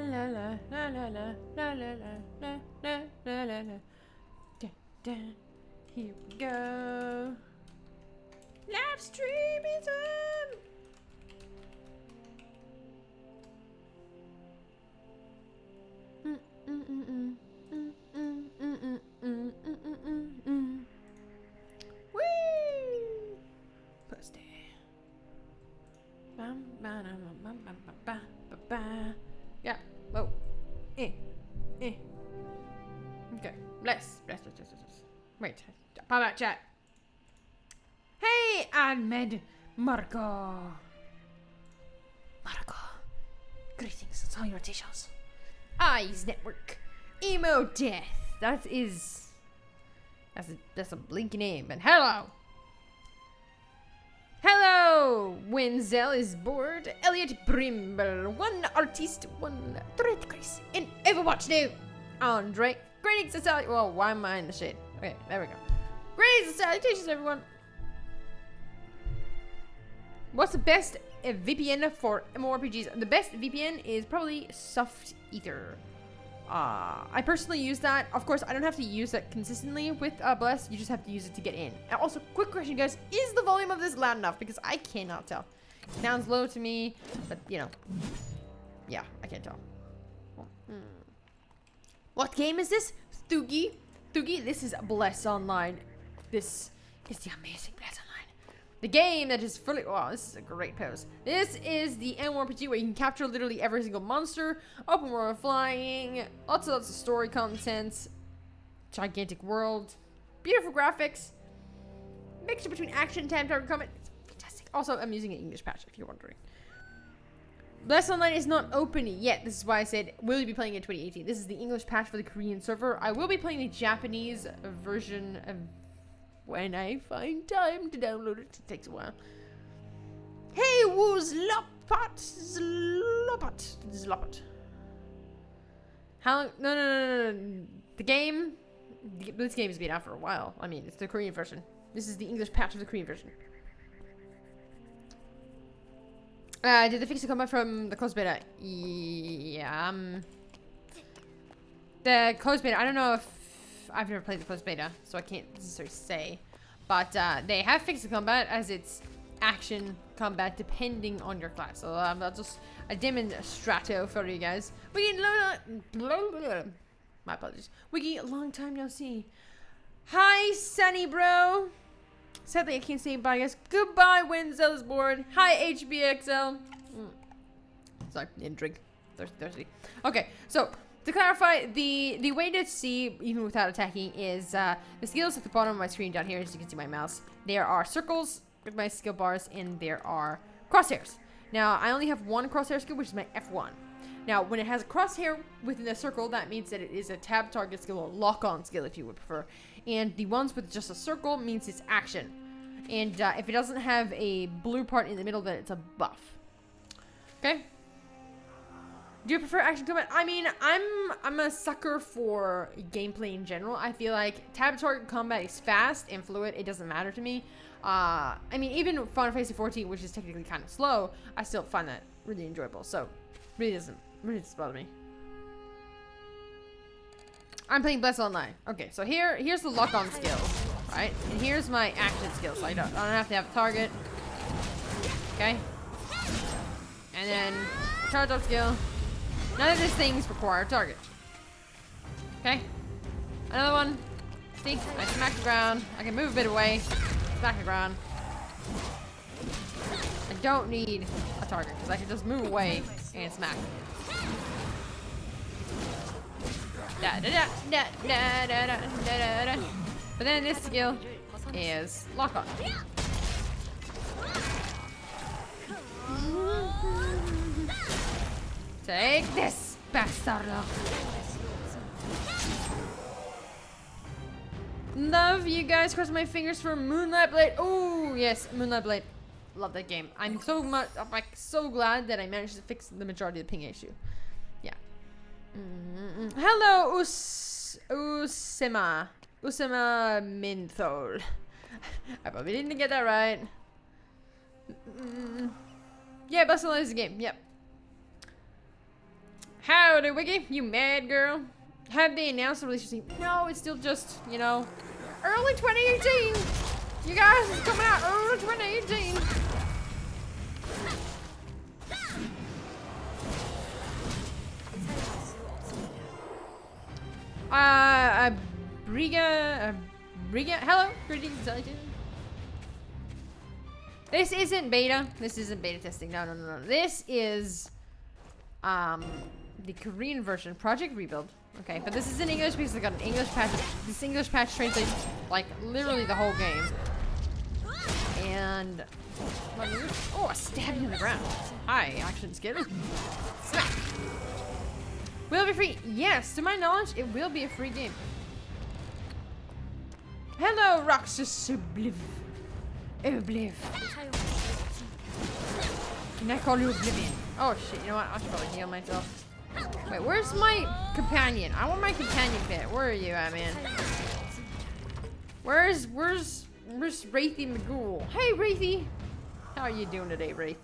la la la la la la la la la la la la. Da, da. Here we go. Live streamism. Woo! Posty. Bam, bam, bam, bam, bam, bam, bam. Yeah. Whoa. Eh. Okay. Bless. Wait. Pop out chat. Hey, Ahmed. Marco. Greetings and salutations. Eyes Network. Emo Death. That's a blinky name. And hello. Wenzel is bored. Elliot Brimble. One artist. One threat Chris. In Overwatch new. Andre. Greetings and salutations. Well, why am I in the shade? Okay, there we go. Greetings and salutations, everyone. What's the best VPN for MMORPGs? The best VPN is probably Soft Ether. I personally use that. Of course, I don't have to use it consistently with Bless. You just have to use it to get in. And also, quick question, guys. Is the volume of this loud enough? Because I cannot tell. It sounds low to me, but, you know. Yeah, I can't tell. What game is this? Thugi, this is Bless Online. This is the amazing Bless Online. The game that is fully... Wow, this is a great pose. This is the MMORPG where you can capture literally every single monster. Open world flying. Lots of story content. Gigantic world. Beautiful graphics. Mixture between action, time, target, combat. It's fantastic. Also, I'm using an English patch if you're wondering. Blast Online is not open yet. This is why I said, will you be playing in 2018? This is the English patch for the Korean server. I will be playing the Japanese version of... when I find time to download it. It takes a while. Hey, woo's Zlopat. How long? No. This game has been out for a while. I mean, it's the Korean version. This is the English patch of the Korean version. Did they fix the combat from the closed beta? Yeah. The closed beta, I don't know if... I've never played the closed beta, so I can't necessarily say. But they have fixed the combat as it's action combat depending on your class. So I'll just a demonstrato for you guys. My apologies. Wiki, long time no see. Hi, Sunny bro. Sadly, I can't say bye, guys. Goodbye, Wenzel's board. Hi, HBXL. Sorry, didn't drink. Thirsty. Okay, so... to clarify, the way to see, even without attacking, is the skills at the bottom of my screen down here, as you can see my mouse. There are circles with my skill bars, and there are crosshairs. Now, I only have one crosshair skill, which is my F1. Now, when it has a crosshair within a circle, that means that it is a tab target skill, or lock-on skill, if you would prefer. And the ones with just a circle means it's action. And if it doesn't have a blue part in the middle, then it's a buff. Okay? Do you prefer action combat? I mean, I'm a sucker for gameplay in general. I feel like tab target combat is fast and fluid. It doesn't matter to me. I mean, even Final Fantasy 14, which is technically kind of slow, I still find that really enjoyable. So, really doesn't bother me. I'm playing Bless Online. Okay, so here's the lock-on skills, right? And here's my action skills. So I don't have to have a target. Okay. And then charge up skill. None of these things require a target. Okay. Another one. See? I smack the ground. I can move a bit away. Smack the ground. I don't need a target because I can just move away and smack. But then this skill is lock on. Take this, bastardo. Love you guys. Cross my fingers for Moonlight Blade. Oh yes, Moonlight Blade. Love that game. I'm so glad that I managed to fix the majority of the ping issue. Yeah. Hello, Usema Menthol. I probably didn't get that right. Yeah, Barcelona is a game. Yep. Howdy, Wiggy. You mad, girl? Have they announced the release date? No, it's still just, you know, early 2018. You guys, it's coming out early 2018. Briga, hello, greetings, intelligence. This isn't beta. This isn't beta testing. No, no, no, no. This is, the Korean version, Project Rebuild. Okay, but this is in English because I got an English patch. This English patch translates like literally the whole game. And oh, I stabbed you in the ground. Hi, action skill. Smack. Will it be free? Yes, to my knowledge, it will be a free game. Hello, Roxas Obliv. Obliv. Can I call you Oblivion? Oh shit, you know what? I should probably heal myself. Wait, where's my companion? I want my companion pet. Where are you at, man? Where's Wraithy McGhoul? Hey, Wraithy! How are you doing today, Wraith?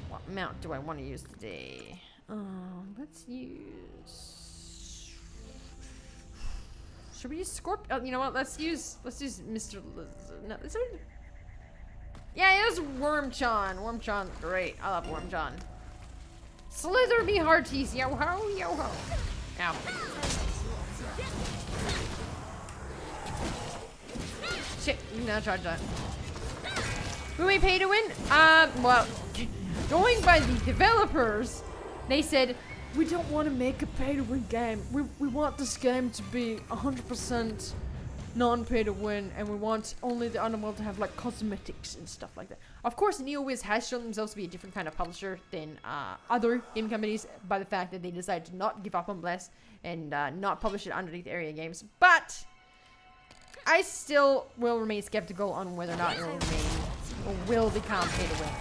What mount do I want to use today? Let's use... Should we use Scorpion? Oh, you know what? Let's use Mr. No, this one... Yeah, it was Wormchon. Wormchon's great. I love Wormchon. Slither me hearties, yo ho, yo ho. Ow. Shit, you now charge that. Will we pay to win? Well, going by the developers, they said, we don't want to make a pay to win game. We want this game to be 100% non-pay to win, and we want only the Underworld to have like cosmetics and stuff like that. Of course, NeoWiz has shown themselves to be a different kind of publisher than other game companies by the fact that they decided to not give up on Bless and not publish it underneath Area Games. But I still will remain skeptical on whether or not it will remain or will become pay to win.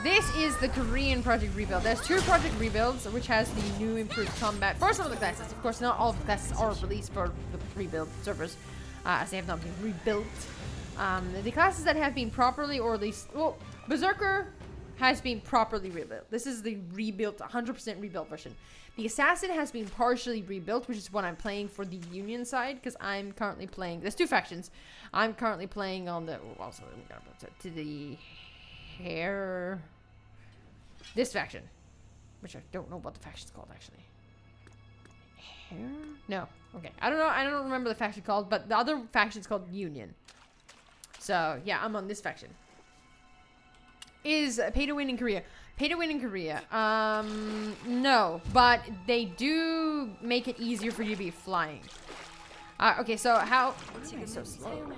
This is the Korean Project Rebuild. There's 2 Project Rebuilds, which has the new improved combat for some of the classes. Of course, not all of the classes are released for the rebuild servers, as they have not been rebuilt. The classes that have been properly, or at least, well, Berserker has been properly rebuilt. This is the rebuilt, 100% rebuilt version. The Assassin has been partially rebuilt, which is what I'm playing for the Union side, because I'm currently playing, there's 2 factions. I'm currently playing on the, also, to the hair... This faction, which I don't know what the faction's called, actually. Hair? No. Okay. I don't know. I don't remember the faction called, but the other faction's called Union. So, yeah, I'm on this faction. Is pay to win in Korea. Pay to win in Korea. No. But they do make it easier for you to be flying. Okay, so how... Why am I so slow?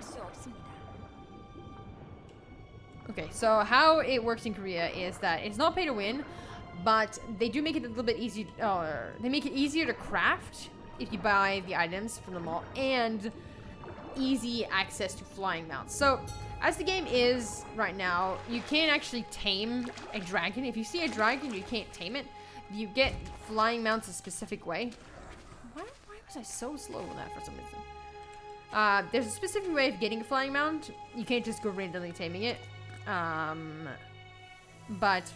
Okay, so how it works in Korea is that it's not pay to win, but they do make it a little bit easy. They make it easier to craft if you buy the items from the mall, and easy access to flying mounts. So, as the game is right now, you can't actually tame a dragon. If you see a dragon, you can't tame it. You get flying mounts a specific way. Why was I so slow on that for some reason? There's a specific way of getting a flying mount. You can't just go randomly taming it. But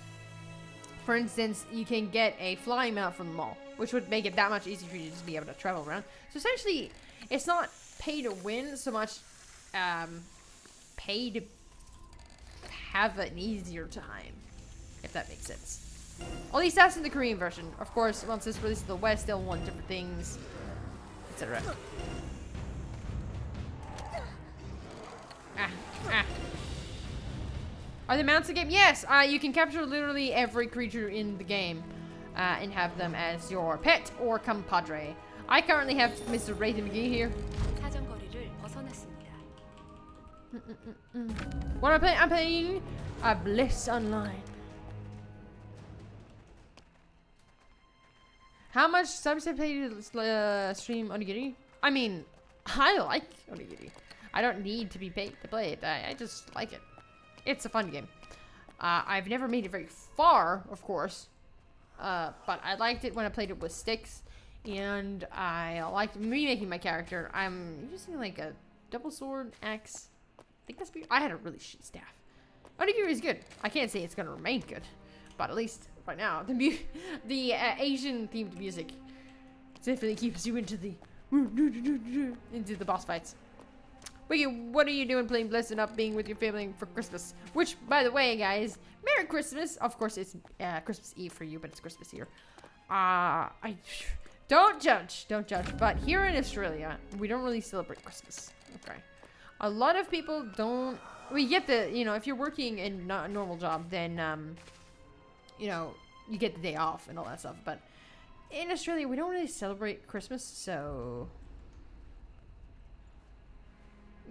for instance, you can get a flying mount from the mall, which would make it that much easier for you to just be able to travel around. So essentially, it's not pay to win so much, pay to have an easier time, if that makes sense. At least that's in the Korean version. Of course, once it's released in the West, they'll want different things, etc. Are the mounts in the game? Yes! You can capture literally every creature in the game and have them as your pet or compadre. I currently have Mr. Wraithy McGee here. What am I playing? I'm playing Bliss Online. How much subs have played stream Onigiri? I mean, I like Onigiri. I don't need to be paid to play it. I just like it. It's a fun game. I've never made it very far, of course. But I liked it when I played it with sticks. And I liked remaking my character. I'm using like a double sword axe. I think that's I had a really shitty staff. Onigiri is good. I can't say it's gonna remain good, but at least right now, the Asian themed music definitely keeps you into the boss fights. Wiggy, what are you doing playing Blessed Up being with your family for Christmas? Which, by the way, guys, Merry Christmas. Of course, it's Christmas Eve for you, but it's Christmas here. Don't judge. But here in Australia, we don't really celebrate Christmas. Okay. A lot of people don't. We get the, you know, if you're working in a normal job, then, you know, you get the day off and all that stuff. But in Australia, we don't really celebrate Christmas, so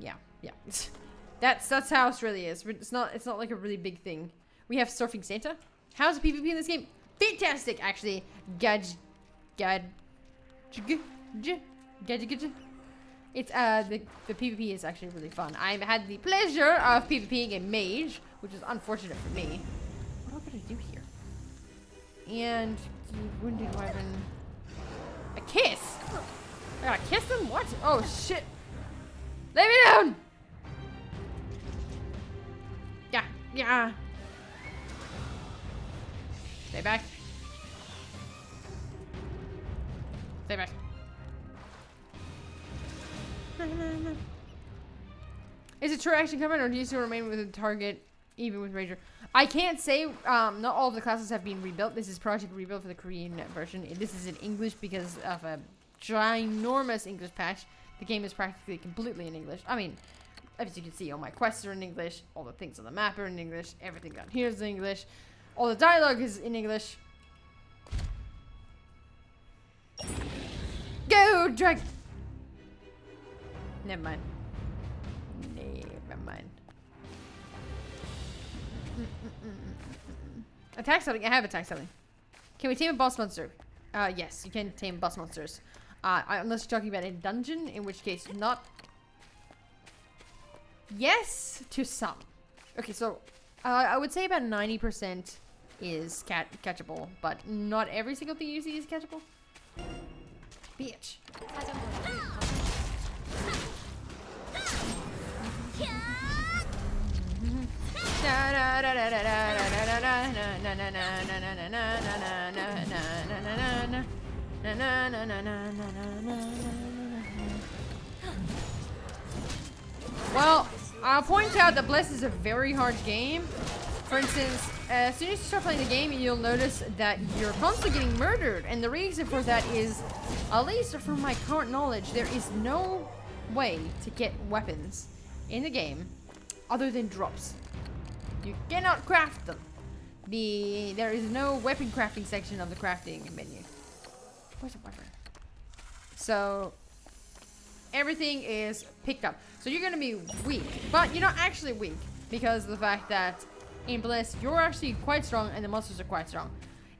yeah. That's how Australia is. It's not like a really big thing. We have Surfing Santa. How's the PvP in this game? Fantastic, actually. It's the PvP is actually really fun. I had the pleasure of PvPing a mage, which is unfortunate for me. What am I gonna do here? And the wounded wyvern. A kiss. I gotta kiss them? What? Oh shit! Lay me down. Yeah. Stay back. Stay back. Is it true action combat, or do you still remain with the target even with Ranger? I can't say. Not all of the classes have been rebuilt. This is Project Rebuild for the Korean version. This is in English because of a ginormous English patch. The game is practically completely in English. I mean, as you can see, all my quests are in English. All the things on the map are in English. Everything down here is in English. All the dialogue is in English. Go, drag. Never mind. Attack something. I have attack something. Can we tame a boss monster? Yes, you can tame boss monsters. Unless you're talking about a dungeon, in which case not. Yes, to some. Okay, so I would say about 90% is catchable, but not every single thing you see is catchable. Bitch. Well, I'll point out that Bless is a very hard game. For instance, as soon as you start playing the game, you'll notice that you're constantly getting murdered. And the reason for that is, at least from my current knowledge, there is no way to get weapons in the game other than drops. You cannot craft them. There is no weapon crafting section of the crafting menu. Where's the weapon? So everything is picked up. So you're gonna be weak, but you're not actually weak because of the fact that in Bliss you're actually quite strong and the monsters are quite strong.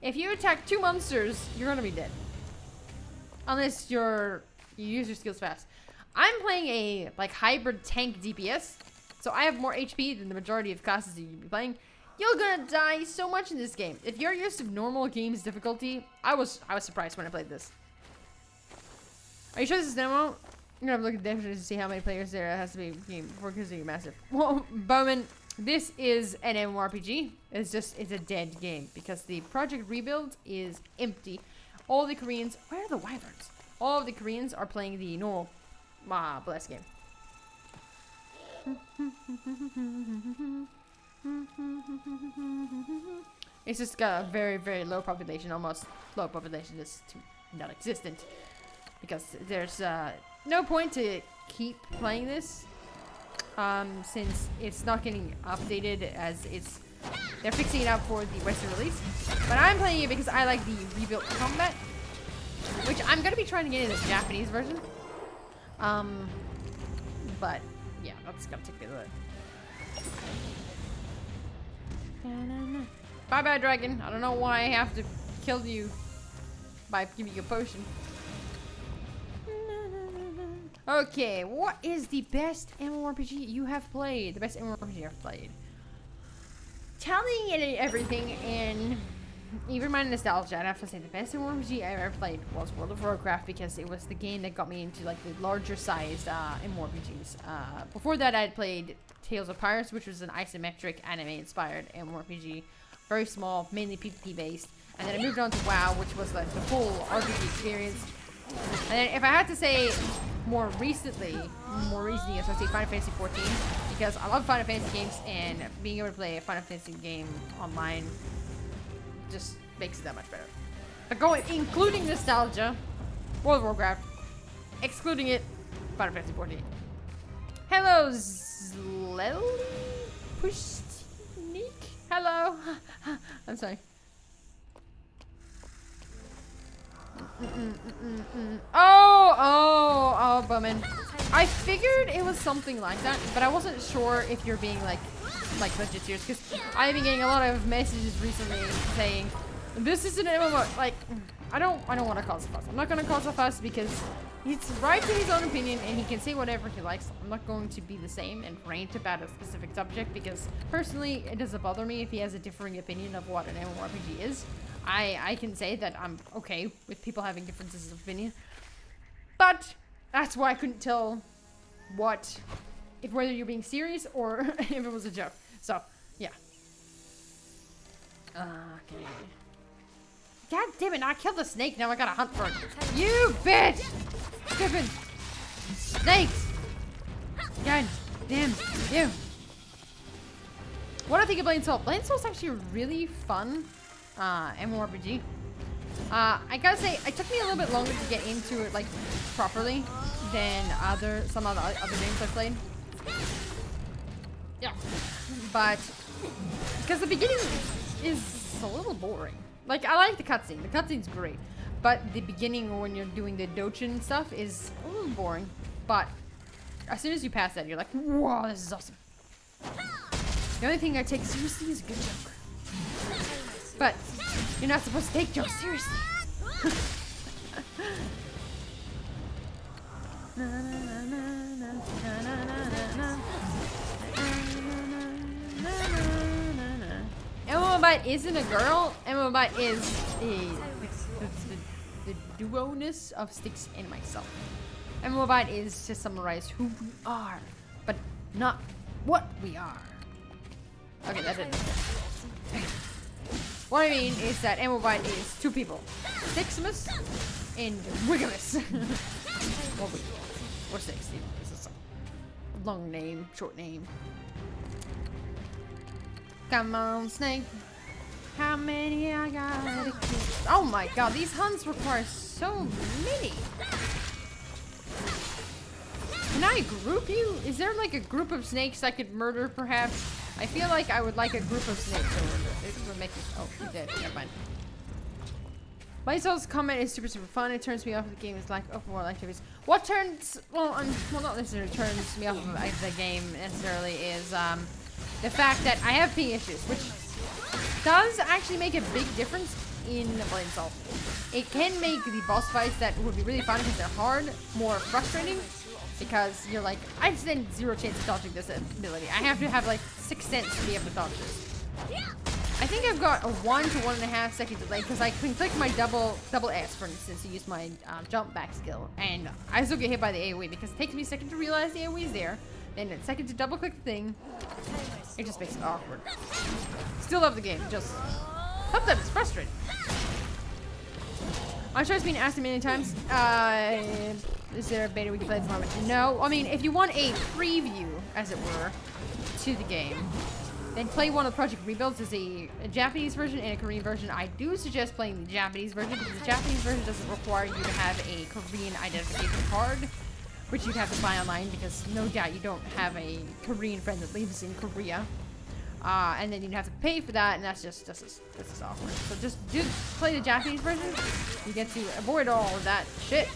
If you attack 2 monsters, you're gonna be dead. Unless you use your skills fast. I'm playing a like hybrid tank DPS, so I have more HP than the majority of classes that you'd be playing. You're gonna die so much in this game. If you're used to normal games difficulty, I was surprised when I played this. Are you sure this is demo? I'm gonna have a look at the definition to see how many players there has to be before because you're massive. Well, Bowman, this is an MMORPG. It's a dead game because the Project Rebuild is empty. All the Koreans, where are the wyverns? All of the Koreans are playing the normal Bless game. It's just got a very, very low population, almost low population is non-existent. Because there's no point to keep playing this since it's not getting updated as they're fixing it up for the Western release. But I'm playing it because I like the rebuilt combat, which I'm gonna be trying to get in the Japanese version. But yeah, that's gonna take me a little. Bye bye, dragon. I don't know why I have to kill you by giving you a potion. Okay, what is the best MMORPG you have played? The best MMORPG I've played. Telling it everything in even my nostalgia, I'd have to say the best MMORPG I ever played was World of Warcraft because it was the game that got me into like the larger sized MMORPGs. Before that, I had played Tales of Pirates, which was an isometric anime-inspired MMORPG, very small, mainly PvP based. And then I moved on to WoW, which was like the full RPG experience. And then if I had to say more recently, I would say Final Fantasy 14 because I love Final Fantasy games and being able to play a Final Fantasy game online just makes it that much better. But including nostalgia, World of Warcraft, excluding it, Final Fantasy 14. Hello, Zlely Pushnik. Hello. I'm sorry. Oh, Bowman. I figured it was something like that, but I wasn't sure if you're being like legit serious because I've been getting a lot of messages recently saying this is an MMO. Like, I don't want to cause a fuss. I'm not gonna cause a fuss because he's right to his own opinion and he can say whatever he likes. I'm not going to be the same and rant about a specific subject because personally it doesn't bother me if he has a differing opinion of what an MMORPG is. I can say that I'm okay with people having differences of opinion, but that's why I couldn't tell whether you're being serious or if it was a joke. So yeah. Okay. God damn it! I killed the snake. Now I gotta hunt for it. You bitch! Stupid snakes! God damn you! What do I think of Blade Soul? Blade Soul's actually a really fun MMORPG. I gotta say, it took me a little bit longer to get into it like properly than some of the other games I've played. Yeah, but because the beginning is a little boring. Like, I like the cutscene. The cutscene's great, but the beginning when you're doing the Dochin stuff is a little boring. But as soon as you pass that, you're like, whoa, this is awesome. The only thing I take seriously is a good joke. But you're not supposed to take jokes seriously. MMORPG isn't a girl. MMORPG is the duo-ness of Styx and myself. MMORPG is to summarize who we are, but not what we are. Okay, that's it. What I mean is that MMORPG is two people, Styximus and Wigglemus. Or Styx, you know, this is a long name, short name. Come on, snake. How many I gotta kill? Oh my god, these hunts require so many. Can I group you? Is there like a group of snakes I could murder, perhaps? I feel like I would like a group of snakes to murder. It would make me. Oh, he did. Never mind. Blade Soul's comment is super fun. It turns me off of the game. It's like open world activities. What turns, well, not necessarily turns me off of the game necessarily is the fact that I have ping issues, which does actually make a big difference in Blade Soul. It can make the boss fights that would be really fun because they're hard more frustrating. Because you're like, I stand zero chance of dodging this ability. I have to have like 6 cents to be able to dodge this. I think I've got a 1 to 1.5 second delay because I can click my double S, for instance, to use my jump back skill, and I still get hit by the AoE because it takes me a second to realize the AoE is there, then a second to double click the thing. It just makes it awkward. Still love the game, just sometimes it's frustrating. I'm sure it's been asked a million times. Is there a beta we can play at the moment? No. I mean, if you want a preview, as it were, to the game, then play one of the Project Rebuilds. There's a Japanese version and a Korean version. I do suggest playing the Japanese version because the Japanese version doesn't require you to have a Korean identification card, which you'd have to buy online because no doubt you don't have a Korean friend that lives in Korea. And then you'd have to pay for that, and that's just awkward. So just play the Japanese version. You get to avoid all of that shit.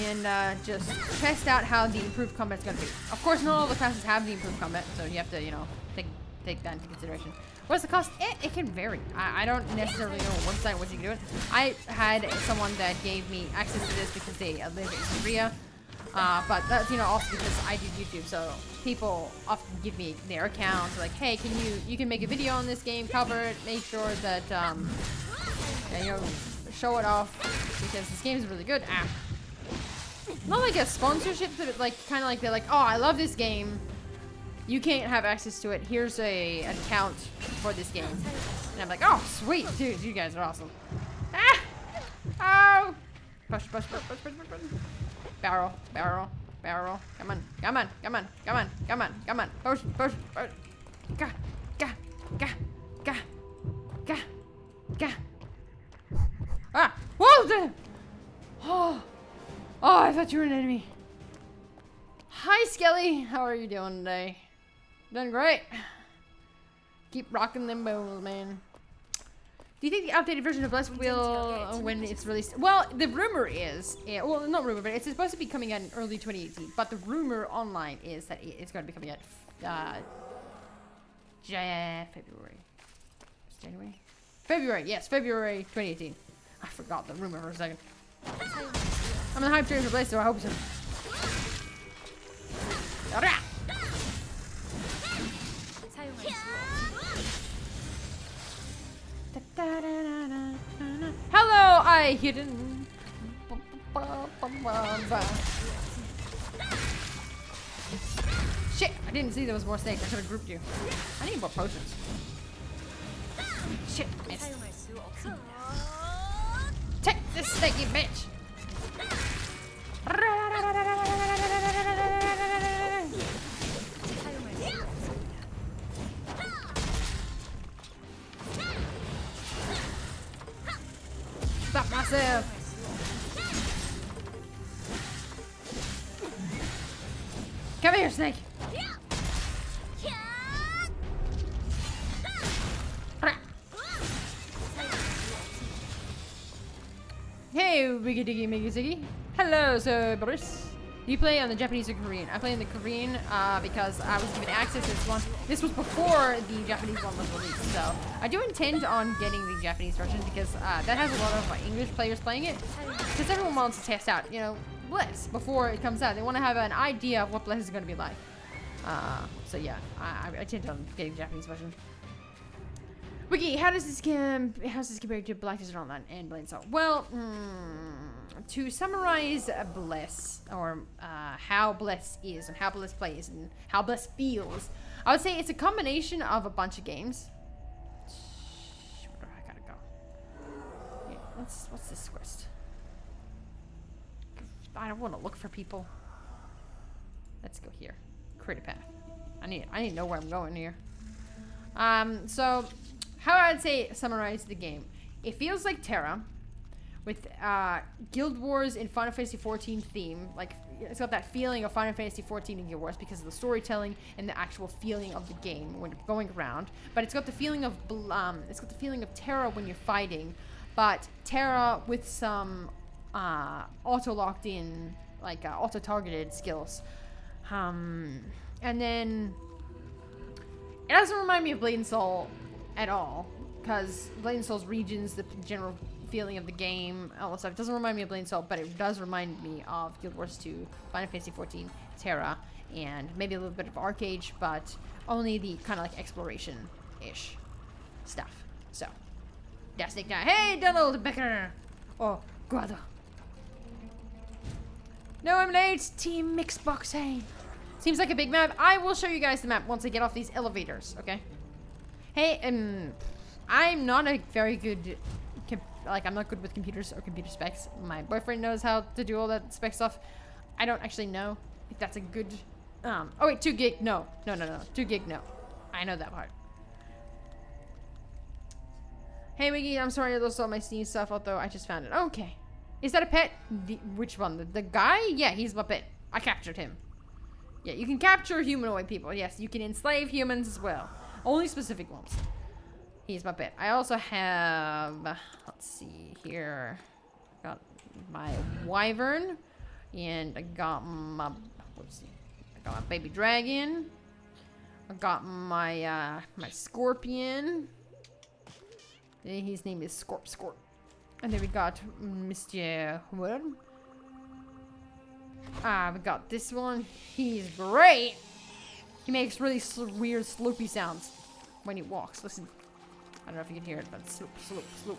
And just test out how the improved combat's gonna be. Of course, not all the classes have the improved combat, so you have to, you know, take that into consideration. What's the cost? It can vary. I don't necessarily know what site you can do it. I had someone that gave me access to this because they live in Korea. But that's, you know, also because I do YouTube, so people often give me their accounts, like, hey, you can make a video on this game, cover it, make sure that, yeah, you know, show it off, because this game is really good. Not like a sponsorship, but like, kind of like, they're like, oh, I love this game. You can't have access to it. Here's an account for this game. And I'm like, oh, sweet, dude, you guys are awesome. Ah! Oh! Push, push, push, push, push, push, push. Barrel, barrel, barrel. Come on, come on, come on, come on, come on, come on. Push, push, push. Gah, gah, gah, gah, gah, gah. Ah! Whoa! Damn! Oh! Oh, I thought you were an enemy. Hi, Skelly. How are you doing today? Doing great. Keep rocking them bones, man. Do you think the updated version of Bless will, when it's released? Well, the rumor is, yeah, well, not rumor, but it's supposed to be coming out in early 2018. But the rumor online is that it's going to be coming out February. January? February, yes, February 2018. I forgot the rumor for a second. I'm in the hype train for Bless, so I hope so. Hello, I hidden. Shit, I didn't see there was more snakes. I should have grouped you. I need more potions. Shit, missed. Take this snaky bitch. Stop myself. Come here, snake. Hey, Wiggy Diggy Miggy Ziggy. Hello, so Boris. Do you play on the Japanese or Korean? I play in the Korean because I was given access to this one. This was before the Japanese one was released, so I do intend on getting the Japanese version because that has a lot of English players playing it. Because everyone wants to test out, you know, Bless before it comes out. They want to have an idea of what Bless is going to be like. So yeah, I intend on getting the Japanese version. Wiki, how's this compared to Black Desert Online and Blade Soul? Well, to summarize Bless, or how Bless is, and how Bless plays, and how Bless feels, I would say it's a combination of a bunch of games. Where do I gotta go? Yeah, what's this quest? I don't want to look for people. Let's go here. Create a path. I need to know where I'm going here. So how I'd say summarize the game. It feels like Terra with Guild Wars in Final Fantasy XIV theme. Like, it's got that feeling of Final Fantasy XIV in Guild Wars because of the storytelling and the actual feeling of the game when going around. But it's got the feeling of Terra when you're fighting, but Terra with some auto locked in, like auto targeted skills. And then it doesn't remind me of Blade and Soul at all, because Blade and Soul's regions, the general feeling of the game, all that stuff, it doesn't remind me of Blade and Soul, but it does remind me of Guild Wars 2, Final Fantasy XIV, Terra, and maybe a little bit of Arcade, but only the kind of like exploration-ish stuff. So, that's the guy. Hey, Donald Becker! Oh, Guado. No, I'm late. Team Mixboxing. Seems like a big map. I will show you guys the map once I get off these elevators, okay? Hey, I'm not a very good, I'm not good with computers or computer specs. My boyfriend knows how to do all that spec stuff. I don't actually know if that's a good, oh wait, 2 gig, no. 2 gig, no. I know that part. Hey, Wiggy, I'm sorry I lost all my Steam stuff, although I just found it. Okay. Is that a pet? Which one? The guy? Yeah, he's my pet. I captured him. Yeah, you can capture humanoid people. Yes, you can enslave humans as well. Only specific ones. He's my pet. I also have, let's see here. Got my wyvern, and I got my, baby dragon. I got my my scorpion. His name is Scorp. And then we got Mr. Worm. We got this one. He's great. He makes really weird sloopy sounds when he walks. Listen. I don't know if you can hear it, but sloop, sloop, sloop.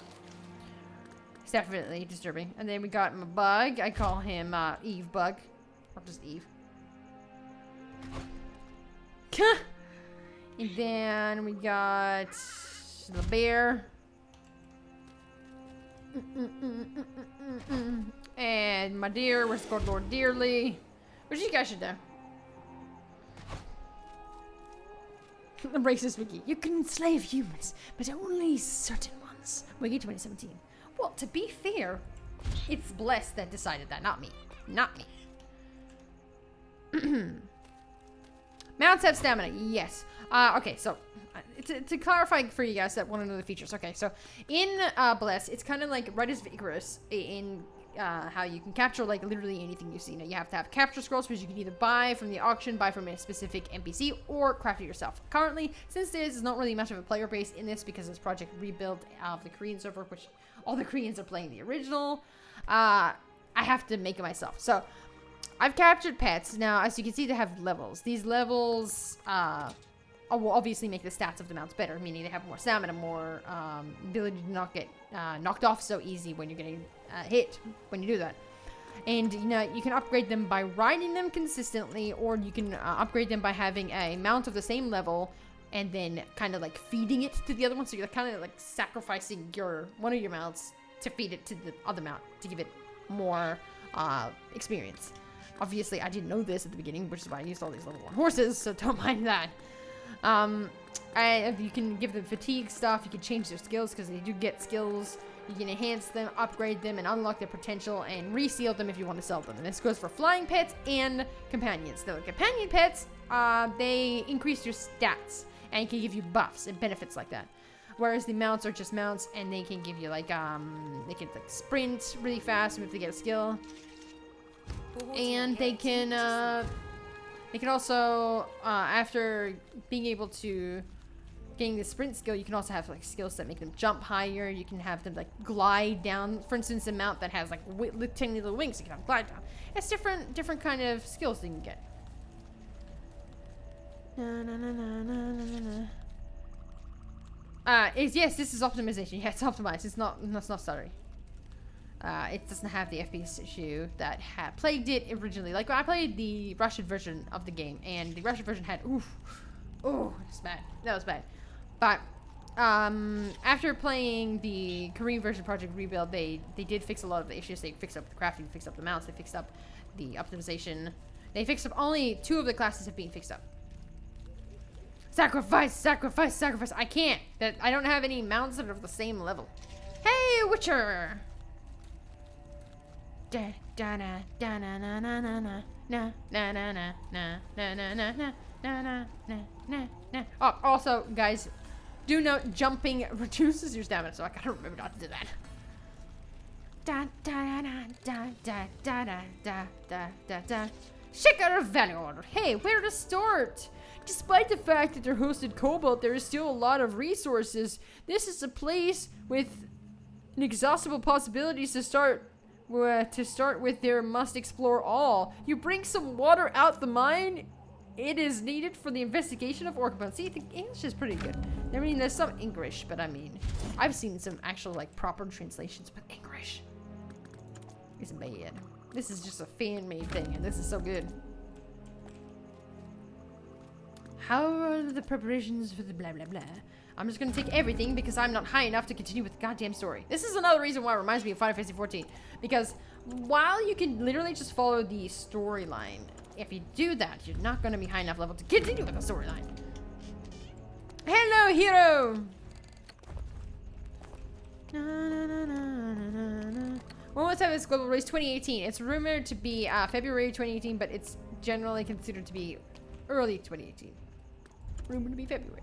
It's definitely disturbing. And then we got him a bug. I call him Eve Bug. Or just Eve. And then we got the bear. And my deer, we're scored Lord Dearly. Which you guys should know. The racist Wiki. You can enslave humans, but only certain ones. Wiki 2017. Well, to be fair, it's Bless that decided that, not me. Not me. Mounts have stamina, yes. Okay, so to clarify for you guys that want to know the features. Okay, so in Bless, it's kind of like Red is Vigorous in how you can capture like literally anything you see. Now you have to have capture scrolls, which you can either buy from the auction, buy from a specific NPC, or craft it yourself. Currently, since there's not really much of a player base in this because it's Project Rebuild of the Korean server, which all the Koreans are playing the original, I have to make it myself. So I've captured pets. Now, as you can see, they have levels. These levels will obviously make the stats of the mounts better, meaning they have more stamina, more ability to not get knocked off so easy when you're getting hit when you do that. And you know, you can upgrade them by riding them consistently, or you can upgrade them by having a mount of the same level and then kind of like feeding it to the other one. So you're kind of like sacrificing one of your mounts to feed it to the other mount to give it more experience. Obviously, I didn't know this at the beginning, which is why I used all these level 1 horses, so don't mind that. You can give them fatigue stuff, you can change their skills because they do get skills. You can enhance them, upgrade them, and unlock their potential, and reseal them if you want to sell them. And this goes for flying pets and companions. The companion pets, they increase your stats and can give you buffs and benefits like that. Whereas the mounts are just mounts, and they can give you like they can like sprint really fast if they get a skill. And they can also, after being able to getting the sprint skill, you can also have like skills that make them jump higher. You can have them like glide down. For instance, a mount that has like tiny little wings, you can have glide down. It's different kind of skills that you can get. Yes, this is optimization. Yeah, it's optimized. It's not stuttering. It doesn't have the FPS issue that had plagued it originally. Like, I played the Russian version of the game, and the Russian version had, that's bad. That was bad. But, after playing the Korean version Project Rebuild, they did fix a lot of the issues. They fixed up the crafting, fixed up the mounts, they fixed up the optimization. They fixed up, only 2 of the classes have been fixed up. Sacrifice, sacrifice, sacrifice. I can't. I don't have any mounts that are of the same level. Hey, Witcher! Da da na da na na na na na na na na na na na na na na na na na. Oh, also, guys, do note jumping reduces your stamina, so I gotta remember not to do that. Da da da da da da da da da da da. Check out our value order. Hey, where to start? Despite the fact that they're hosted Cobalt, there is still a lot of resources. This is a place with inexhaustible possibilities to start with. There must explore all. You bring some water out the mine. It is needed for the investigation of Orca. See, the English is pretty good. I mean, there's some English, but I mean, I've seen some actual like proper translations, but English is bad. This is just a fan-made thing, and this is so good. How are the preparations for the blah blah blah? I'm just gonna take everything because I'm not high enough to continue with the goddamn story. This is another reason why it reminds me of Final Fantasy XIV. Because while you can literally just follow the storyline, if you do that, you're not gonna be high enough level to continue with the storyline. Hello, hero! When was Heaven's Global Race 2018? It's rumored to be February 2018, but it's generally considered to be early 2018. Rumored to be February.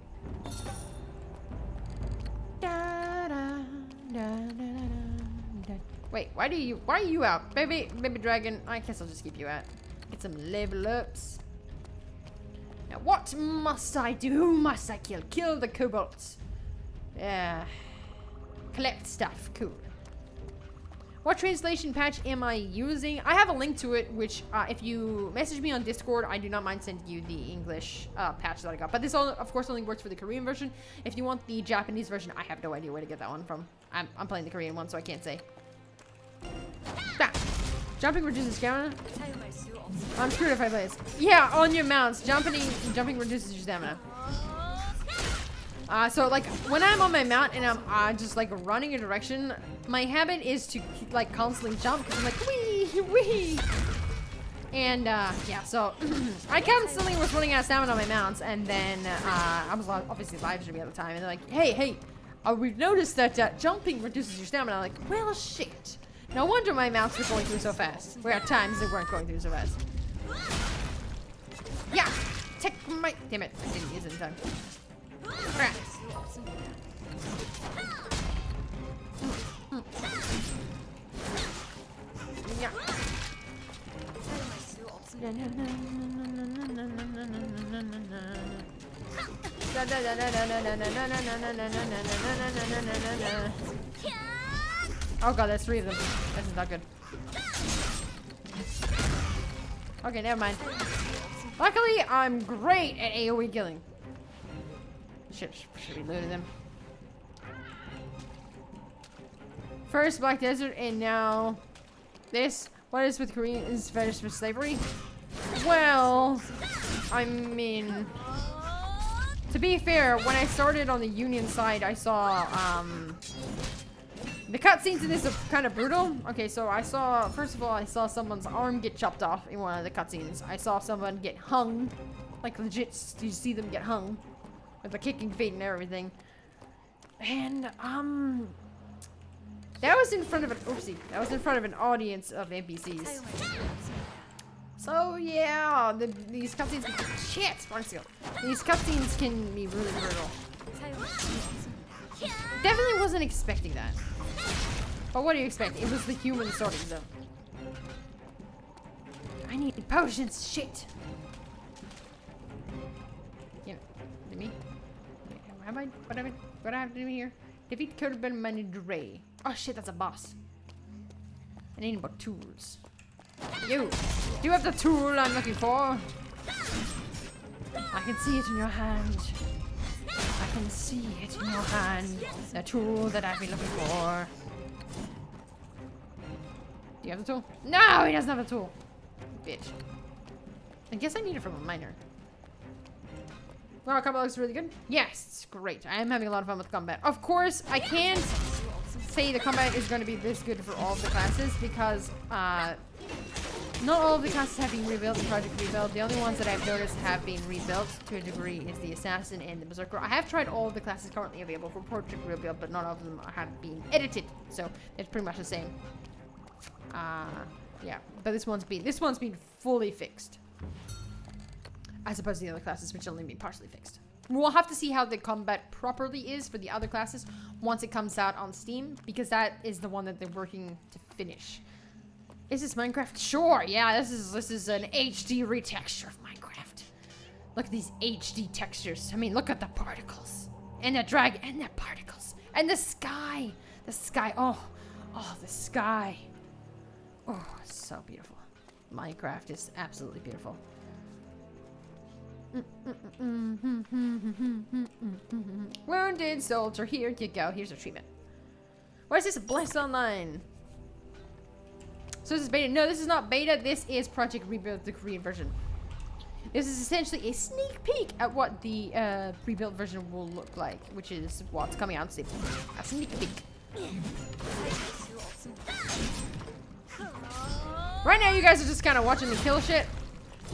Wait, why are you out? Baby dragon, I guess I'll just keep you out. Get some level ups. Now what must I do? Who must I kill? Kill the kobolds. Yeah. Collect stuff, cool. What translation patch am I using? I have a link to it, which if you message me on Discord, I do not mind sending you the English patch that I got. But this, of course, only works for the Korean version. If you want the Japanese version, I have no idea where to get that one from. I'm playing the Korean one, so I can't say. Ah. Jumping reduces stamina. I'm screwed if I play this. Yeah, on your mounts, jumping reduces your stamina. So like when I'm on my mount and I'm just like running a direction, my habit is to like constantly jump because I'm like wee wee, and yeah. So I constantly was running out of stamina on my mounts, and then I was obviously live streaming at the time, and they're like, hey, we've noticed that jumping reduces your stamina. I'm like, well, shit. No wonder my mounts were going through so fast. Where at times they weren't going through so fast. Yeah, take my. Damn it! I didn't use it in time. Crap. Yeah. Oh god, there's 3 of them. This is not good. Okay, never mind. Luckily, I'm great at AoE killing. Should be looting them. First Black Desert and now this. What is with Korean is fetish for slavery? Well, I mean, to be fair, when I started on the Union side, I saw the cutscenes in this are kind of brutal. Okay, so I saw, first of all, I saw someone's arm get chopped off in one of the cutscenes. I saw someone get hung, like legit. You see them get hung with the kicking feet and everything. And that was in front of an that was in front of an audience of NPCs. So yeah, these cutscenes these cutscenes can be really brutal. Definitely wasn't expecting that. But what do you expect? It was the human sorting zone. I need potions, shit. You know, me? What I have to do here? Defeat Kurban Manidre. Oh shit, that's a boss. I need more tools. You! Do you have the tool I'm looking for? I can see it in your hand. I can see it in your hand. The tool that I've been looking for. Do you have the tool? No, he doesn't have a tool. Bitch. I guess I need it from a miner. Wow, combat looks really good. Yes, it's great. I am having a lot of fun with combat. Of course, I can't say the combat is going to be this good for all of the classes because not all of the classes have been rebuilt in Project Rebuild. The only ones that I've noticed have been rebuilt to a degree is the Assassin and the Berserker. I have tried all of the classes currently available for Project Rebuild, but none of them have been edited, so it's pretty much the same. Yeah, but this one's been fully fixed, as opposed to the other classes, which only been partially fixed. We'll have to see how the combat properly is for the other classes once it comes out on Steam, because that is the one that they're working to finish. Is this Minecraft? Sure, yeah, this is an HD retexture of Minecraft. Look at these HD textures. I mean, look at the particles. And the dragon, and the particles. And the sky. The sky, oh, the sky. Oh, it's so beautiful. Minecraft is absolutely beautiful. Wounded soldier, here you go. Here's a treatment. What is this? Blessed Online. So this is beta. No, this is not beta. This is Project Rebuild, the Korean version. This is essentially a sneak peek at what the rebuilt version will look like, which is what's coming out soon. A sneak peek. Right now, you guys are just kind of watching me kill shit.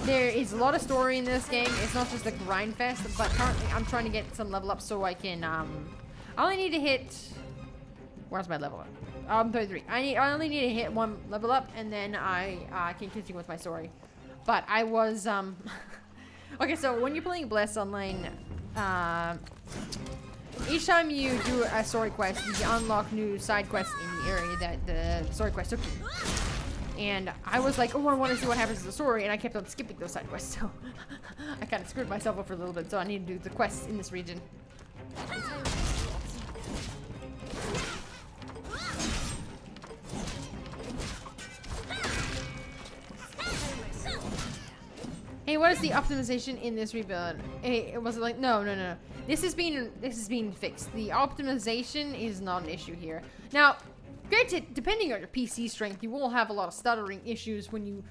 There is a lot of story in this game. It's not just a grind fest, but currently I'm trying to get some level up so I can, I only need to hit, where's my level up? 33. I only need to hit 1 level up, and then I can continue with my story. But I was, okay, so when you're playing Bless Online, each time you do a story quest, you unlock new side quests in the area that the story quest took you. And I was like, oh, I want to see what happens to the story, and I kept on skipping those side quests, so I kind of screwed myself up for a little bit, so I need to do the quests in this region. Hey, what is the optimization in this rebuild? Hey, it was like no. This is being fixed. The optimization is not an issue here. Now, granted, depending on your PC strength, you will have a lot of stuttering issues when you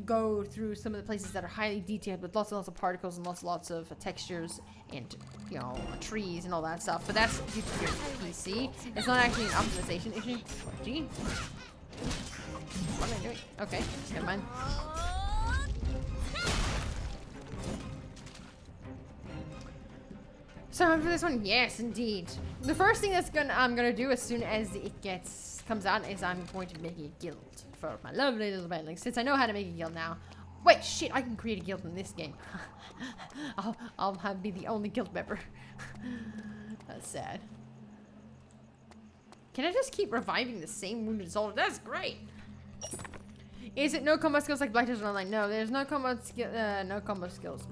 go through some of the places that are highly detailed with lots and lots of particles and lots of textures and, you know, trees and all that stuff. But that's due to your PC. It's not actually an optimization issue. Gee. What am I doing? Okay, never mind. So for this one, yes, indeed. The first thing I'm gonna do as soon as it comes out is I'm going to make a guild for my lovely little bandlings, since I know how to make a guild now. Wait, shit! I can create a guild in this game. I'll be the only guild member. That's sad. Can I just keep reviving the same wounded soldier? That's great. Is it no combo skills like Black Desert Online? No, there's no combo skills.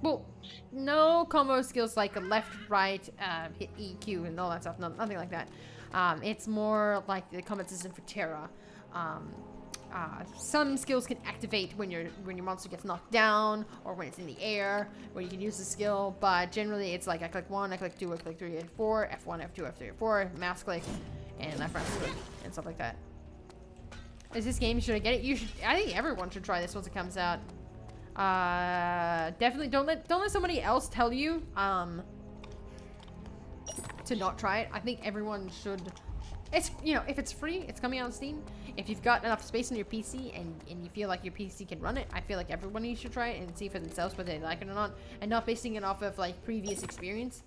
Well, no combo skills like a left, right, hit EQ and all that stuff. No, nothing like that. It's more like the combat system for Terra. Some skills can activate when your monster gets knocked down or when it's in the air, where you can use the skill. But generally, it's like I click 1, I click 2, I click 3, and 4, F1, F2, F3, F4, mouse click, and left, right, click, and stuff like that. Is this game? Should I get it? You should. I think everyone should try this once it comes out. Definitely don't let somebody else tell you to not try it. I think everyone should. It's, you know, if it's free, it's coming out on Steam. If you've got enough space on your PC and you feel like your PC can run it, I feel like everybody should try it and see for themselves whether they like it or not, and not basing it off of like previous experience,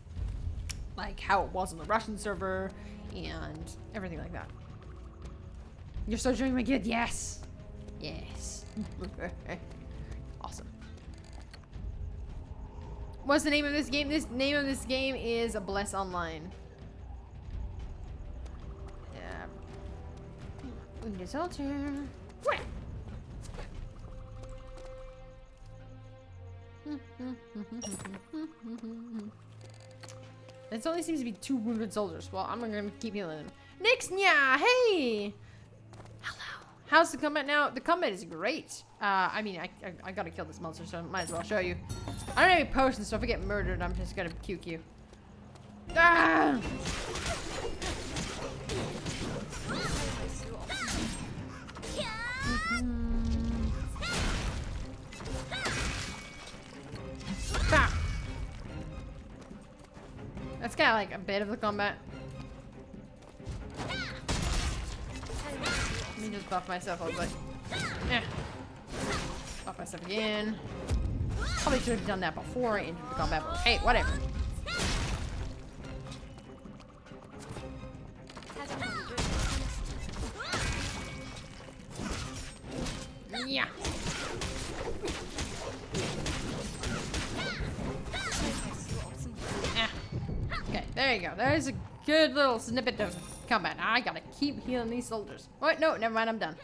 like how it was on the Russian server and everything like that. You're still joining my guild? Yes. Yes. Awesome. What's the name of this game? The name of this game is Bless Online. Yeah. Wounded soldier. It only seems to be 2 wounded soldiers. Well, I'm gonna keep healing them. Nixnya, hey! Hello. How's the combat now? The combat is great. I mean, I gotta kill this monster, so I might as well show you. I don't have any potions, so if I get murdered, I'm just gonna QQ. Ah! Ah! That's kind of like a bit of the combat. Let me just buff myself. I was like, eh. Buff myself again. Probably should have done that before I entered the combat, but hey, whatever. Yeah. Okay, there you go. There's a good little snippet of combat. I gotta keep healing these soldiers. Wait, no, never mind. I'm done.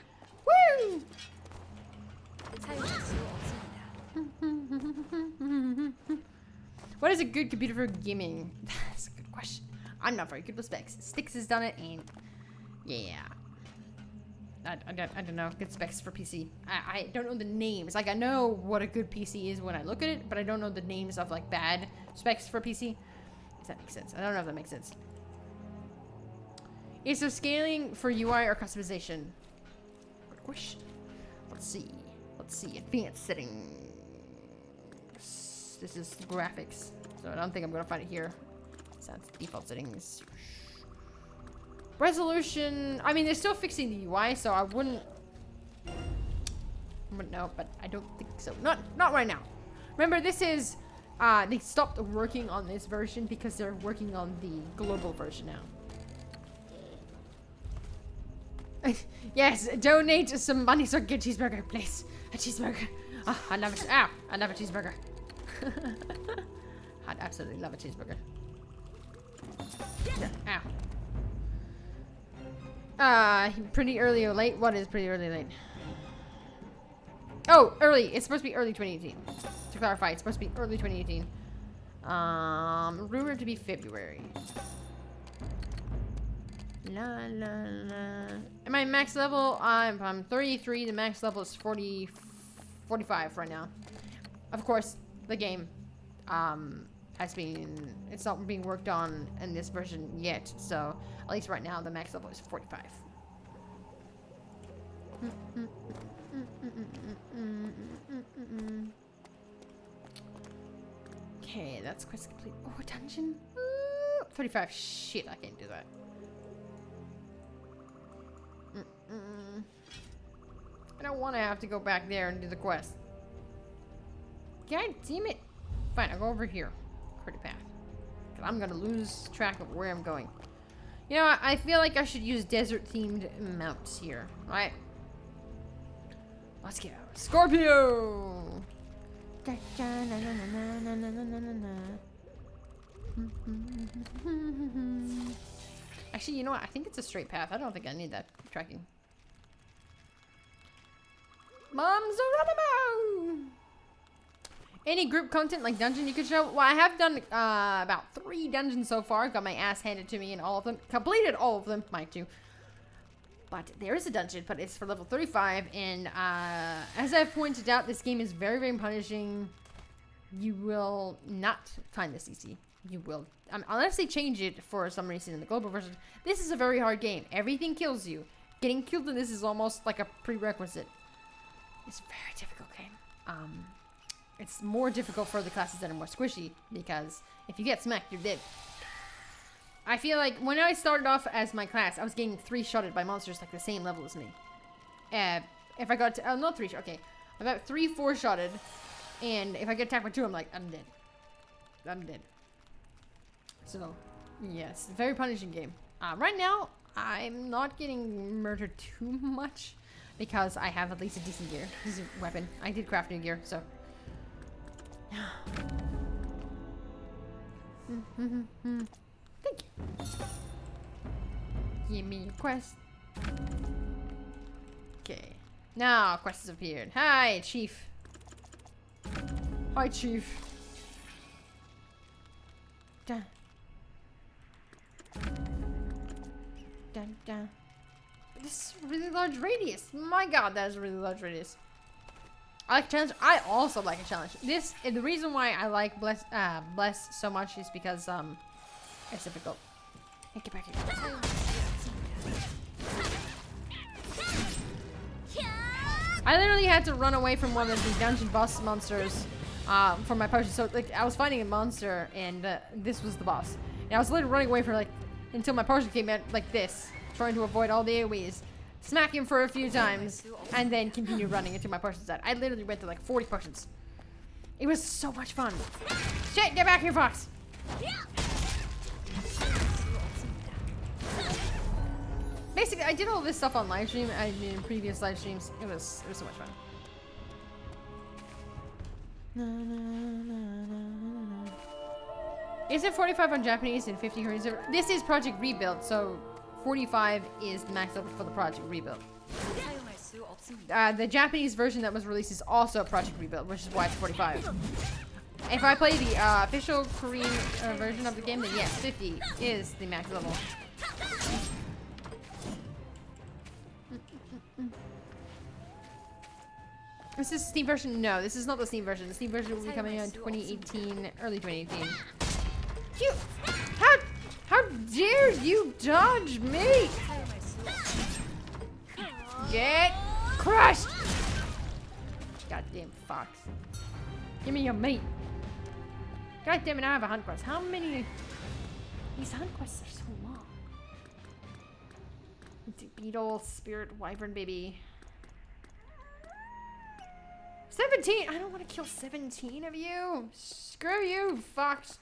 Woo! What is a good computer for gaming? That's a good question. I'm not very good with specs. Styx has done it, and yeah. I don't know. Good specs for PC. I don't know the names. Like, I know what a good PC is when I look at it, but I don't know the names of, like, bad specs for PC. If that makes sense. I don't know if that makes sense. Is there scaling for UI or customization? Good question. Let's see. Let's see. Advanced settings. This is graphics. So I don't think I'm going to find it here. So that's default settings. Resolution. I mean, they're still fixing the UI, so I wouldn't know, but I don't think so. Not right now. Remember, this is they stopped working on this version because they're working on the global version now. Yes, donate some money so I can get a cheeseburger, please. A cheeseburger. Oh, I love it. Ow, I love a cheeseburger. I'd absolutely love a cheeseburger. Yeah, ow. Pretty early or late? What is pretty early or late? Oh, early. It's supposed to be early 2018. To clarify, it's supposed to be early 2018. Rumored to be February. La la la. Am I max level? I'm 33. The max level is 44. 45 right now. Of course, the game it's not being worked on in this version yet, so at least right now the max level is 45. Okay, that's quest complete. Oh, a dungeon? 35. Shit, I can't do that. I don't want to have to go back there and do the quest. God damn it. Fine, I'll go over here. Pretty path. Because I'm going to lose track of where I'm going. You know what? I feel like I should use desert-themed mounts here. Right? Let's go. Scorpio! Actually, you know what? I think it's a straight path. I don't think I need that tracking. Mom's a runabout! Any group content like dungeon you could show? Well, I have done about 3 dungeons so far. Got my ass handed to me in all of them. Completed all of them, mind you. But there is a dungeon, but it's for level 35. And as I've pointed out, this game is very, very punishing. You will not find this easy. You will, unless they change it for some reason in the global version. This is a very hard game. Everything kills you. Getting killed in this is almost like a prerequisite. It's a very difficult game. It's more difficult for the classes that are more squishy, because if you get smacked, you're dead. I feel like when I started off as my class, I was getting 3-shotted by monsters like the same level as me. If I got to, not 3, okay, about 3-4-shotted, and if I get attacked by 2, I'm like, I'm dead. I'm dead. So, yes, yeah, very punishing game. Right now, I'm not getting murdered too much, because I have at least a decent gear. This is a weapon. I did craft new gear, so. Thank you. Give me a quest. Okay. Now, quest has appeared. Hi, Chief. Hi, Chief. Dun. Dun, dun. This is a really large radius. My god, that is a really large radius. I like a challenge. I also like a challenge. This, and the reason why I like Bless so much is because it's difficult. Hey, get back here. I literally had to run away from one of the dungeon boss monsters for my potion. So like I was fighting a monster, and this was the boss. And I was literally running away from like until my potion came out like this, trying to avoid all the AoEs. Smack him for a few times, and then continue running until my potion's dead. I literally went through like 40 potions. It was so much fun. Shit, get back here, Fox! Basically, I did all this stuff on live stream. I did in previous live streams. It was so much fun. Is it 45 on Japanese and 50 Korean server? This is Project Rebuild, so 45 is the max level for the Project Rebuild. The Japanese version that was released is also Project Rebuild, which is why it's 45. If I play the official Korean version of the game, then yes, 50 is the max level. Is this Steam version? No, this is not the Steam version. The Steam version will be coming out in 2018, early 2018. You, how dare you dodge me? Get crushed! Goddamn fox. Give me your meat. God damn it, I have a hunt quest. How many? These hunt quests are so long. Beetle, spirit, wyvern baby. 17! I don't want to kill 17 of you! Screw you, fox!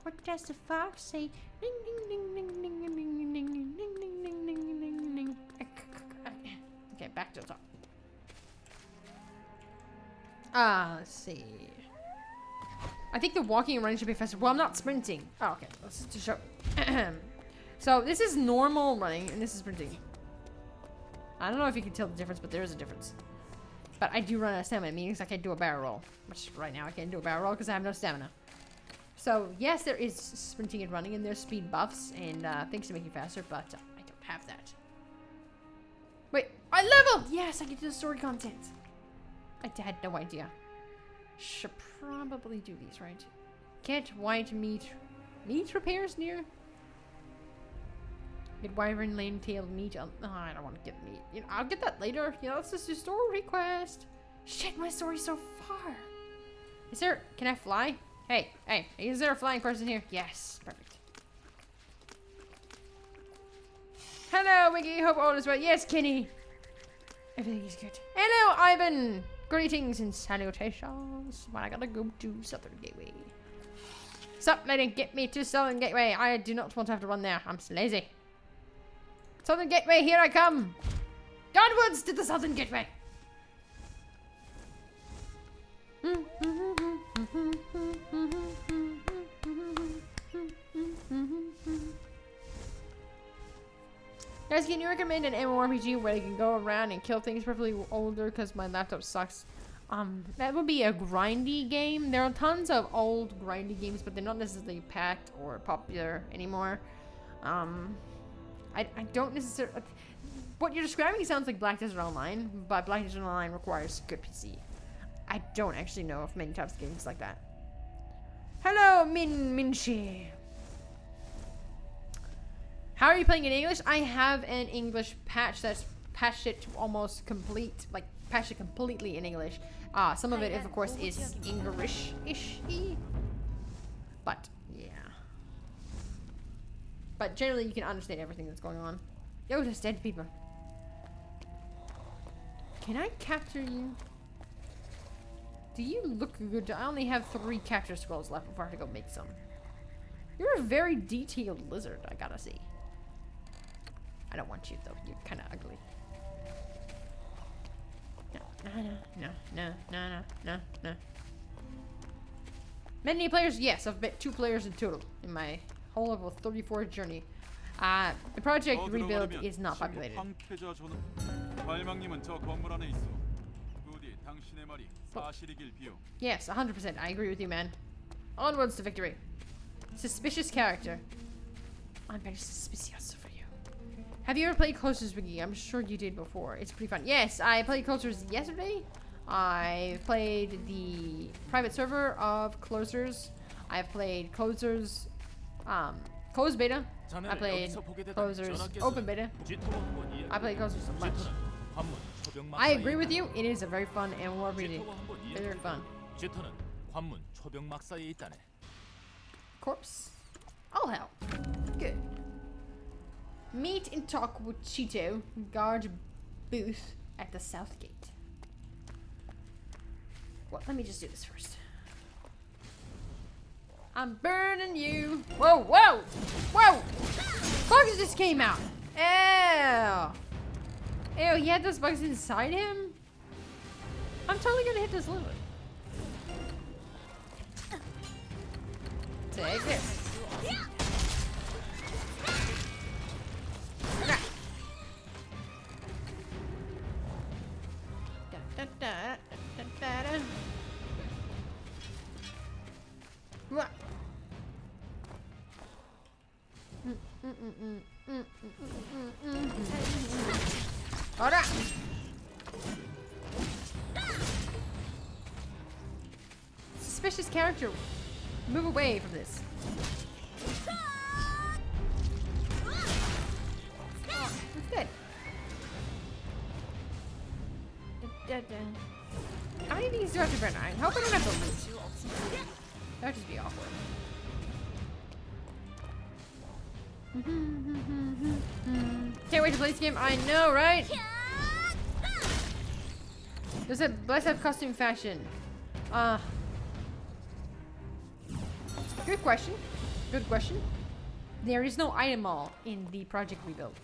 What does the fox say? Ding ding ding ding ding ding ding ding ding ding ding ding ding ding. Okay, back to the top. Let's see. I think the walking and running should be faster. Well, I'm not sprinting. Oh, okay. Let's just show. So this is normal running, and this is sprinting. I don't know if you can tell the difference, but there is a difference. But I do run out of stamina, meaning I can't do a barrel roll. Which right now I can't do a barrel roll because I have no stamina. So yes, there is sprinting and running, and there's speed buffs and things to make you faster, but I don't have that. Wait, I leveled! Yes, I get to the story content. I had no idea. Should probably do these, right? Get white meat. Meat repairs near? Get wyvern lane tailed meat. Oh, I don't want to get meat. You know, I'll get that later. You know, it's just a store request. Shit, my story's so far. Is there... Can I fly? Hey, hey, is there a flying person here? Yes, perfect. Hello, Wiggy. Hope all is well. Yes, Kenny. Everything is good. Hello, Ivan. Greetings and salutations. Well, I gotta go to Southern Gateway. Sup, lady, get me to Southern Gateway. I do not want to have to run there. I'm so lazy. Southern Gateway, here I come. Onwards to the Southern Gateway. Guys, can you recommend an MMORPG where they can go around and kill things preferably older because my laptop sucks? That would be a grindy game. There are tons of old grindy games, but they're not necessarily packed or popular anymore. I don't necessarily... What you're describing sounds like Black Desert Online, but Black Desert Online requires good PC. I don't actually know of many types of games like that. Hello, Minshi. How are you playing in English? I have an English patch that's patched it to almost complete, like patched it completely in English. Some of it, of course, is English-ish. But, yeah. But generally, you can understand everything that's going on. Yo, there's dead people. Can I capture you? Do you look good? I only have 3 capture scrolls left before I have to go make some. You're a very detailed lizard, I gotta see. I don't want you, though. You're kind of ugly. No. Many players? Yes, I've met 2 players in total in my whole level 34 journey. The project rebuild is not populated. Yes, 100%. I agree with you, man. Onwards to victory. Suspicious character. I'm very suspicious for you. Have you ever played Closers, Wiggy? I'm sure you did before. It's pretty fun. Yes, I played Closers yesterday. I played the private server of Closers. I've played Closers, closed beta. I played Closers open beta. I played Closers a bunch. I agree with you. It is a very fun MMORPG. Very fun. Corpse. I'll help. Good. Meet and talk with Cheeto. Guard booth at the south gate. Well, let me just do this first. I'm burning you. Whoa, whoa, whoa! Bugs just came out. Ew. Ew, he had those bugs inside him? I'm totally gonna hit this limit. Take this. Alright. Suspicious character. Move away from this. Oh, it's dead. How many of these do I have to burn? I hope I don't have to lose. That would just be awkward. Can't wait to play this game. I know, right? Does it let's have costume fashion? Good question. Good question. There is no item mall in the project rebuild,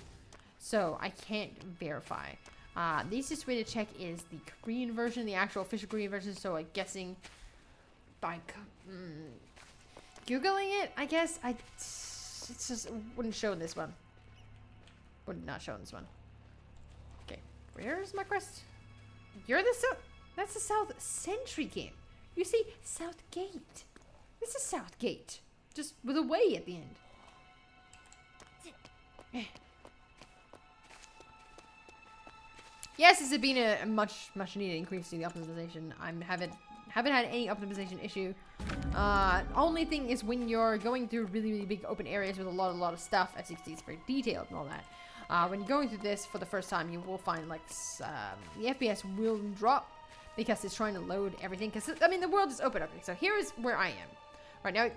so I can't verify. The easiest way to check is the Korean version, the actual official Korean version. So I'm guessing by Googling it, I guess. It's just wouldn't show in this one. Would not show in this one. Okay, where's my quest? You're the south. That's the South Sentry game. You see, South Gate. This is South Gate, just with a way at the end. Yes, it's been a much needed increase in the optimization. I haven't had any optimization issue. Only thing is when you're going through really big open areas with a lot of stuff, as you can see, it's very detailed and all that. When you're going through this for the first time, you will find like the FPS will drop because it's trying to load everything. Because I mean, the world is open. Okay, so here is where I am right now.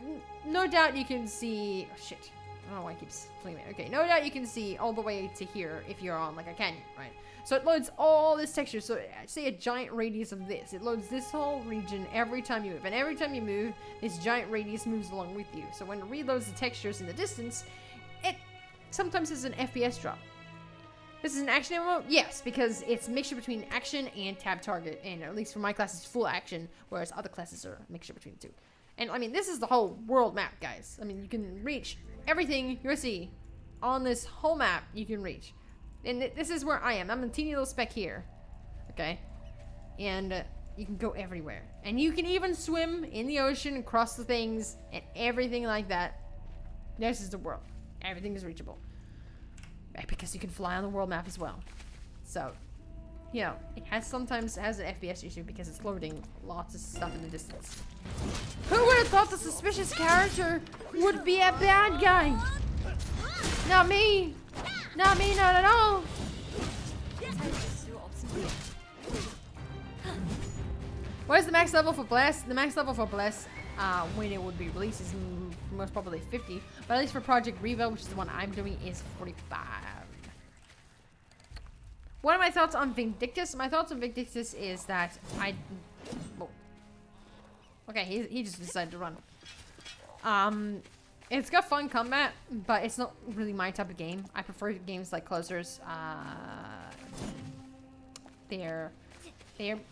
No doubt you can see. Oh, shit. I don't know why it keeps flaming. Okay, no doubt you can see all the way to here if you're on like a canyon, right? So it loads all this texture. So say a giant radius of this. It loads this whole region every time you move. And every time you move, this giant radius moves along with you. So when it reloads the textures in the distance, it sometimes is an FPS drop. This is an action MMO? Yes, because it's a mixture between action and tab target. And at least for my class, it's full action, whereas other classes are a mixture between the two. And I mean, this is the whole world map, guys. I mean, you can reach everything you see on this whole map. You can reach. And this is where I am. I'm a teeny little speck here. Okay? And you can go everywhere. And you can even swim in the ocean, across the things, and everything like that. This is the world. Everything is reachable. Because you can fly on the world map as well. So, you know, it sometimes has an FPS issue because it's loading lots of stuff in the distance. Who would have thought the suspicious character would be a bad guy? Not me! Not me, not at all! What is the max level for Bless? The max level for Bless, when it would be released, is most probably 50. But at least for Project Reva, which is the one I'm doing, is 45. What are my thoughts on Vindictus? My thoughts on Vindictus is that Whoa. Okay, he just decided to run. It's got fun combat, but it's not really my type of game. I prefer games like Closers. They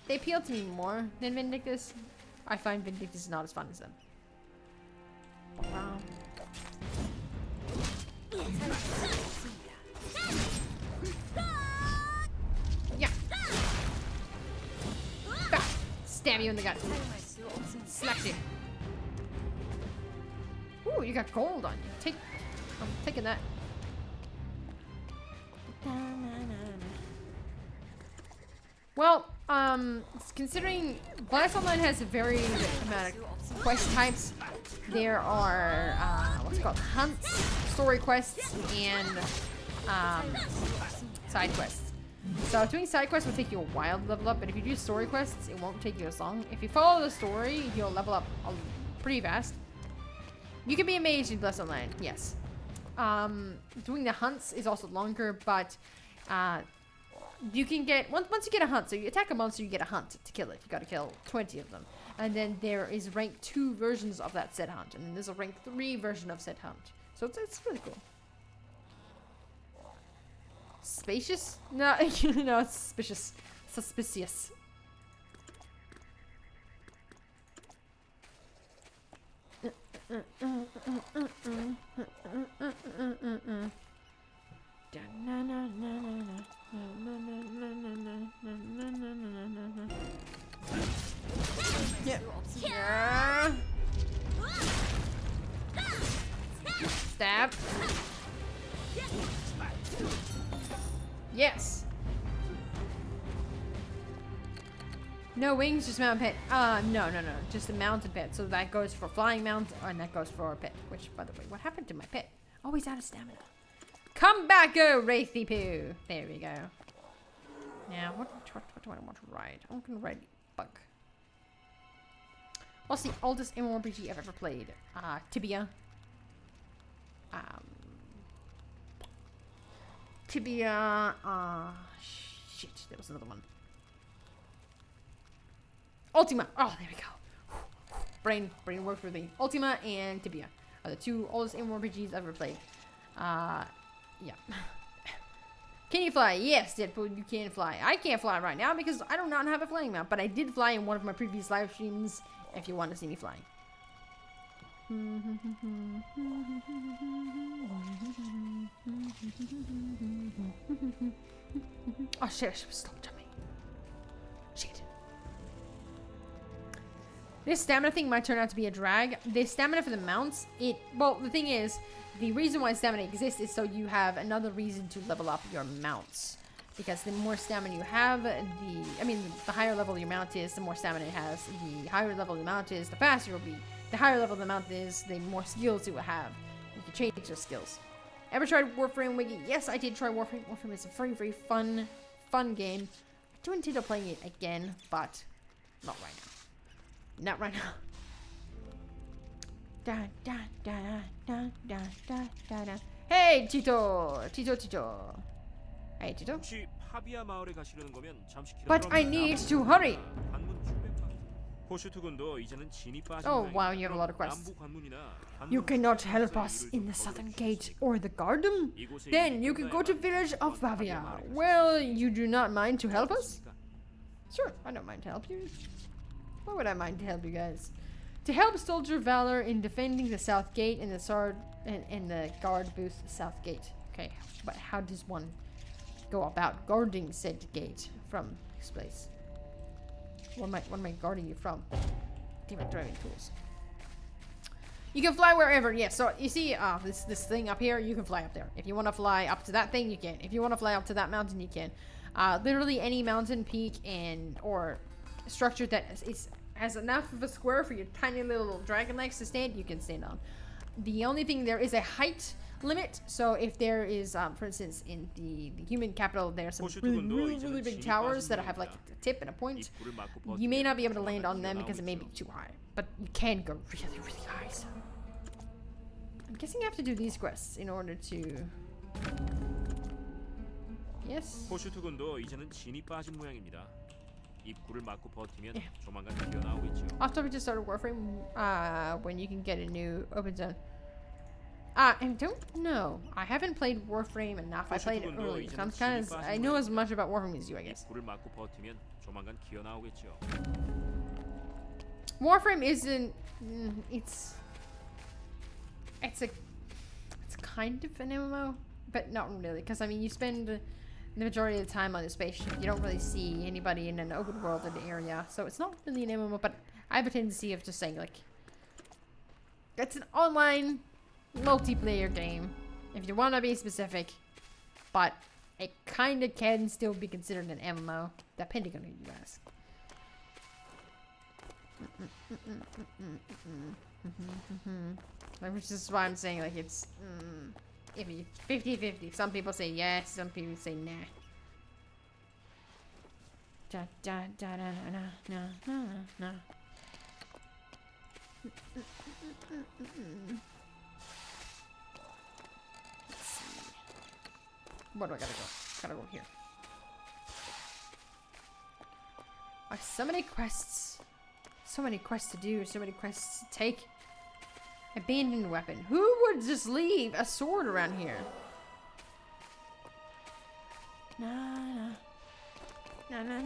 appeal to me more than Vindictus. I find Vindictus not as fun as them. Wow. Yeah. Bah. Stab you in the gut. Slapped you. Ooh, you got gold on you. I'm taking that. Well, considering Blast Online has a varied amount of quest types, there are what's it called, hunts, story quests, and side quests. So doing side quests will take you a while to level up, but if you do story quests, it won't take you as long. If you follow the story, you'll level up pretty fast. You can be a mage in Blast Online, yes. Doing the hunts is also longer, but you can get, once you get a hunt, so you attack a monster, you get a hunt to kill it. You gotta kill 20 of them. And then there is rank 2 versions of that said hunt, and then there's a rank 3 version of said hunt. So it's really cool. Spacious? No, no, it's suspicious. Suspicious. Yeah. Stab. Yes. No wings, just mounted pet. No. Just a mounted pet. So that goes for flying mount, and that goes for a pet. Which, by the way, what happened to my pet? Oh, he's out of stamina. Come back, oh, Wraithy Poo. There we go. Now, what do I want to ride? I'm gonna ride Bug. What's the oldest MMORPG I've ever played? Tibia. Tibia. Shit, there was another one. Ultima. Oh, there we go. Brain worked for me. Ultima and Tibia are the 2 oldest MMORPGs I've ever played. Yeah. Can you fly? Yes, Deadpool, you can fly. I can't fly right now because I do not have a flying mount, but I did fly in one of my previous live streams if you want to see me flying. Oh shit, I should have stopped jumping. Shit. This stamina thing might turn out to be a drag. The stamina for the mounts, well, the thing is, the reason why stamina exists is so you have another reason to level up your mounts. because the more stamina you have, the higher level your mount is, the more stamina it has. The higher level the mount is, the faster it'll be. The higher level the mount is, the more skills it will have. You can change those skills. Ever tried Warframe Wiggy? Yes, I did try Warframe. Warframe is a very, very fun game. I do intend on playing it again, but not right now. Not right now. Da, da, da, da, da, da, da, da. Hey, Tito! Tito. Hey, Tito. But I need to hurry! Oh, wow, you have a lot of quests. You cannot help us in the southern gate or the garden? Then you can go to village of Bavia. Well, you do not mind to help us? Sure, I don't mind to help you. Why would I mind to help you guys? To help soldier valor in defending the south gate and the guard booth south gate. Okay, but how does one go about guarding said gate from this place? What am I guarding you from? Demon throwing tools. You can fly wherever. Yes, so you see this thing up here, you can fly up there. If you want to fly up to that thing, you can. If you want to fly up to that mountain, you can. Literally any mountain peak or structure that has enough of a square for your tiny little dragon legs to stand, you can stand on. The only thing, there is a height limit. So if there is, for instance, in the human capital, there's some really big towers that have like a tip and a point. You may not be able to land on them because it may be too high, but you can go really high. So I'm guessing you have to do these quests in order to. Yes. After we just started Warframe, when you can get a new open zone. I don't know. I haven't played Warframe enough. I played it early, so I know as much about Warframe as you, I guess. Warframe isn't. It's kind of an MMO, but not really. Because I mean, you spend the majority of the time on the spaceship. You don't really see anybody in an open world in the area, so it's not really an MMO. But I have a tendency of just saying like, it's an online multiplayer game, if you want to be specific, but it kind of can still be considered an MMO, depending on who you ask. Which is why I'm saying like it's iffy, 50-50. Some people say yes, some people say nah. Da da da da da da da da. Where do I gotta go? Gotta go here. So many quests. So many quests to do. So many quests to take. Abandoned weapon. Who would just leave a sword around here? Nah. Da da da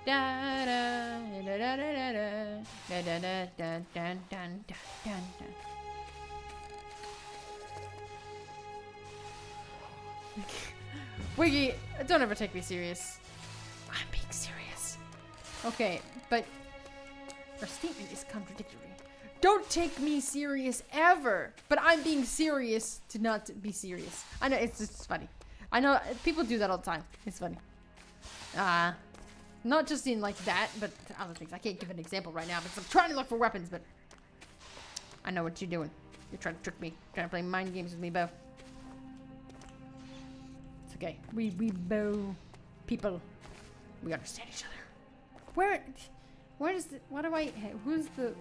da da da da da da da da. Wiggy, don't ever take me serious. I'm being serious. Okay, but your statement is contradictory. Don't take me serious ever. But I'm being serious to not be serious. I know, it's just funny. I know people do that all the time. It's funny. Not just in like that, but other things. I can't give an example right now because I'm trying to look for weapons, but I know what you're doing. You're trying to trick me. Trying to play mind games with me, Bo. It's okay. We Bo people. We understand each other. Where is the, what do I, who's the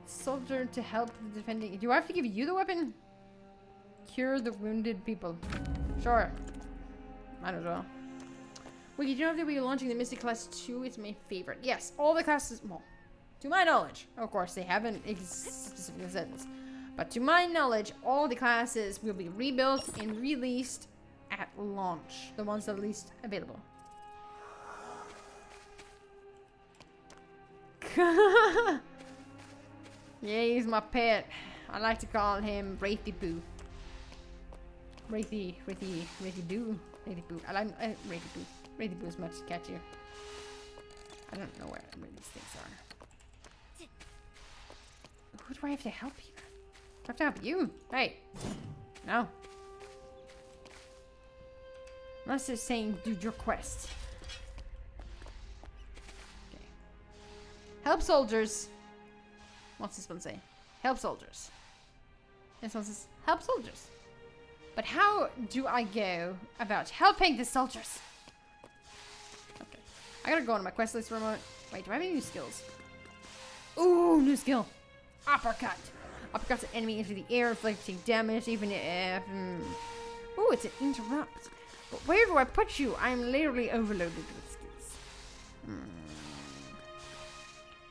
soldier to help the defending? Do I have to give you the weapon? Cure the wounded people. Sure. Might as well. Wait, you know that we're launching the Mystic Class 2? It's my favorite. Yes, all the classes, well, to my knowledge, of course, they haven't specifically said this, but to my knowledge, all the classes will be rebuilt and released at launch. The ones that are least available. Yeah, he's my pet. I like to call him Wraithy Boo. Wraithy Boo. Wraithy Boo. I like Wraithy Boo. Wraithy Boo is much catchier. I don't know where these things are. Who do I have to help here? I have to help you. Hey. No. Unless it's saying do your quest. Okay. Help soldiers. What's this one say? Help soldiers. This one says help soldiers. But how do I go about helping the soldiers? Okay. I gotta go on my quest list for a moment. Wait, do I have any new skills? Ooh, new skill. Uppercut. Uppercuts an enemy into the air, inflicting damage even if... Ooh, it's an interrupt. But where do I put you? I'm literally overloaded with skills.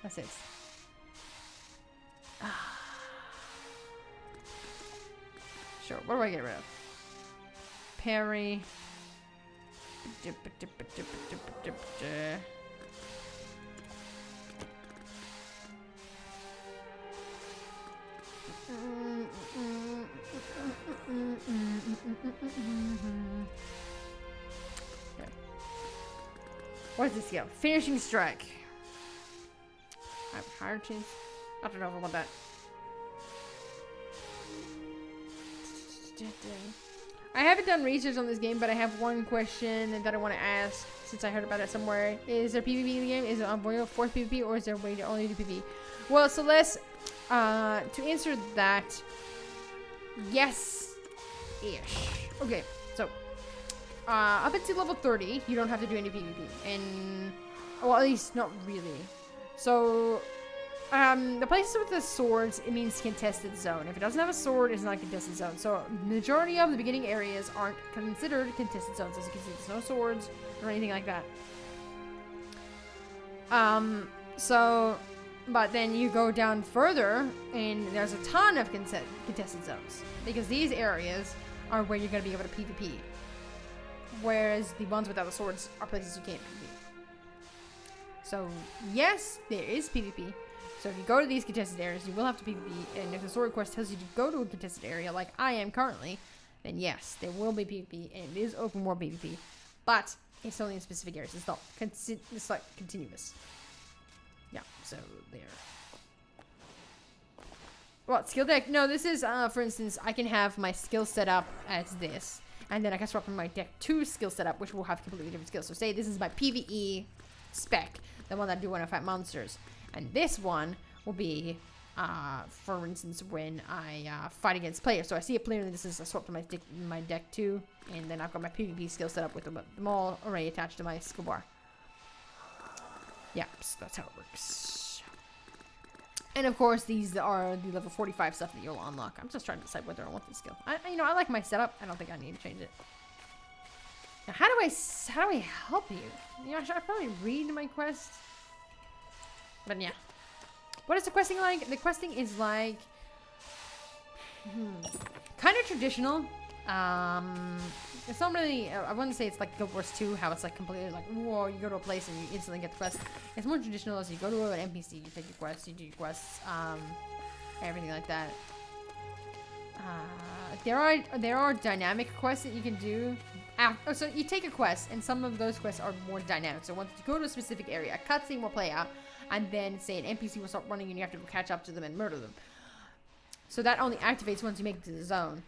What's this? Sure, what do I get rid of? Parry. Okay. What is this skill? Finishing strike. I have higher chance. I don't know if I want that. I haven't done research on this game, but I have one question that I want to ask since I heard about it somewhere. Is there PvP in the game? Is it on Royal Force PvP, or is there a way to only do PvP? Well, so let's to answer that, yes-ish. Okay, so up until level 30, you don't have to do any PvP, and well, at least not really. So the places with the swords, it means contested zone. If it doesn't have a sword, it's not a contested zone. So majority of the beginning areas aren't considered contested zones. As you can see, there's no swords or anything like that. But then you go down further, and there's a ton of contested zones. Because these areas are where you're going to be able to PvP. Whereas the ones without the swords are places you can't PvP. So, yes, there is PvP. So if you go to these contested areas, you will have to PvP. And if the sword quest tells you to go to a contested area, like I am currently, then yes, there will be PvP. And it is open world PvP. But it's only in specific areas. It's not it's like continuous. Yeah, so there. What, skill deck? No, this is, for instance, I can have my skill set up as this. And then I can swap in my deck 2 skill setup, which will have completely different skills. So say this is my PvE spec, the one that I do when I fight monsters. And this one will be, for instance, when I fight against players. So I see a player in the distance, I swap to my deck 2, and then I've got my PvP skill set up with them all already attached to my skill bar. Yeah, so that's how it works. And of course, these are the level 45 stuff that you'll unlock. I'm just trying to decide whether I want this skill. I like my setup. I don't think I need to change it. Now, how do I help you? Should I probably read my quest? But yeah. What is the questing like? The questing is like kind of traditional. It's not really, I wouldn't say it's like Guild Wars 2, how it's like completely like, whoa, you go to a place and you instantly get the quest. It's more traditional, as you go to an NPC, you take your quests, you do your quests, everything like that. There are dynamic quests that you can do. So you take a quest, and some of those quests are more dynamic. So once you go to a specific area, a cutscene will play out, and then say an NPC will start running and you have to go catch up to them and murder them. So that only activates once you make it to the zone.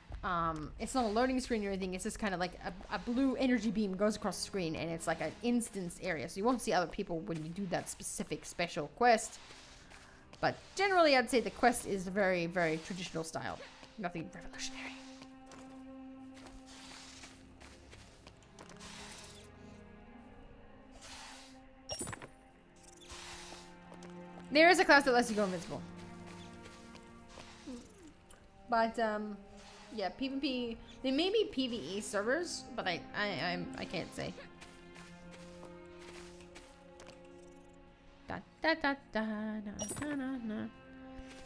It's not a loading screen or anything, it's just kind of like a blue energy beam goes across the screen, and it's like an instance area. So you won't see other people when you do that specific special quest. But generally, I'd say the quest is very, very traditional style. Nothing revolutionary. There is a class that lets you go invincible. But, yeah, PvP. There may be PvE servers, but I can't say.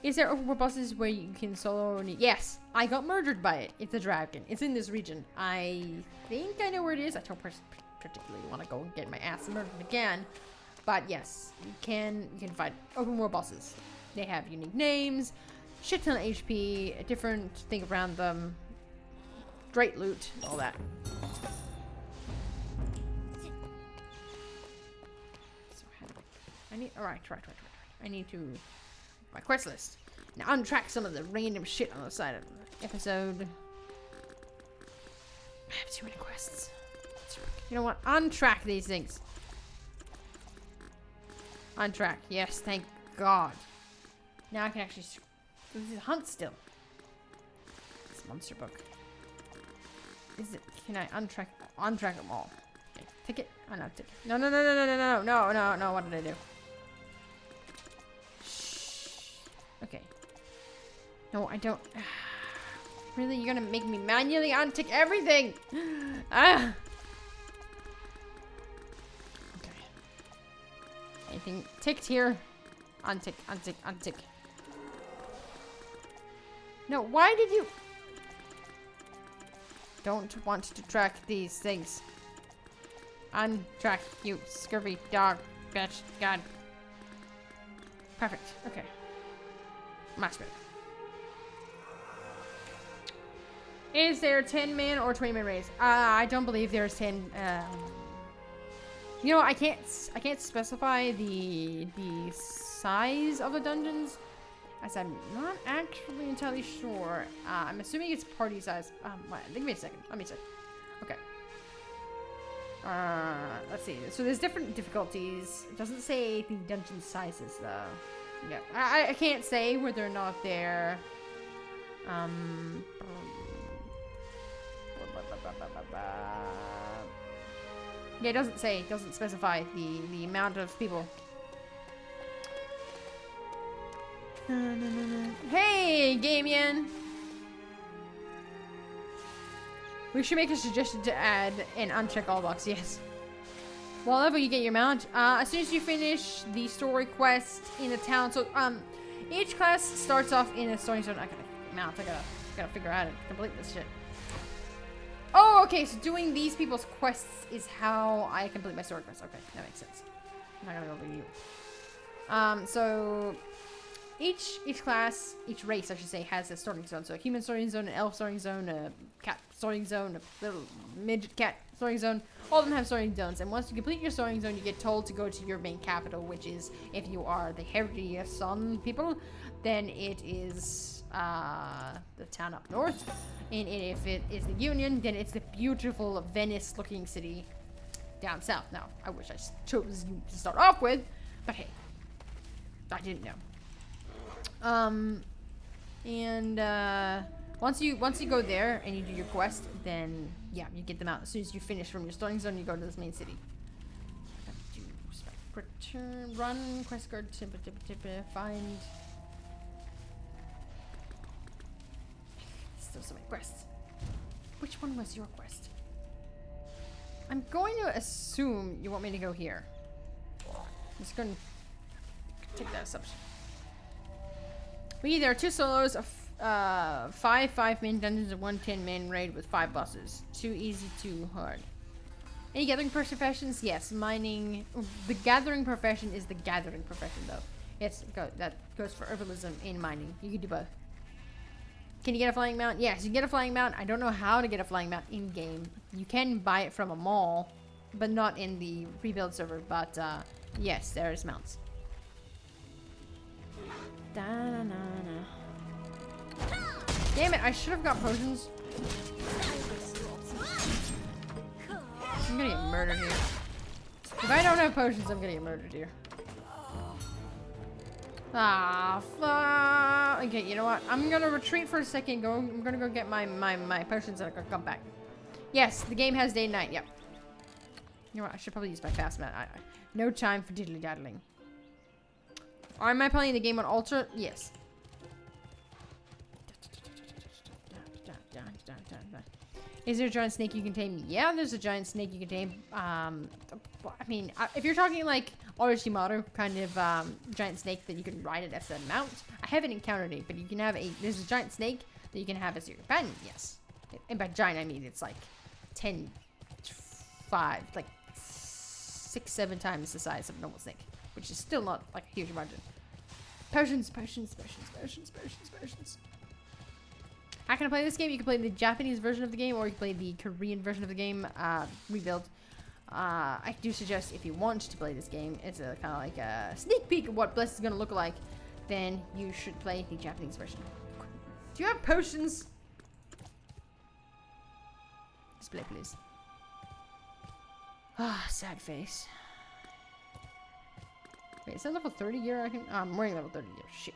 Is there overworld bosses where you can solo? Yes, I got murdered by it. It's a dragon. It's in this region. I think I know where it is. I don't particularly want to go and get my ass murdered again. But yes, you can fight open world bosses. They have unique names, shit ton of HP, a different thing around them, great loot, all that. So I need, right. I need to, my quest list. Now untrack some of the random shit on the side of the episode. I have too many quests. You know what? Untrack these things. Untrack. Yes, thank God. Now I can actually do the hunt still. This monster book. Is it? Can I untrack them all? Okay, ticket. Oh no, ticket. No. What did I do? Shh. Okay. No, I don't. Really, you're gonna make me manually untick everything? Ah. Okay. Anything ticked here? Untick. No, why did you? Don't want to track these things. Untrack, you scurvy dog, bitch. God. Perfect. Okay. Much better. Is there 10-man or 20-man raids? I don't believe there's 10. You know, I can't specify the size of the dungeons, as I'm not actually entirely sure. I'm assuming it's party size. Give me a second. Let me check. Okay. Let's see. So there's different difficulties. It doesn't say the dungeon sizes though. Yeah, I can't say whether or not they're yeah, it doesn't say. It doesn't specify the amount of people. Hey, Gamian! We should make a suggestion to add an uncheck all box, yes. What level you get your mount? As soon as you finish the story quest in the town, so each class starts off in a story zone. I gotta mount, I gotta figure out how to complete this shit. Oh, okay, so doing these people's quests is how I complete my story quests. Okay, that makes sense. I'm not gonna go over you. So each class, each race I should say, has a starting zone. So a human starting zone, an elf starting zone, a cat starting zone, a little midget cat starting zone. All of them have starting zones, and once you complete your starting zone, you get told to go to your main capital, which is, if you are the Heritage Sun people, then it is the town up north. And if it is the Union, then it's the beautiful Venice-looking city down south. Now, I wish I chose you to start off with, but hey, I didn't know. Once you go there and you do your quest, then yeah, you get them out. As soon as you finish from your starting zone, you go to this main city. Return, run, quest card, find. Still so many quests. Which one was your quest? I'm going to assume you want me to go here. I'm just going to take that assumption. There are 2 solos, 5 5-man dungeons, and 1 10-man raid with 5 bosses. Too easy, too hard. Any gathering professions? Yes, mining. The gathering profession is the gathering profession, though. Yes, that goes for herbalism and mining. You can do both. Can you get a flying mount? Yes, you can get a flying mount. I don't know how to get a flying mount in-game. You can buy it from a mall, but not in the rebuild server. But, yes, there's mounts. Damn it, I should have got potions. I'm gonna get murdered here. If I don't have potions, I'm gonna get murdered here. Ah, fuck. Okay, you know what? I'm gonna retreat for a second. I'm gonna go get my potions and I'm gonna come back. Yes, the game has day and night. Yep. You know what? I should probably use my fast mat. No time for diddly daddling. Am I playing the game on Ultra? Yes. Is there a giant snake you can tame? Yeah, there's a giant snake you can tame. I mean, if you're talking like Orochimaru kind of giant snake that you can ride it as a mount, I haven't encountered it, but you can have there's a giant snake that you can have as your companion, yes. And by giant, I mean it's like 10, 5, like 6, 7 times the size of a normal snake, which is still not like a huge margin. Potions. How can I play this game? You can play the Japanese version of the game, or you can play the Korean version of the game, rebuild. I do suggest, if you want to play this game, it's a kind of like a sneak peek of what Bless is going to look like. then you should play the Japanese version. Do you have potions? Display, please. Ah, sad face. Wait, is that level 30 gear? I'm wearing level 30 gear. Shit.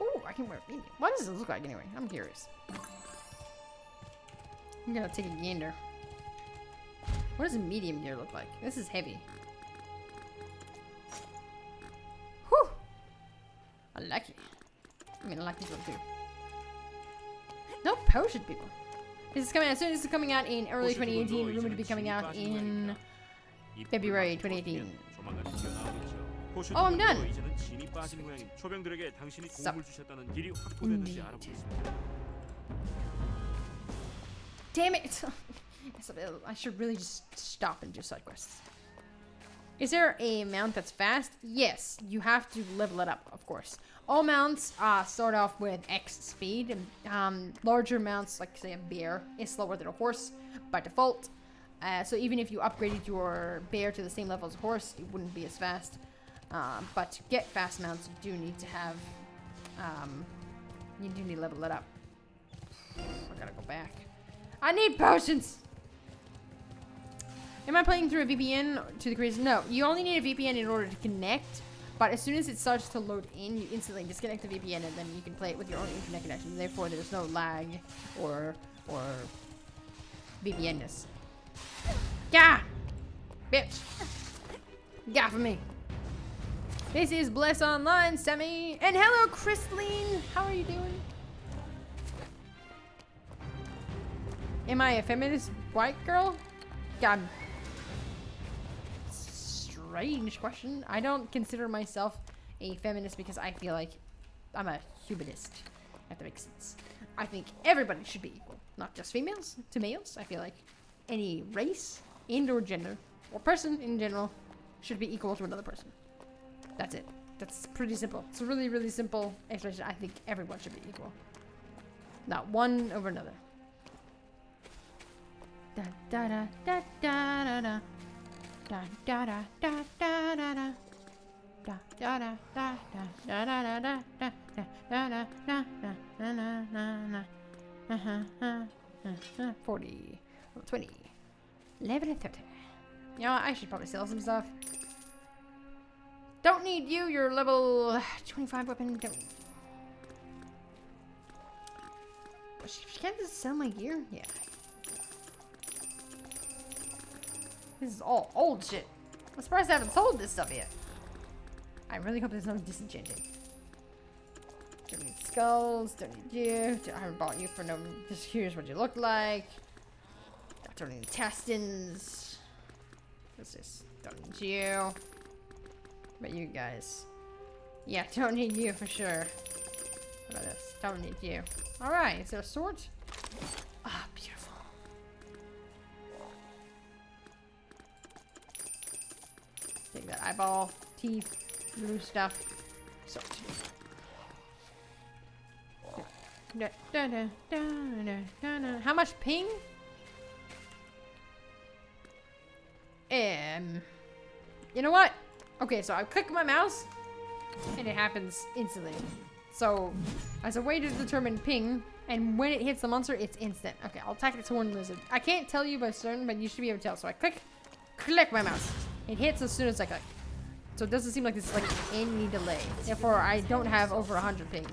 Oh, I can wear medium. What does it look like anyway? I'm curious. I'm gonna take a gander. What does a medium gear look like? This is heavy. Whew! I like it. I mean, I like this one too. No potion, people. This is coming out soon. This is coming out in early 2018. Rumored to be coming out in February 2018. Oh, I'm done. Sup. Damn it! I should really just stop and do side quests. Is there a mount that's fast? Yes, you have to level it up, of course. All mounts start off with X speed. Larger mounts, like say a bear, is slower than a horse by default. So even if you upgraded your bear to the same level as a horse, it wouldn't be as fast. But to get fast mounts, you do need to have, you do need to level it up. I gotta go back. I need potions! Am I playing through a VPN to the creators? No, you only need a VPN in order to connect. But as soon as it starts to load in, you instantly disconnect the VPN and then you can play it with your own internet connection. Therefore, there's no lag or VPN-ness. Gah! Bitch! Gah for me. This is Bless Online, Semi. And hello, Christine! How are you doing? Am I a feminist white girl? God. Strange question. I don't consider myself a feminist because I feel like I'm a humanist. If that makes sense. I think everybody should be equal, not just females to males. I feel like any race and/or gender or person in general should be equal to another person. That's it. That's pretty simple. It's a really, really simple explanation. I think everyone should be equal, not one over another. Da da da da da da. Da da da da da da da. Da da da da da da da da da da da da da. 40, 20, 11 and 30. You know, I should probably sell some stuff. Don't need you. You're level 25 weapon. Don't. Can't just sell my gear? Yeah. This is all old shit. I'm surprised I haven't sold this stuff yet. I really hope there's no disenchanting. Don't need skulls, don't need you. I haven't bought you for no, just here's what you look like. Don't need intestines. What's this? Don't need you. But you guys. Yeah, don't need you for sure. What about this? Don't need you. Alright, is there a sword? Ah, beautiful. Take that eyeball, teeth, blue stuff. So. How much ping? You know what? Okay, so I click my mouse and it happens instantly. So, as a way to determine ping, and when it hits the monster, it's instant. Okay, I'll attack this horned lizard. I can't tell you by certain, but you should be able to tell. So I click my mouse. It hits as soon as I click. So it doesn't seem like there's like any delay. Therefore, I don't have over 100 ping.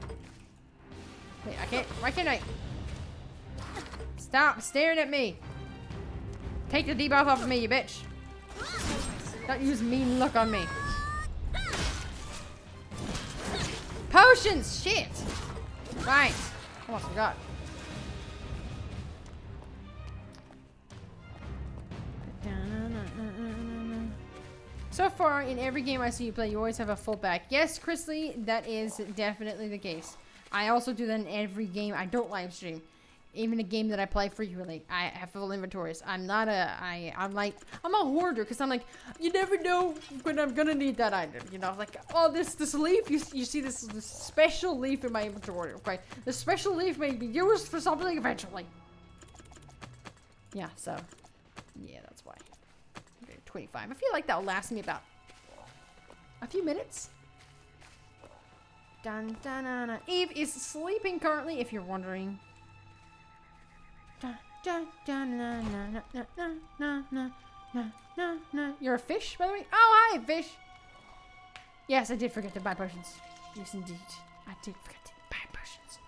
Wait, I can't. Why can't I? Stop staring at me. Take the debuff off of me, you bitch. Don't use mean look on me. Potions! Shit! Right. Almost forgot. So far, in every game I see you play, you always have a full back. Yes, Chrisley, that is definitely the case. I also do that in every game. I don't live stream. Even a game that I play frequently, I have full inventories. I'm not a, I'm a hoarder, because I'm like, you never know when I'm gonna need that item. You know, like, oh, this leaf, you see this special leaf in my inventory, okay? The special leaf may be used for something eventually. Yeah, so, yeah, that's why. 25. I feel like that'll last me about a few minutes. Dun, dun, dun, dun. Eve is sleeping currently, if you're wondering. Dun, dun, dun, na, na, na, na, na, na, na, na, na. You're a fish, by the way? Oh, hi, fish. Yes, I did forget to buy potions. Yes, indeed. I did forget to buy potions.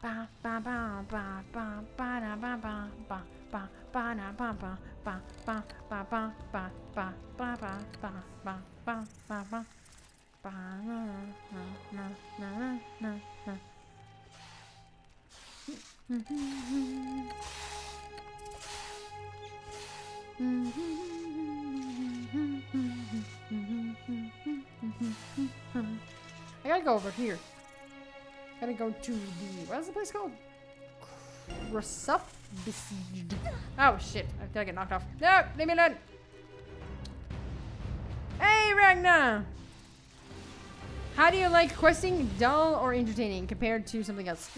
Ba ba ba ba ba ba da ba ba ba ba ba da ba ba ba ba ba ba ba ba ba ba ba ba ba ba ba. Ba na na na na na na. I gotta go over here. Gotta go to the, what's the place called? Rasuf Besieged. Oh shit, I gotta get knocked off. No, leave me alone. Hey Ragnar! How do you like questing? Dull or entertaining compared to something else?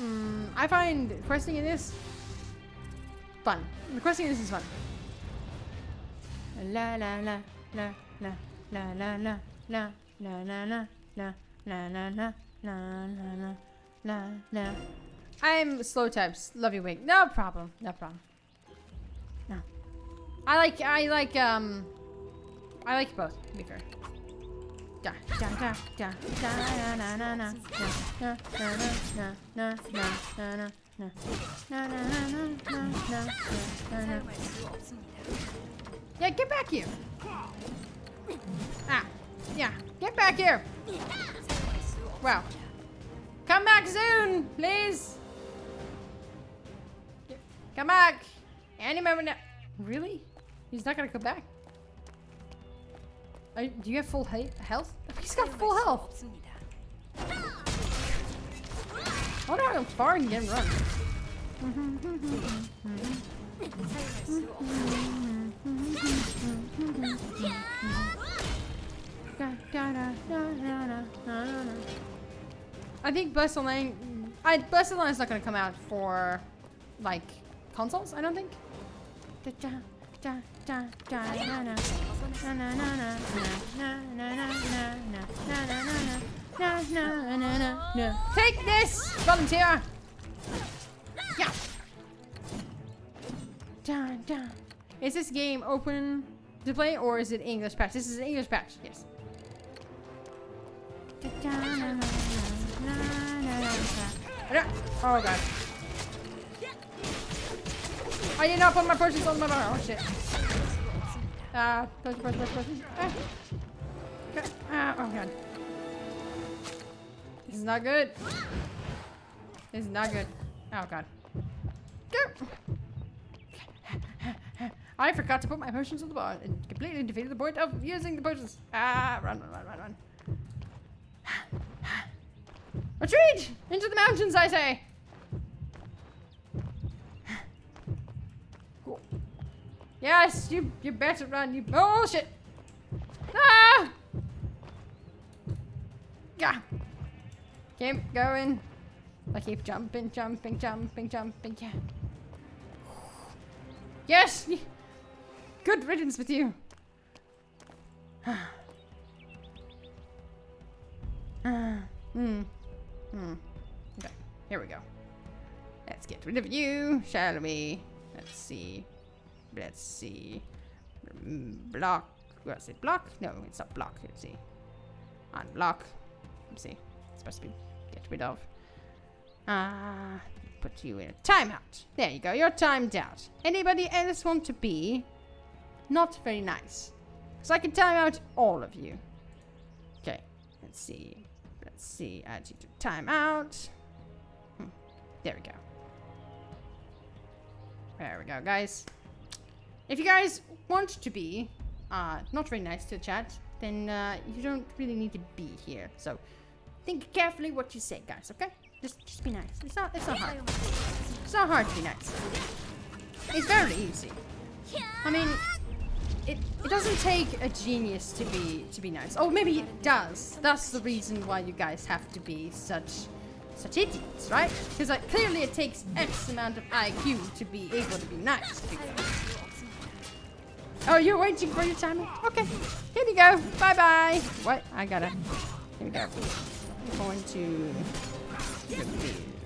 I find questing in this fun. The questing in this is fun. La la la la la la la la la la la la la la la la la la la la. I'm slow types. Love you, Wig. No problem. No problem. No. I like both, to be fair. Da da da da da na na na na na na na na na na na. Yeah, get back here. Ah, yeah, get back here. Wow. Come back soon, please. Come back. Any moment now. Really? He's not gonna come back? Do you have full health? He's got full health. I wonder how far he can run. I think Blessed Online is not gonna come out for like consoles, I don't think. Take this, volunteer. Yeah. Is this game open to play or is it English patch? This is an English patch, yes. Oh god. I did not put my potions on my bar. Oh shit. Potion. Oh god. This is not good. This is not good. Oh god. Go. I forgot to put my potions on the bar and completely defeated the point of using the potions. Run. Retreat! Into the mountains, I say! Cool. Yes, you better run, you bullshit! Ah! Yeah. Keep going. I keep jumping. Yeah. Yes! Good riddance with you. Okay, here we go. Let's get rid of you, shall we? Let's see. Block. Was it block? No, it's not block. Let's see. Unblock. Let's see. It's supposed to be get rid of. Put you in a timeout. There you go. You're timed out. Anybody else want to be not very nice? So I can time out all of you. Okay. Let's see. Add you to timeout. There we go. There we go, guys. If you guys want to be not very nice to the chat, then you don't really need to be here. So think carefully what you say, guys. Okay? Just be nice. It's not hard. It's not hard to be nice. It's very easy. I mean, it doesn't take a genius to be nice. Oh, maybe it does. That's the reason why you guys have to be such idiots, right? Because clearly it takes X amount of IQ to be able to be nice to people. Oh, you're waiting for your timing? Okay. Here you go. Bye-bye. What? I gotta... Here we go. I'm going to...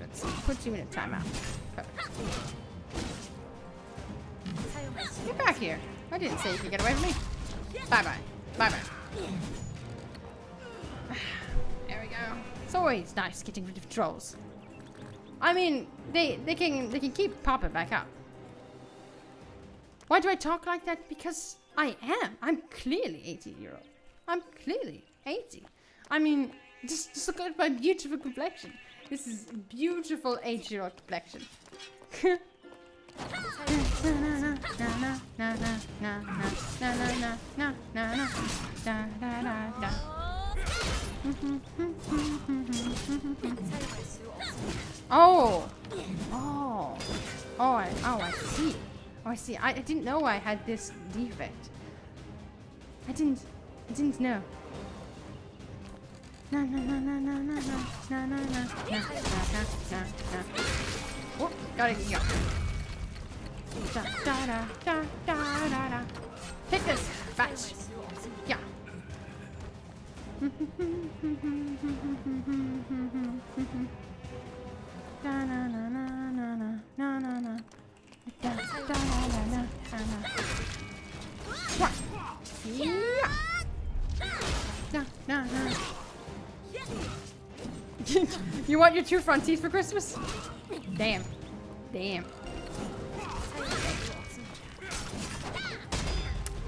Let's see. Put you in a timeout. Perfect. Get back here. I didn't say you could get away from me. Bye-bye. Bye-bye. There we go. It's always nice getting rid of trolls. I mean, they can keep popping back up. Why do I talk like that? Because I am. I'm clearly 80-year-old. I'm clearly 80. I mean, just look at my beautiful complexion. This is beautiful 8-year-old complexion. Oh, I see. Oh, I see. I didn't know I had this defect. I didn't know. No. Oh, got it. Yeah. Da. Take this, batch. Yeah. No. You want your 2 front teeth for Christmas? Damn.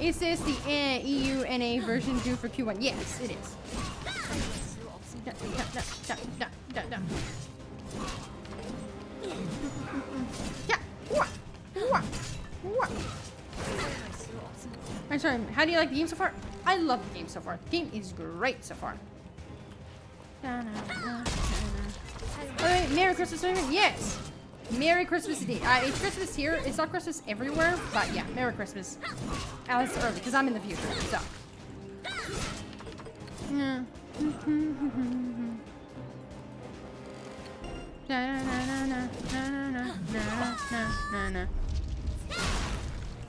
Is this the EU NA version due for Q1? Yes, it is. I'm sorry, how do you like the game so far? I love the game so far. The game is great so far. Oh, wait, Merry Christmas, everyone. Yes! Merry Christmas indeed. It's Christmas here. It's not Christmas everywhere, but yeah, Merry Christmas. It's early, because I'm in the future, so.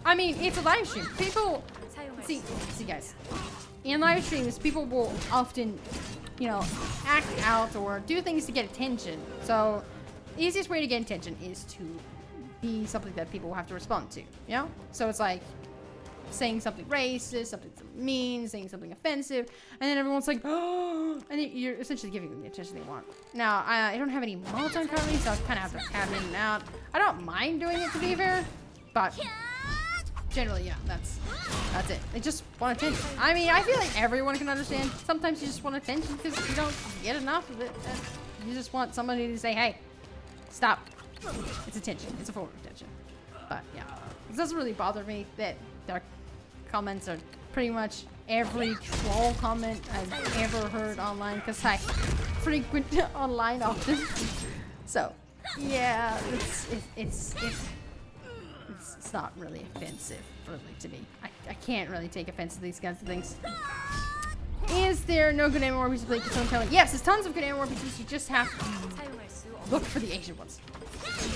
I mean, it's a live stream. People, see guys, in live streams, people will often, you know, act out or do things to get attention. So, the easiest way to get attention is to be something that people will have to respond to, you know? So it's like saying something racist, something mean, saying something offensive, and then everyone's like, oh, and you're essentially giving them the attention they want. Now, I don't have any multi currently, so I kind of have to have in and out. I don't mind doing it, to be fair, but generally, yeah, that's it. They just want attention. I mean, I feel like everyone can understand. Sometimes you just want attention because you don't get enough of it. And you just want somebody to say, hey, stop. It's attention. It's a form of attention. But yeah, it doesn't really bother me that their comments are pretty much every troll comment I've ever heard online because I frequent online often. So yeah, it's not really offensive really to me. I can't really take offense to these kinds of things. Is there no good MMORPGs to play? Yes, there's tons of good MMORPGs. You just have to look for the Asian ones.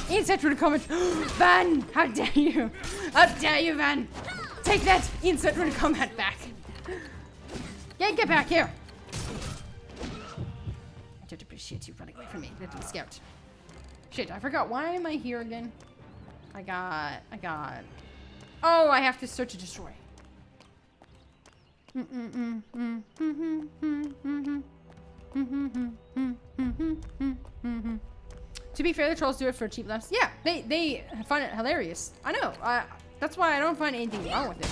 Insert with a comment. Van! How dare you? How dare you, Van? Take that! Insert with a comment back. Yeah, get back here. I don't appreciate you running away from me, little scout. Shit, I forgot. Why am I here again? I got... Oh, I have to search and destroy. To be fair, the trolls do it for cheap laughs. Yeah, they find it hilarious. I know. That's why I don't find anything wrong with it.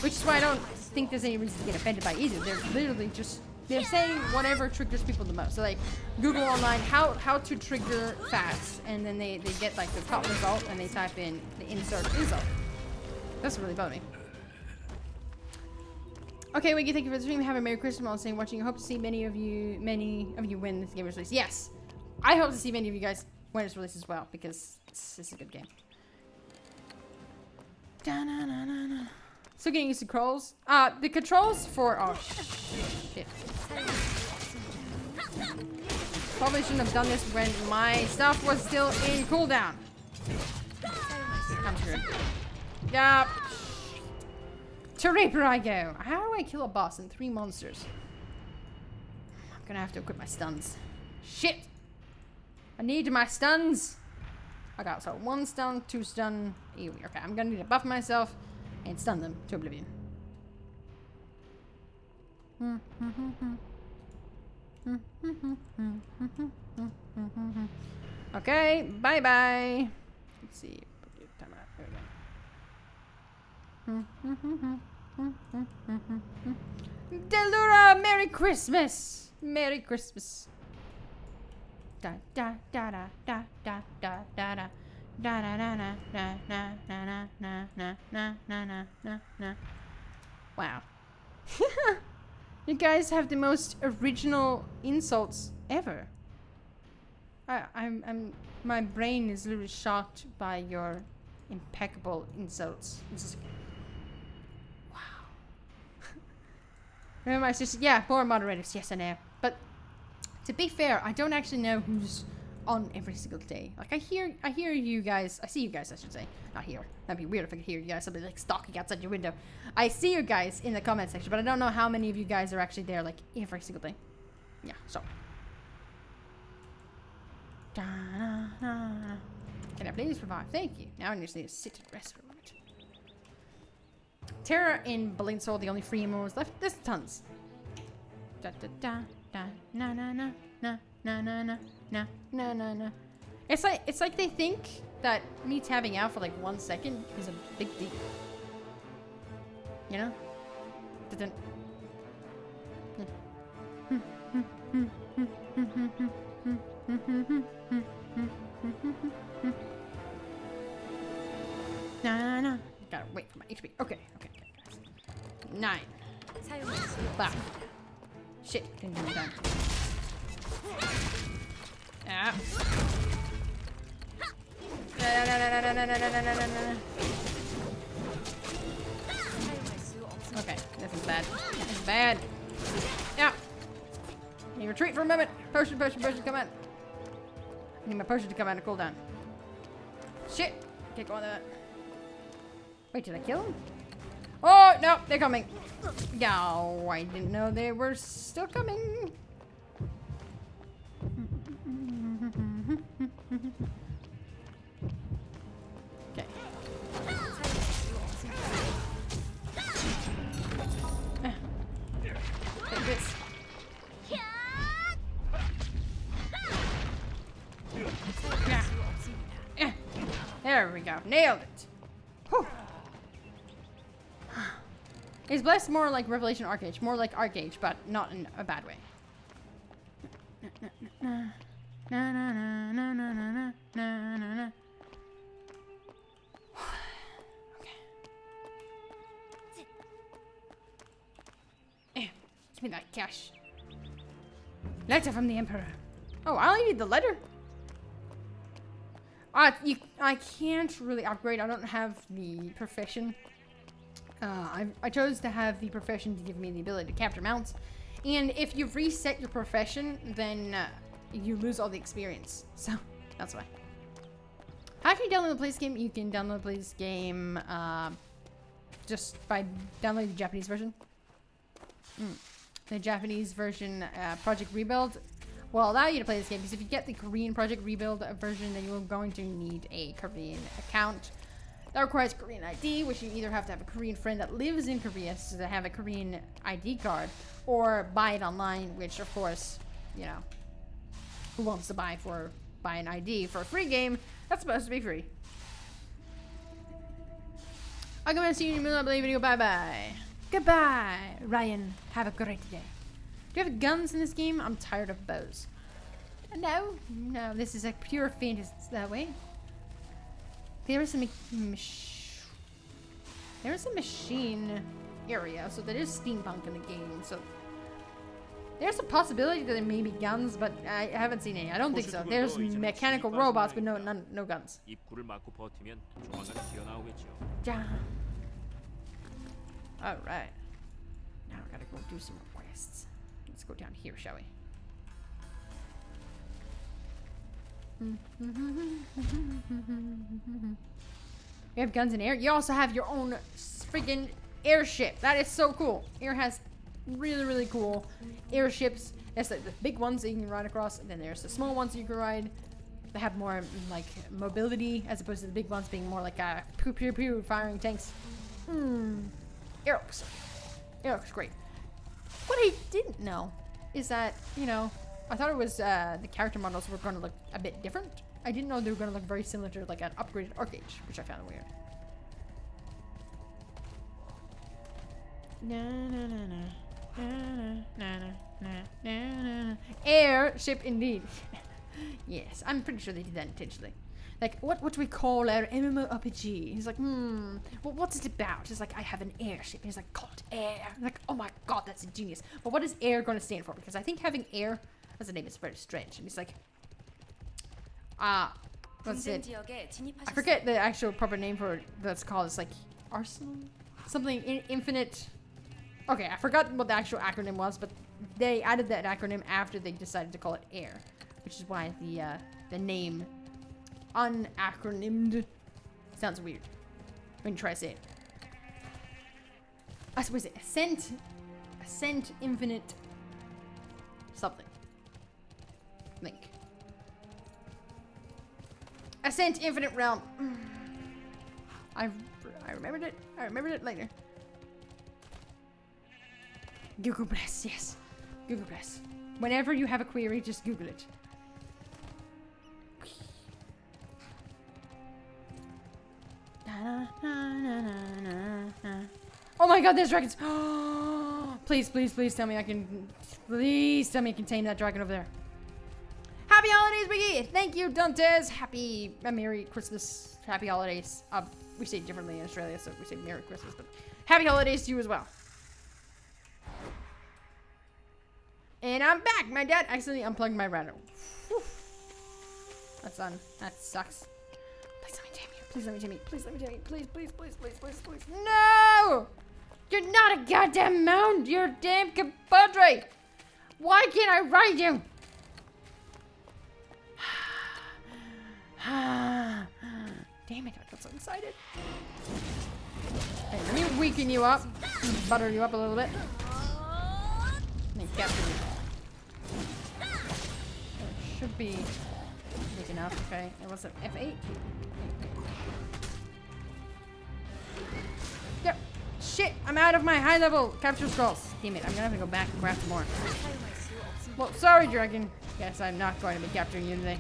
Which is why I don't think there's any reason to get offended by either. They're literally just... They're saying whatever triggers people the most. So like, Google online how to trigger fast, and then they get like the top result, and they type in the insert result. That's really bothering me. Okay, Wiggy, thank you for the stream. Have a Merry Christmas. I was saying, watching. I hope to see many of you win this game is released. Yes, I hope to see many of you guys when it's released as well, because it's a good game. Da-na-na-na-na. Still getting used to controls. The controls for... Oh, shit. Probably shouldn't have done this when my stuff was still in cooldown. I'm screwed. Yeah. To Reaper I go. How do I kill a boss and 3 monsters? I'm gonna have to equip my stuns. Shit! I need my stuns! Okay, so 1 stun, 2 stun, AoE. Okay, I'm gonna need to buff myself and stun them to oblivion. Okay, bye-bye. Let's see. Time out. There we go. Delura, Merry Christmas! Merry Christmas. Da da da da da da da da da da da da na na na na na na na na na na. Wow. You guys have the most original insults ever. My brain is literally shocked by your impeccable insults. It's just, wow. Remember my sister? Yeah, more moderators. Yes, I know. But to be fair, I don't actually know who's on every single day. Like I hear you guys. I see you guys, I should say. Not here. That'd be weird if I could hear you guys. Somebody like stalking outside your window. I see you guys in the comment section, but I don't know how many of you guys are actually there, like every single day. Yeah. So. Can I please revive? Thank you. Now I just need to sit and rest for a moment. Terra and Blinsoul, the only free MMOs left. There's tons. Da da da da na na na na na na na na na na na. It's like they think that me tabbing out for like 1 second is a big deal. You know? Didn't. No. Gotta wait for my HP. Okay, guys. 9. Wow. Shit, didn't do it done. Ah. Okay, this is bad. This is bad. Yeah. You retreat for a moment. Potion, come on. I need my potion to come out of cooldown. Shit! Can't go on that. Wait, did I kill him? Oh, no, they're coming. No, I didn't know they were still coming. Okay. Take this. Yeah. There we go. Nailed it. Whew. Is Blessed more like Revelation Arcage? More like Arcage, but not in a bad way. Okay. Give me that cash. Letter from the Emperor. Oh, I only need the letter. I can't really upgrade. I don't have the profession. I chose to have the profession to give me the ability to capture mounts. And if you reset your profession, then you lose all the experience. So, that's why. How can you download the Play This Game? You can download the Play This Game just by downloading the Japanese version. The Japanese version, Project Rebuild, will allow you to play this game, because if you get the Korean Project Rebuild version, then you're going to need a Korean account. That requires Korean ID, which you either have to have a Korean friend that lives in Korea, so they have a Korean ID card, or buy it online, which of course, you know, who wants to buy an ID for a free game that's supposed to be free? I'll come and see you in a minute, I believe video. Bye bye. Goodbye, Ryan. Have a great day. Do you have guns in this game? I'm tired of bows. No, this is a pure fantasy that way. There is a machine area, so there is steampunk in the game. So there's a possibility that there may be guns, but I haven't seen any. I don't think so. There's mechanical robots, but no guns. All right. Now I gotta go do some more quests. Let's go down here, shall we? You have guns in air. You also have your own friggin' airship. That is so cool. Air has really, really cool airships. There's the big ones that you can ride across, and then there's the small ones you can ride. They have more like mobility as opposed to the big ones being more like a pew pew pew firing tanks. Air looks great. What I didn't know is that, you know, I thought it was the character models were going to look a bit different. I didn't know they were going to look very similar to like an upgraded Arcade, which I found weird. Airship indeed. Yes, I'm pretty sure they did that intentionally. Like, what do we call our MMORPG? He's like, well, what's it about? He's like, I have an airship. And he's like, called Air. I'm like, oh my god, that's a genius. But what is Air going to stand for? Because I think having Air as a name is very strange. And he's like, what's it? I forget the actual proper name for it. That's called. It's like Arsenal? Something infinite. Okay, I forgot what the actual acronym was, but they added that acronym after they decided to call it Air, which is why the name unacronymed sounds weird when you try to say it. I suppose it Ascent Infinite something. Link. Ascent Infinite Realm. I remembered it. I remembered it later. Google Bless, yes. Google Bless. Whenever you have a query, just Google it. Oh my god, there's dragons! Please, please, please tell me I can... Please tell me I can tame that dragon over there. Happy holidays, Biggie! Thank you, Dantes! Happy... Merry Christmas. Happy holidays. We say it differently in Australia, so we say Merry Christmas, but... Happy holidays to you as well. And I'm back! My dad accidentally unplugged my router. That's done. That sucks. Please let me tame you. Please let me tame you. Please let me tame you. Please, please, please, please, please, please. No! You're not a goddamn mound. You're a damn compadre. Why can't I ride you? Damn it, I got so excited. Hey, let me weaken you up. Butter you up a little bit. And then capture you. Should be big enough, okay. It was an F8. Yep. Shit, I'm out of my high level capture scrolls. Damn it, I'm gonna have to go back and craft more. Well, sorry, dragon. Guess I'm not going to be capturing you today.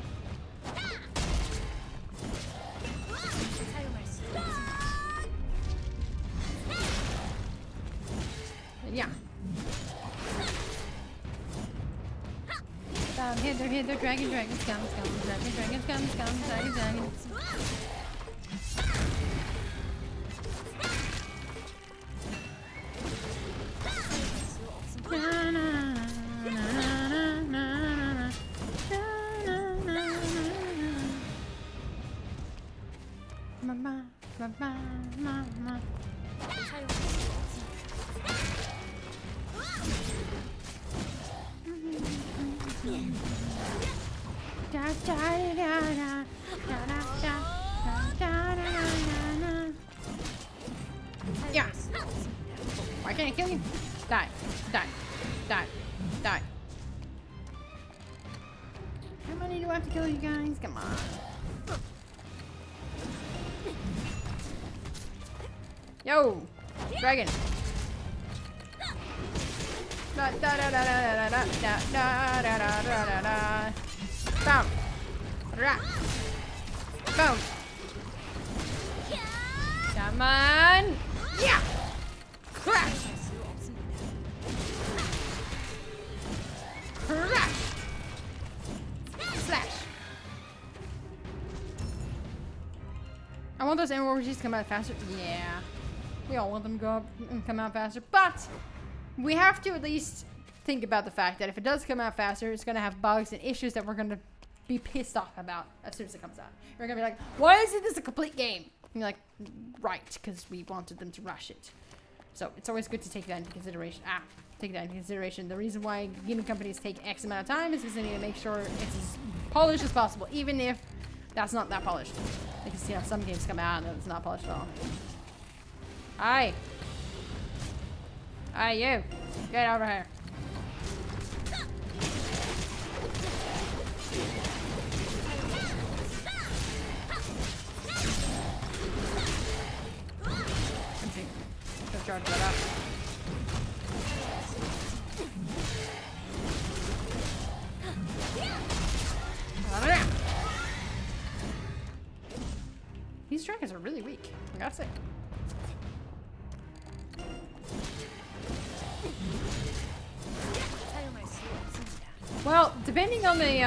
Yeah. Hither, dragon, scum, dragon, dragon. Yeah. Why can't I kill you? Die. Die. Die. Die. How many do I have to kill you guys? Come on. Yo! Dragon! Da da da da da da da da da da da da. Boom! Ra! Boom! Come on! Yeah! Crash! Crash! Slash! I want those MMORPGs to come out faster. Yeah. We all want them to go up and come out faster, but we have to at least think about the fact that if it does come out faster, it's going to have bugs and issues that we're going to be pissed off about as soon as it comes out. We're going to be like, why isn't this a complete game? And you're like, right, because we wanted them to rush it. So it's always good to take that into consideration. Take that into consideration. The reason why gaming companies take X amount of time is because they need to make sure it's as polished as possible, even if that's not that polished. Because, you know, some games come out and it's not polished at all. Hi. Hey, you. Get over here. Let's see. Let's charge that up. These dragons are really weak, I gotta say. Well, depending on the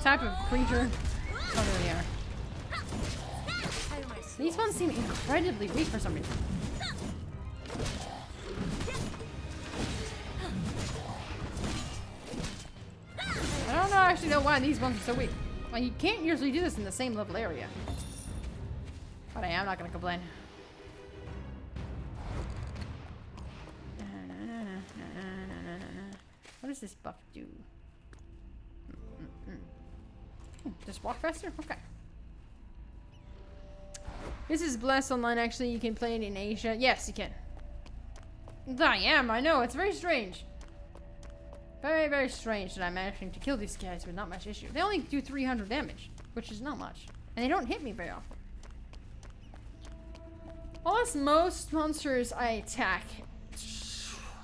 type of creature, oh, there we are. These ones seem incredibly weak for some reason. I don't actually know why these ones are so weak. Well, you can't usually do this in the same level area. But I am not gonna complain. What does this buff do? Just walk faster? Okay. This is Blessed Online, actually. You can play it in Asia. Yes, you can. I know. It's very strange. Very, very strange that I'm managing to kill these guys with not much issue. They only do 300 damage, which is not much. And they don't hit me very often. Well, as most monsters I attack,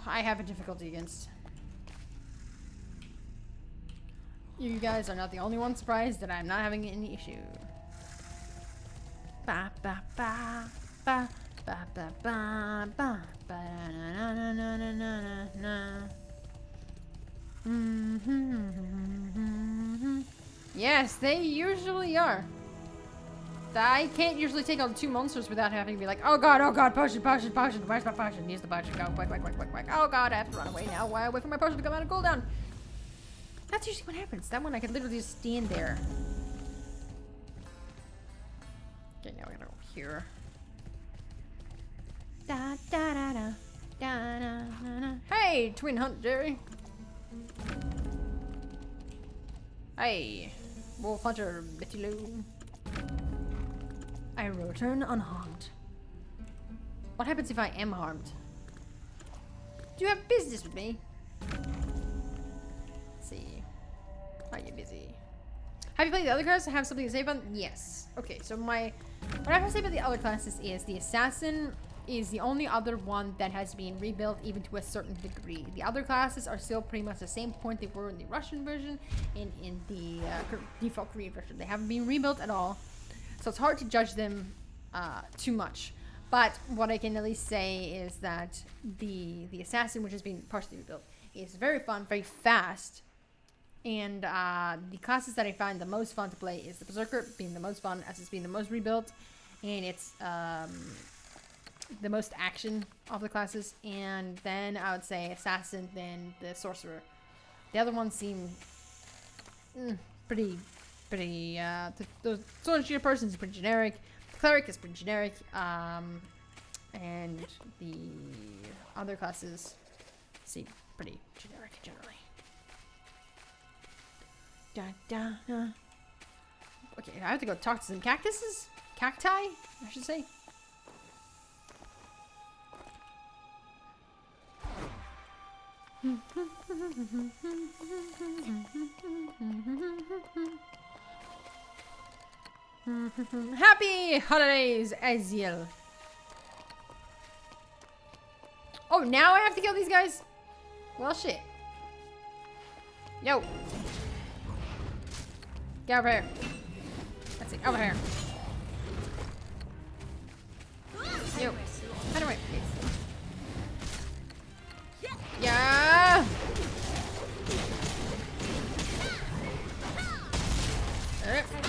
I have a difficulty against. You guys are not the only one surprised that I'm not having any issue. Ba ba ba ba ba ba ba ba ba na na na na na na. Yes, they usually are. I can't usually take on 2 monsters without having to be like, oh god, potion, potion, potion, where's my potion? Use the potion, go, quick, quick, quick, quick, quick. Oh god, I have to run away now. Why? Wait for my potion to come out of cooldown. That's usually what happens. That one I could literally just stand there. Okay, now we're gonna go here. Da da da da da da da da. Hey, Twin Hunt Jerry. Hey, Wolf Hunter Betty Lou. I return unharmed. What happens if I am harmed? Do you have business with me? Let's see. Are you busy? Have you played the other classes? Have something to say about them? Yes. Okay, so what I have to say about the other classes is the assassin is the only other one that has been rebuilt even to a certain degree. The other classes are still pretty much the same point they were in the Russian version and in the default Korean version. They haven't been rebuilt at all. So it's hard to judge them too much. But what I can at least say is that the assassin, which has been partially rebuilt, is very fun, very fast. And the classes that I find the most fun to play is the Berserker, being the most fun as it's being the most rebuilt. And it's the most action of the classes. And then I would say Assassin, then the Sorcerer. The other ones seem pretty the Sword and Shield person is pretty generic. The Cleric is pretty generic. And the other classes seem pretty generic generally. Da, da, da. Okay, I have to go talk to some cactuses? Cacti, I should say. Happy holidays, Aziel. Oh, now I have to kill these guys? Well, shit. Yo. Get over here. Let's see, over here. Yo. How do I... Yeah. Yeah. Perfect.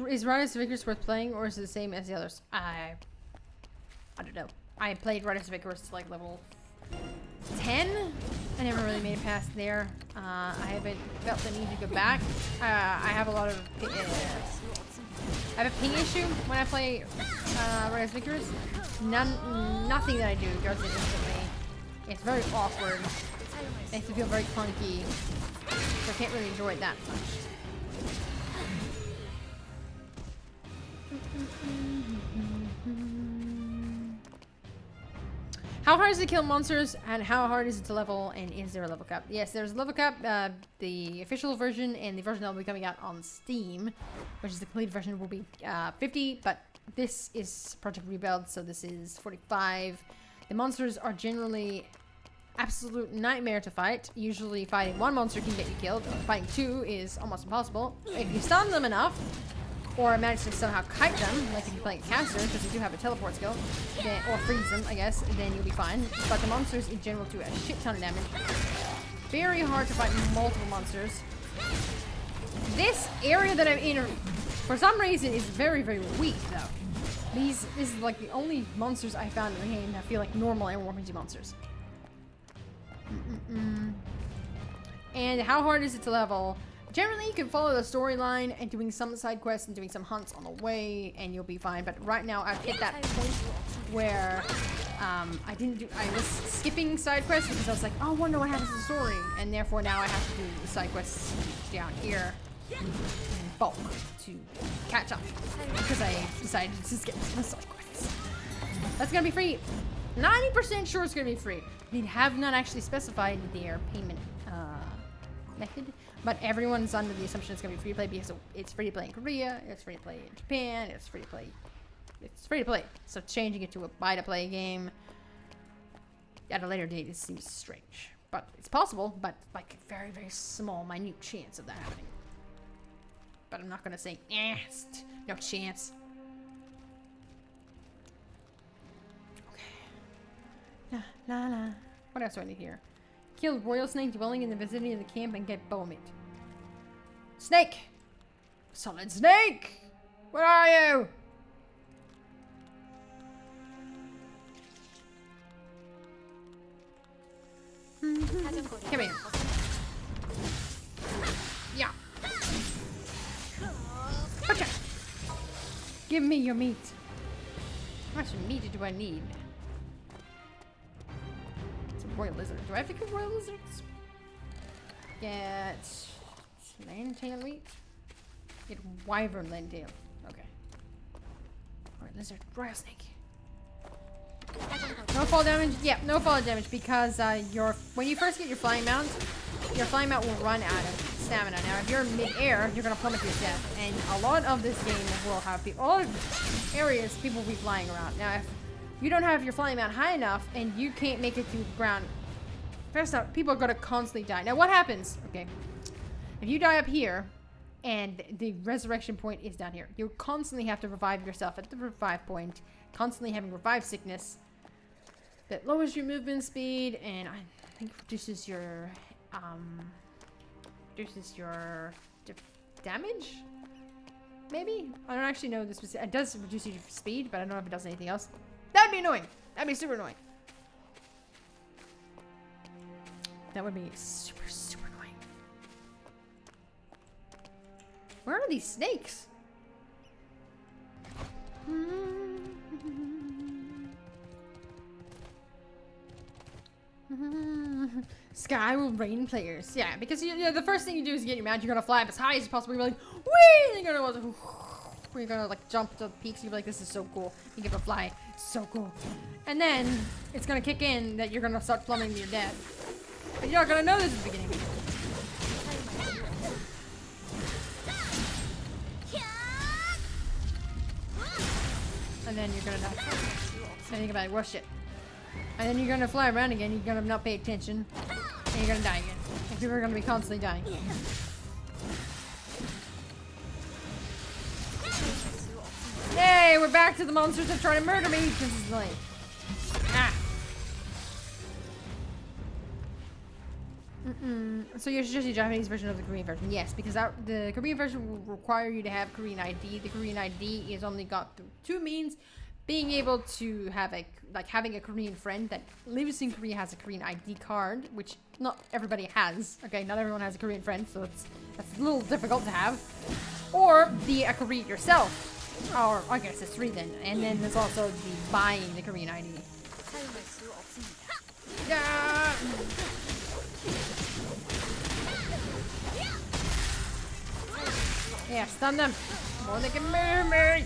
Is Riders of Icarus worth playing, or is it the same as the others? I don't know. I played Riders of Icarus to like level 10. I never really made it past there. I haven't felt the need to go back. I have a lot of I have a ping issue when I play Rise of Icarus. Nothing that I do goes in instantly. It's very awkward. It makes me feel very clunky. So I can't really enjoy it that much. How hard is it to kill monsters, and how hard is it to level, and is there a level cap? Yes, there's a level cap. The official version and the version that will be coming out on Steam, which is the complete version, will be 50, but this is Project Rebuild, so this is 45. The monsters are generally absolute nightmare to fight. Usually fighting one monster can get you killed. Fighting two is almost impossible. If you stun them enough, or manage to somehow kite them, like if you're playing a caster, because you do have a teleport skill, then, or freeze them, I guess, then you'll be fine. But the monsters in general do a shit ton of damage. Very hard to fight multiple monsters. This area that I'm in, for some reason, is very, very weak, though. This is like the only monsters I found in the game that feel like normal MMORPG monsters. And how hard is it to level? Generally, you can follow the storyline and doing some side quests and doing some hunts on the way, and you'll be fine. But right now, I've hit that point where I was skipping side quests because I was like, oh, I wonder what happens to the story, and therefore now I have to do the side quests down here in bulk to catch up because I decided to skip the side quests. That's gonna be free. 90% sure it's gonna be free. They have not actually specified their payment method. But everyone's under the assumption it's gonna be free to play because it's free to play in Korea, it's free to play in Japan, it's free to play. So changing it to a buy to play game at a later date, it seems strange. But it's possible, but like a very, very small, minute chance of that happening. But I'm not gonna say, no chance. Okay. La la la. What else do I need here? Kill royal snake dwelling in the vicinity of the camp and get bow meat. Snake! Solid snake! Where are you? Come here. Yeah. Gotcha. Give me your meat. How much meat do I need? Royal lizard. Do I have to kill royal lizards? Get landtail meat. Get wyvern landtail. Okay. Royal lizard. Royal snake. No fall damage. Yeah, no fall damage because when you first get your flying mount will run out of stamina. Now, if you're mid-air, you're gonna plummet to your death, and a lot of this game will have people. A lot of areas people will be flying around. Now, if you don't have your flying mount high enough and you can't make it to the ground, first off, people are going to constantly die. Now what happens, okay, if you die up here and the resurrection point is down here, you constantly have to revive yourself at the revive point, constantly having revive sickness that lowers your movement speed and I think reduces your damage, maybe? I don't actually know this. It does reduce your speed, but I don't know if it does anything else. That'd be annoying. That'd be super annoying. That would be super, super annoying. Where are these snakes? Sky will rain players. Yeah, because the first thing you do is get your mount. You're gonna fly up as high as possible. You're like, whee! You're gonna like jump to the peaks. You're like, this is so cool. You get to fly. So cool. And then it's gonna kick in that you're gonna start plummeting to your death. But you're not gonna know this at the beginning. And then you're gonna die. And you're gonna be like, well, shit. And then you're gonna fly around again. You're gonna not pay attention. And you're gonna die again. And people are gonna be constantly dying. Yay, we're back to the monsters that try to murder me. This is lame. Ah. So you're just the Japanese version of the Korean version? Yes, because the Korean version will require you to have Korean ID. The Korean ID is only got through two means: being able to have having a Korean friend that lives in Korea has a Korean ID card, which not everybody has. Okay, not everyone has a Korean friend, so that's a little difficult to have. Or be a Korean yourself. Or I guess it's 3 then. And then there's also the buying the Korean ID. Yeah. Yeah, stun them. More they can murder me.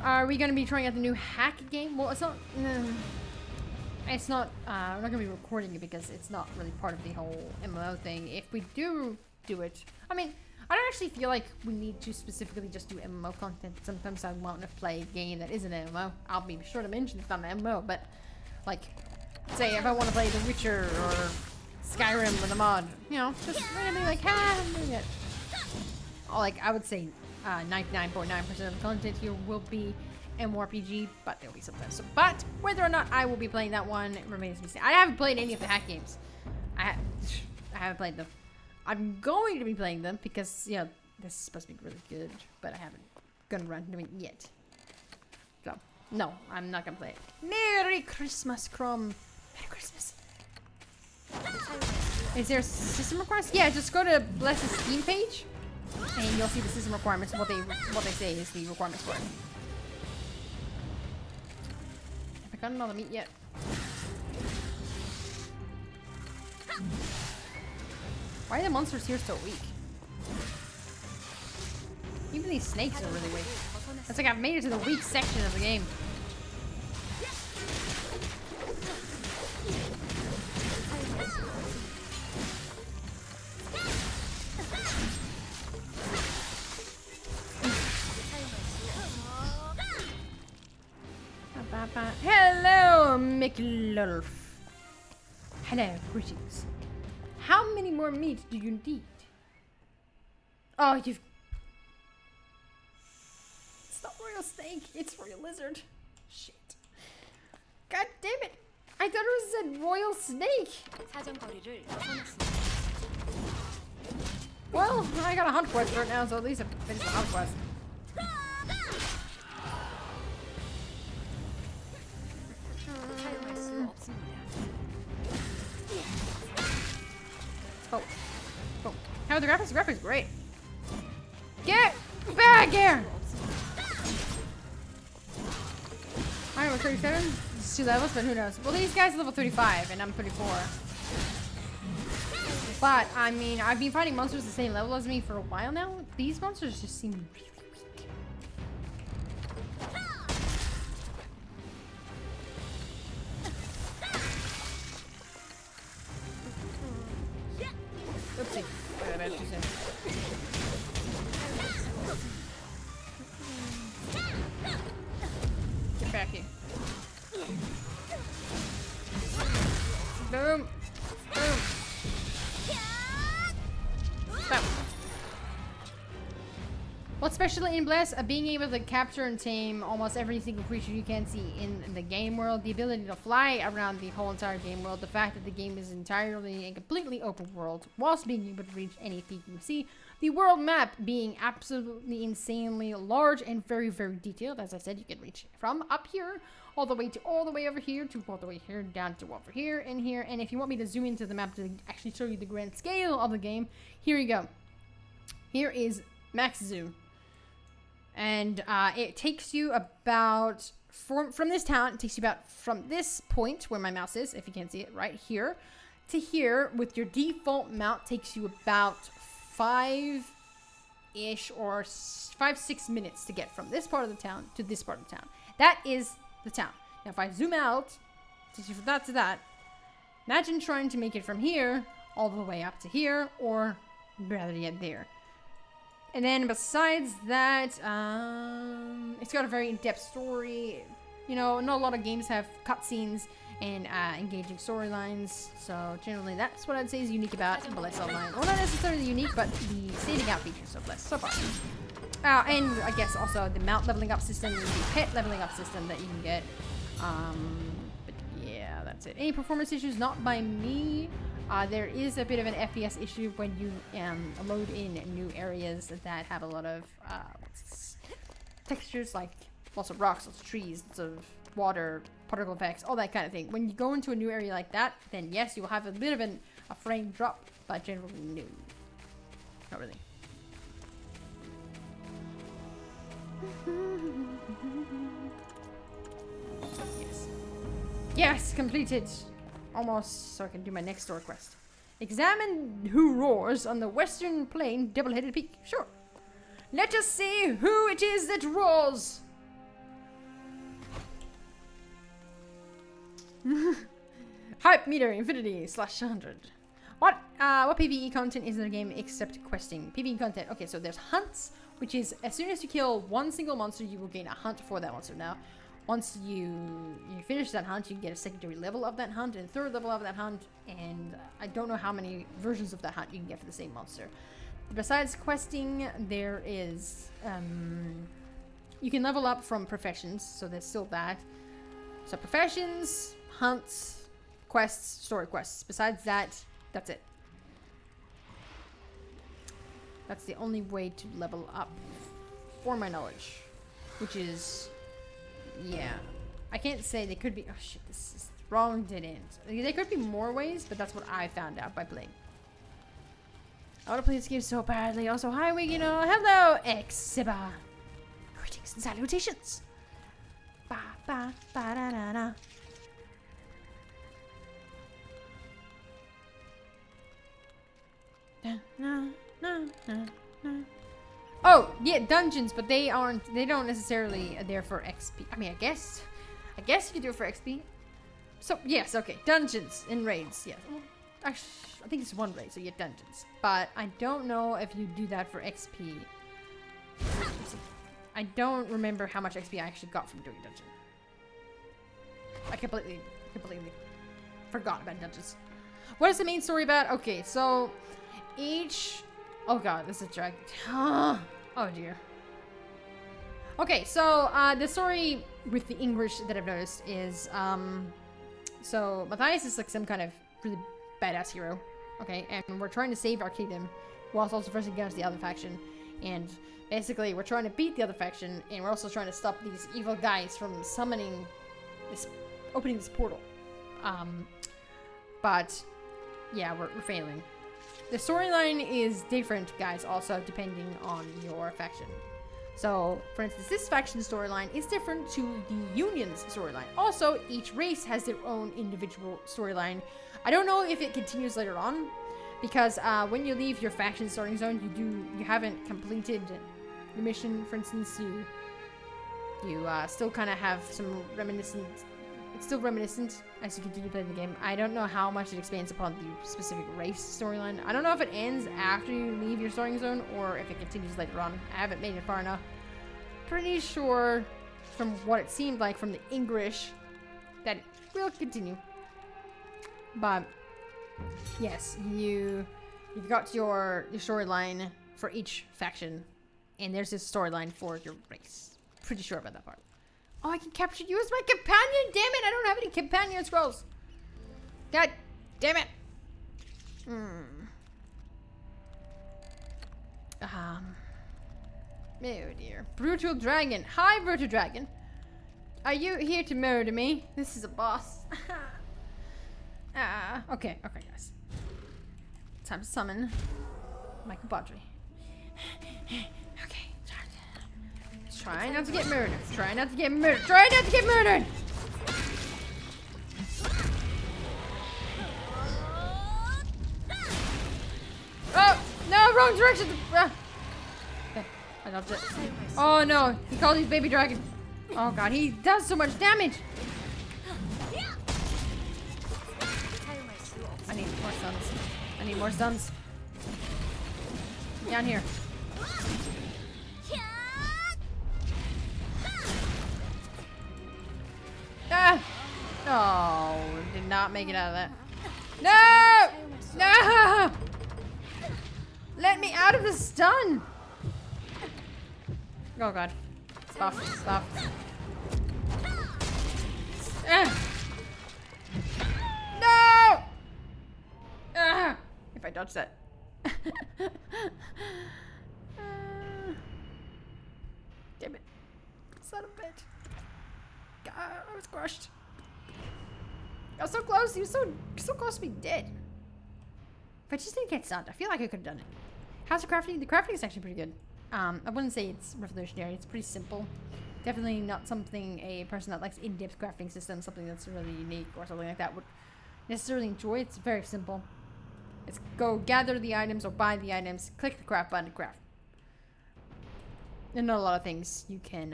Are we gonna be trying out the new hack game? Well, it's not. It's not. We're not gonna be recording it because it's not really part of the whole MMO thing. If we do it, I mean, I don't actually feel like we need to specifically just do MMO content. Sometimes I want to play a game that isn't an MMO. I'll be sure to mention it's not an MMO, but like, say if I want to play The Witcher or Skyrim with a mod, you know, just randomly like, I'm doing it. Or like, I would say 99.9% of the content here will be MMORPG, but there'll be sometimes. So, but whether or not I will be playing that one remains to be seen. I haven't played any of the hack games. I haven't played them. I'm going to be playing them because, you know, this is supposed to be really good, but I haven't gotten around to doing it yet. So, no, I'm not gonna play it. Merry Christmas, Crom. Merry Christmas. Is there system requirements? Yeah, just go to Bless's Steam page, and you'll see the system requirements. What they say is the requirements for it. Have I gotten all the meat yet? Why are the monsters here so weak? Even these snakes are really weak. It's like I've made it to the weak section of the game. Hello, McLulf. Hello, greetings. How many more meat do you need? Oh, you've... It's not royal snake, it's royal lizard. Shit. God damn it. I thought it was a royal snake. Well, I got a hunt quest right now, so at least I finished the hunt quest. Oh. Oh. How are the graphics? The graphics great. Get back here! I'm level 37. It's 2 levels, but who knows? Well, these guys are level 35, and I'm 34. But, I mean, I've been fighting monsters the same level as me for a while now. These monsters just seem really weak. Oopsie. Wait a minute, too soon. Get back here. Boom. Boom. Boom. What's special in Bless? Being able to capture and tame almost every single creature you can see in the game world, the ability to fly around the whole entire game world, the fact that the game is entirely and completely open world, whilst being able to reach any peak you see, the world map being absolutely insanely large and very, very detailed. As I said, you can reach from up here all the way over here to all the way here, down to over here and here. And if you want me to zoom into the map to actually show you the grand scale of the game, here you go. Here is max zoom. And it takes you about, from this town, it takes you about from this point where my mouse is, if you can't see it, right here, to here with your default mount takes you about 5-ish or 5-6 minutes to get from this part of the town to this part of the town. That is the town. Now if I zoom out, takes you from that to that, imagine trying to make it from here all the way up to here, or rather yet there. And then besides that, it's got a very in-depth story. You know, not a lot of games have cutscenes and engaging storylines. So generally, that's what I'd say is unique about Bless Online. Well, not necessarily unique, but the standing out features of Bless so far. And I guess also the mount leveling up system, the pet leveling up system that you can get. But yeah, that's it. Any performance issues? Not by me. There is a bit of an FPS issue when you load in new areas that have a lot of textures, like lots of rocks, lots of trees, lots of water, particle effects, all that kind of thing. When you go into a new area like that, then yes, you will have a bit of a frame drop, but generally no. Not really. Yes. Yes, completed. Almost, so I can do my next story quest. Examine who roars on the western plain double-headed peak. Sure. Let us see who it is that roars. Hype meter infinity /100. What PvE content is in the game except questing? PvE content. Okay, so there's hunts, which is as soon as you kill one single monster, you will gain a hunt for that monster. Now, once you finish that hunt, you get a secondary level of that hunt and a third level of that hunt, and I don't know how many versions of that hunt you can get for the same monster. Besides questing, there is you can level up from professions, so there's still that. So professions, hunts, quests, story quests. Besides that, that's it. That's the only way to level up, for my knowledge, which is, yeah. I can't say they could be. Oh shit, this is the wrong dead end. There could be more ways, but that's what I found out by playing. I want to play this game so badly. Also, hi, Wigino. Hello, Exiba. Greetings and salutations. Ba ba ba da da da. Na, na, na, na. Oh, yeah, dungeons, but they don't necessarily there for XP. I mean, I guess you can do it for XP. So, yes, okay. Dungeons and raids, yes. Well, actually, I think it's one raid, so you get dungeons. But I don't know if you do that for XP. I don't remember how much XP I actually got from doing dungeon. I completely forgot about dungeons. What is the main story about? Okay, so each... Oh god, this is a drag. Oh dear. Okay, so the story with the English that I've noticed is so Matthias is like some kind of really badass hero. Okay, and we're trying to save our kingdom whilst also fighting against the other faction. And basically we're trying to beat the other faction, and we're also trying to stop these evil guys from summoning this, opening this portal. But yeah, we're failing. The storyline is different, guys, also depending on your faction. So, for instance, this faction's storyline is different to the Union's storyline. Also, each race has their own individual storyline. I don't know if it continues later on, because when you leave your faction starting zone, you haven't completed the mission. For instance, you still kind of have some reminiscent. It's still reminiscent as you continue playing the game. I don't know how much it expands upon the specific race storyline. I don't know if it ends after you leave your starting zone or if it continues later on. I haven't made it far enough. Pretty sure from what it seemed like from the English that it will continue. But yes, you've got your storyline for each faction, and there's this storyline for your race. Pretty sure about that part. Oh, I can capture you as my companion! Damn it, I don't have any companion scrolls! God damn it! Oh dear. Brutal Dragon. Hi, Brutal Dragon. Are you here to murder me? This is a boss. Okay, guys. Time to summon my compadre. Okay. Try not to get murdered. Try not to get murdered. Try not to get murdered! Oh! No, wrong direction! Okay, I dodged it. Oh no, he called his baby dragon. Oh god, he does so much damage! I need more stuns. I need more stuns. Down here. Ah! Oh, did not make it out of that. No! No! Let me out of the stun! Oh god. Stop. Stop. Ah! No! Ah! If I dodge that. Damn it. Son of a bitch. God, I was crushed. I was so close. He was so close to being dead. If I just didn't get stunned, I feel like I could have done it. How's the crafting? The crafting is actually pretty good. I wouldn't say it's revolutionary. It's pretty simple. Definitely not something a person that likes in-depth crafting systems, something that's really unique or something like that would necessarily enjoy. It's very simple. It's go gather the items or buy the items, click the craft button to craft. And not a lot of things you can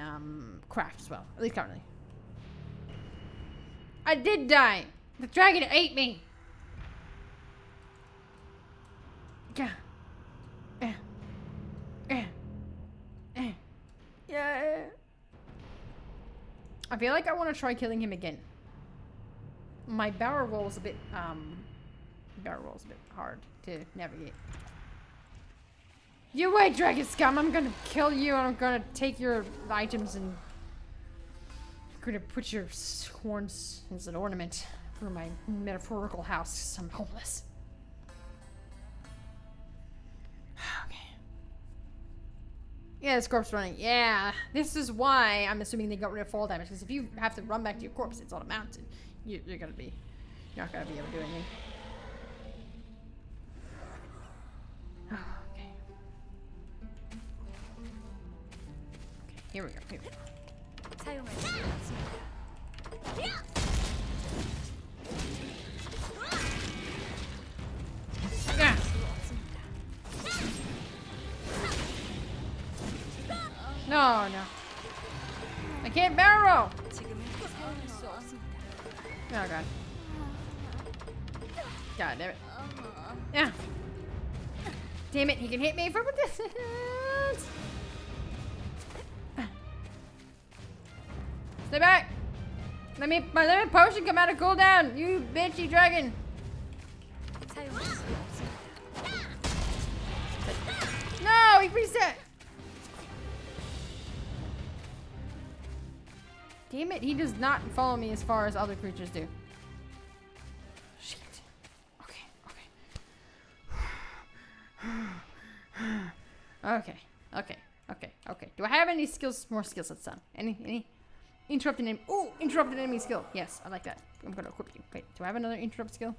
craft as well, at least currently. I did die. The dragon ate me. Yeah. Yeah. I feel like I want to try killing him again. My barrel roll is a bit hard to navigate. You wait, dragon scum! I'm gonna kill you and I'm gonna take your items and I'm gonna put your horns as an ornament for my metaphorical house because I'm homeless. Okay. Yeah, this corpse running. Yeah, this is why I'm assuming they got rid of fall damage, because if you have to run back to your corpse, it's on a mountain. You're not gonna be able to do anything. Oh, okay. Okay, here we go. Here we go. Yeah. No, no. I can't barrel. Oh god. God damn it. Yeah. Damn it, he can hit me from a distance. Stay back. Let me potion come out of cooldown. You bitchy dragon. No, he reset. Damn it, he does not follow me as far as other creatures do. Shit. Okay, okay. Okay. Do I have any skills, more skill sets done? Any? Interrupted enemy. Ooh, interrupted enemy skill. Yes, I like that. I'm gonna equip you. Wait, do I have another interrupt skill?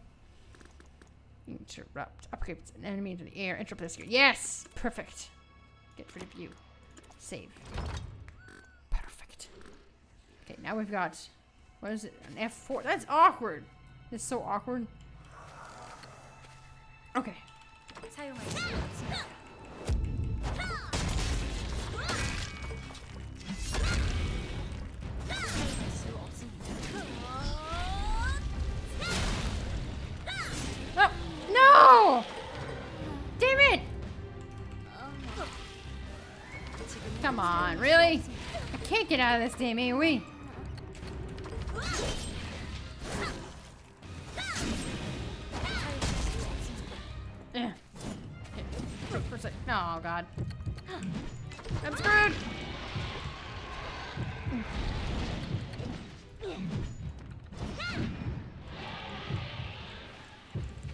Interrupt. Upgrade an enemy into the air. Interrupt this skill. Yes! Perfect. Get rid of you. Save. Perfect. Okay, now we've got, what is it? An F4. That's awkward. It's so awkward. Okay. Oh, no! Damn it! Come on, really? I can't get out of this damn AoE. Yeah. For a sec. Oh god. I'm screwed!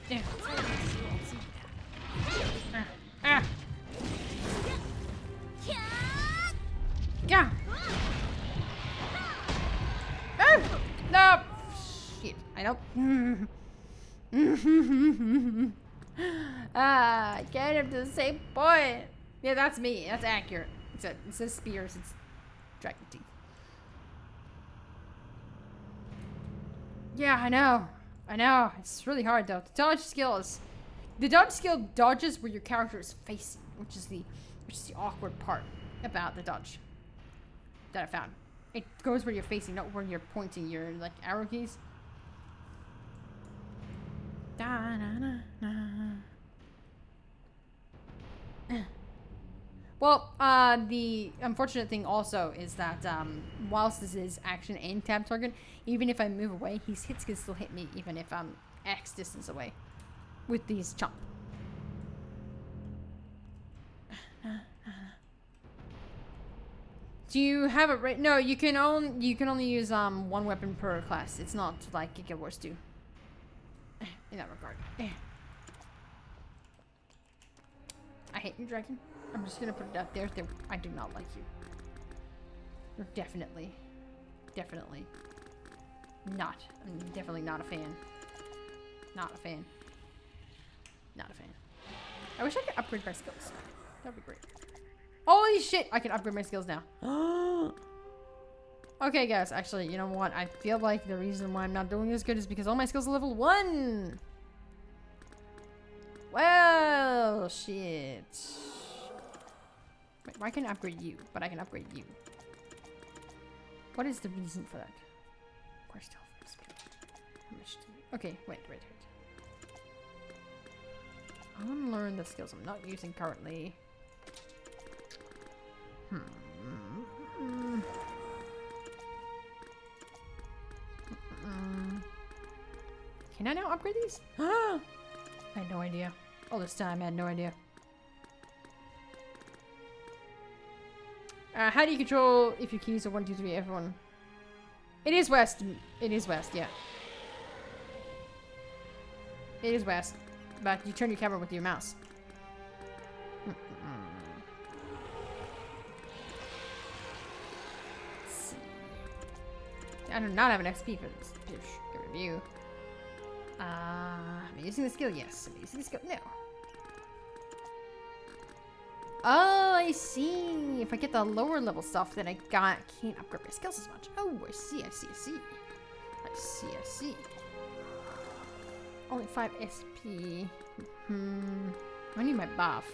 Yeah. Yeah. Oh, no. Shit. I don't. Get him to the same point. Yeah, that's me. That's accurate. It says spears. It's dragon teeth. Yeah, I know. It's really hard though. The dodge skill dodges where your character is facing, which is the awkward part about the dodge that I found. It goes where you're facing, not where you're pointing your like arrow keys. Well, the unfortunate thing also is that whilst this is action and tab target, even if I move away, his hits can still hit me even if I'm X distance away with these chomp. Do you have it right? No, you can only use one weapon per class. It's not like Guild Wars 2 in that regard. I hate you, dragon. I'm just gonna put it out there. I do not like you. You're definitely not. I'm definitely not a fan. Not a fan. I wish I could upgrade my skills. That'd be great. Oh, Holy shit! I can upgrade my skills now. Okay, guys. Actually, you know what? I feel like the reason why I'm not doing as good is because all my skills are level 1. Well, shit. Wait, why can't I upgrade you? But I can upgrade you. What is the reason for that? Where's how much okay, wait. I want to learn the skills I'm not using currently. Can I now upgrade these? I had no idea. All this time, I had no idea. How do you control if your keys are 1, 2, 3, everyone? It is west. It is west, yeah. It is west. But you turn your camera with your mouse. Let's see. I do not have an XP for this review. Am I using the skill? Yes. Am I using the skill? No. Oh, I see. If I get the lower level stuff, then I can't upgrade my skills as much. Oh, I see. Only 5 SP. I need my buff.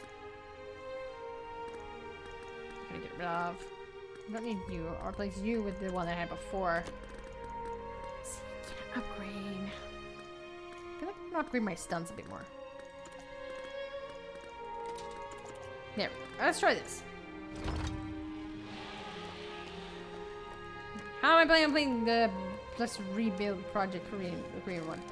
I'm gonna get rid of. I don't need you. I'll replace you with the one I had before. Let's see, can I upgrade? I feel like I'm gonna upgrade my stuns a bit more. There we go. Let's try this. How am I playing? I'm playing the Let's Rebuild Project Korean, the Korean one.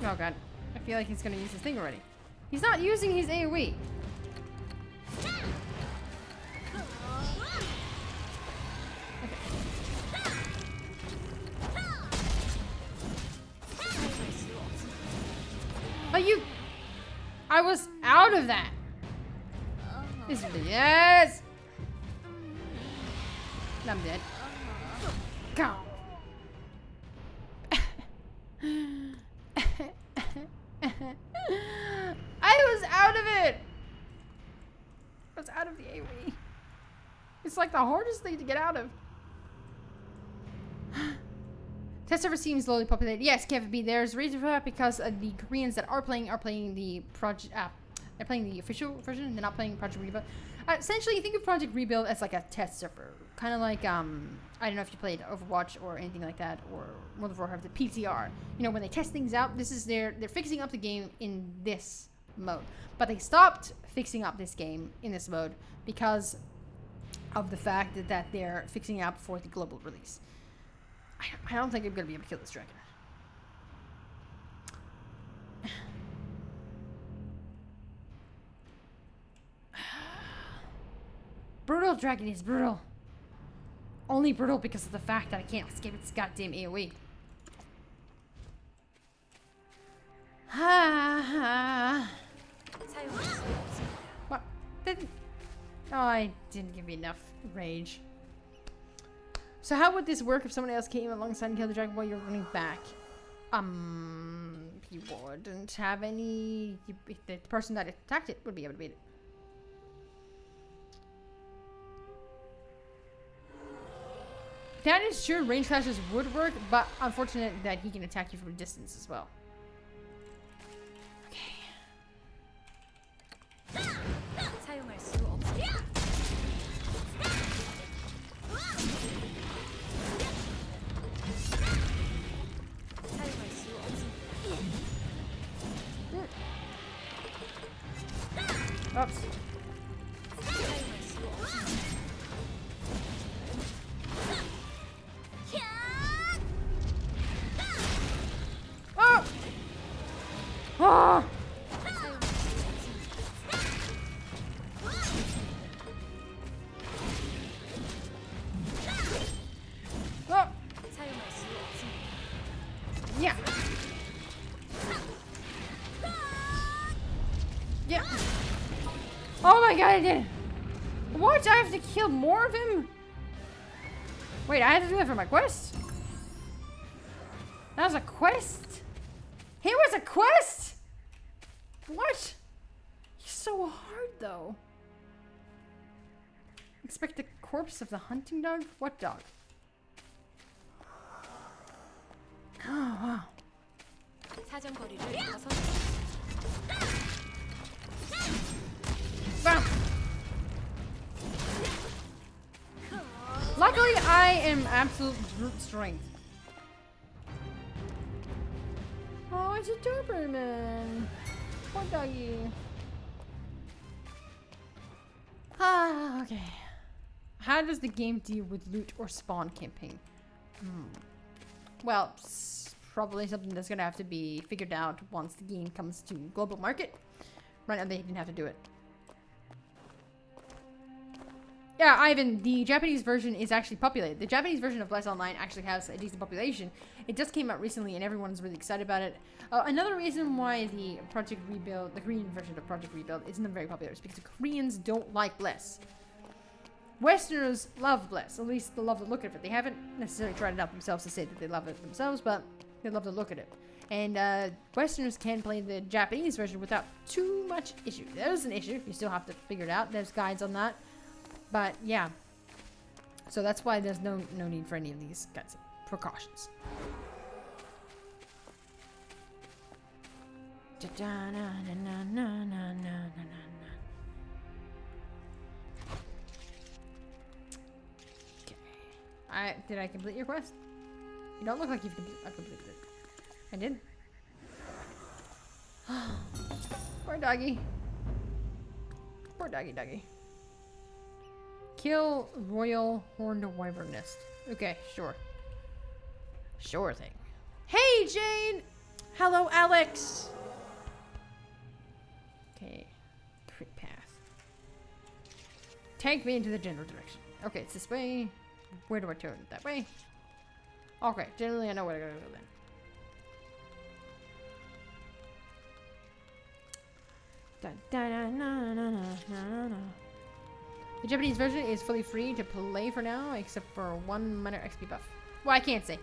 Oh god. I feel like he's gonna use his thing already. He's not using his AoE. I was out of that. This is yes. I'm dead. Go. I was out of it. I was out of the AoE. It's like the hardest thing to get out of. Test server seems slowly populated. Yes, KFB. There's a reason for that because the Koreans that are playing the project. They're playing the official version. They're not playing Project Rebuild. Essentially, you think of Project Rebuild as like a test server, kind of like I don't know if you played Overwatch or anything like that, or World of Warcraft, the PTR. You know, when they test things out, this is they're fixing up the game in this mode. But they stopped fixing up this game in this mode because of the fact that they're fixing it up for the global release. I don't think I'm gonna be able to kill this dragon. Brutal dragon is brutal. Only brutal because of the fact that I can't escape its goddamn AoE. What? Oh, I didn't give me enough rage. So how would this work if someone else came alongside and killed the dragon while you're running back? He wouldn't have any... The person that attacked it would be able to beat it. That is true, range clashes would work, but unfortunate that he can attack you from a distance as well. Okay. Oops. Oh! Oh! Oh! Yeah. Yeah. Oh my god, I did it! What? I have to kill more of him? Wait, I had to do that for my quest? That was a quest? Here was a quest? What? He's so hard, though. Expect the corpse of the hunting dog? What dog? Oh, wow. Bam. Luckily, I am absolute brute strength. Oh, it's a Doberman. Poor doggy. Ah, okay. How does the game deal with loot or spawn camping? Well, probably something that's gonna have to be figured out once the game comes to global market. Right now, they didn't have to do it. Yeah, Ivan, the Japanese version is actually populated. The Japanese version of Bless Online actually has a decent population. It just came out recently and everyone's really excited about it. Another reason why the Project Rebuild, the Korean version of Project Rebuild isn't very popular is because the Koreans don't like Bless. Westerners love Bless, at least they love the look of it. They haven't necessarily tried it out themselves to say that they love it themselves, but they love the look of it. And Westerners can play the Japanese version without too much issue. There's an issue, you still have to figure it out. There's guides on that. But yeah, so that's why there's no need for any of these kinds of precautions. Okay, did I complete your quest? You don't look like you've completed it. I did. Poor doggy. Poor doggy. Kill Royal Horned Wyvern Nest. Okay, sure. Sure thing. Hey, Jane! Hello, Alex! Okay. Creek path. Take me into the general direction. Okay, it's this way. Where do I turn? That way? Okay, generally I know where to go then. The Japanese version is fully free to play for now, except for one minor XP buff. Well, I can't say.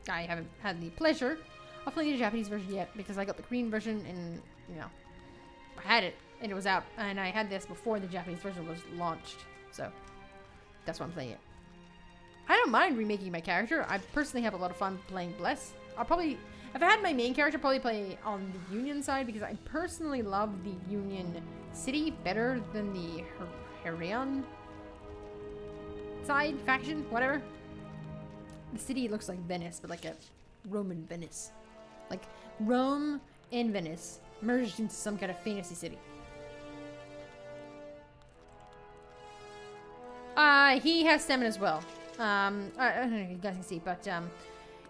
I haven't had the pleasure of playing the Japanese version yet, because I got the Korean version and, you know, I had it and it was out, and I had this before the Japanese version was launched, so that's why I'm playing it. I don't mind remaking my character. I personally have a lot of fun playing Bless. I'll probably, if I had my main character, probably play on the Union side, because I personally love the Union city better than the Herion side, faction, whatever. The city looks like Venice, but like a Roman Venice. Like Rome and Venice merged into some kind of fantasy city. He has stamina as well. I don't know if you guys can see, but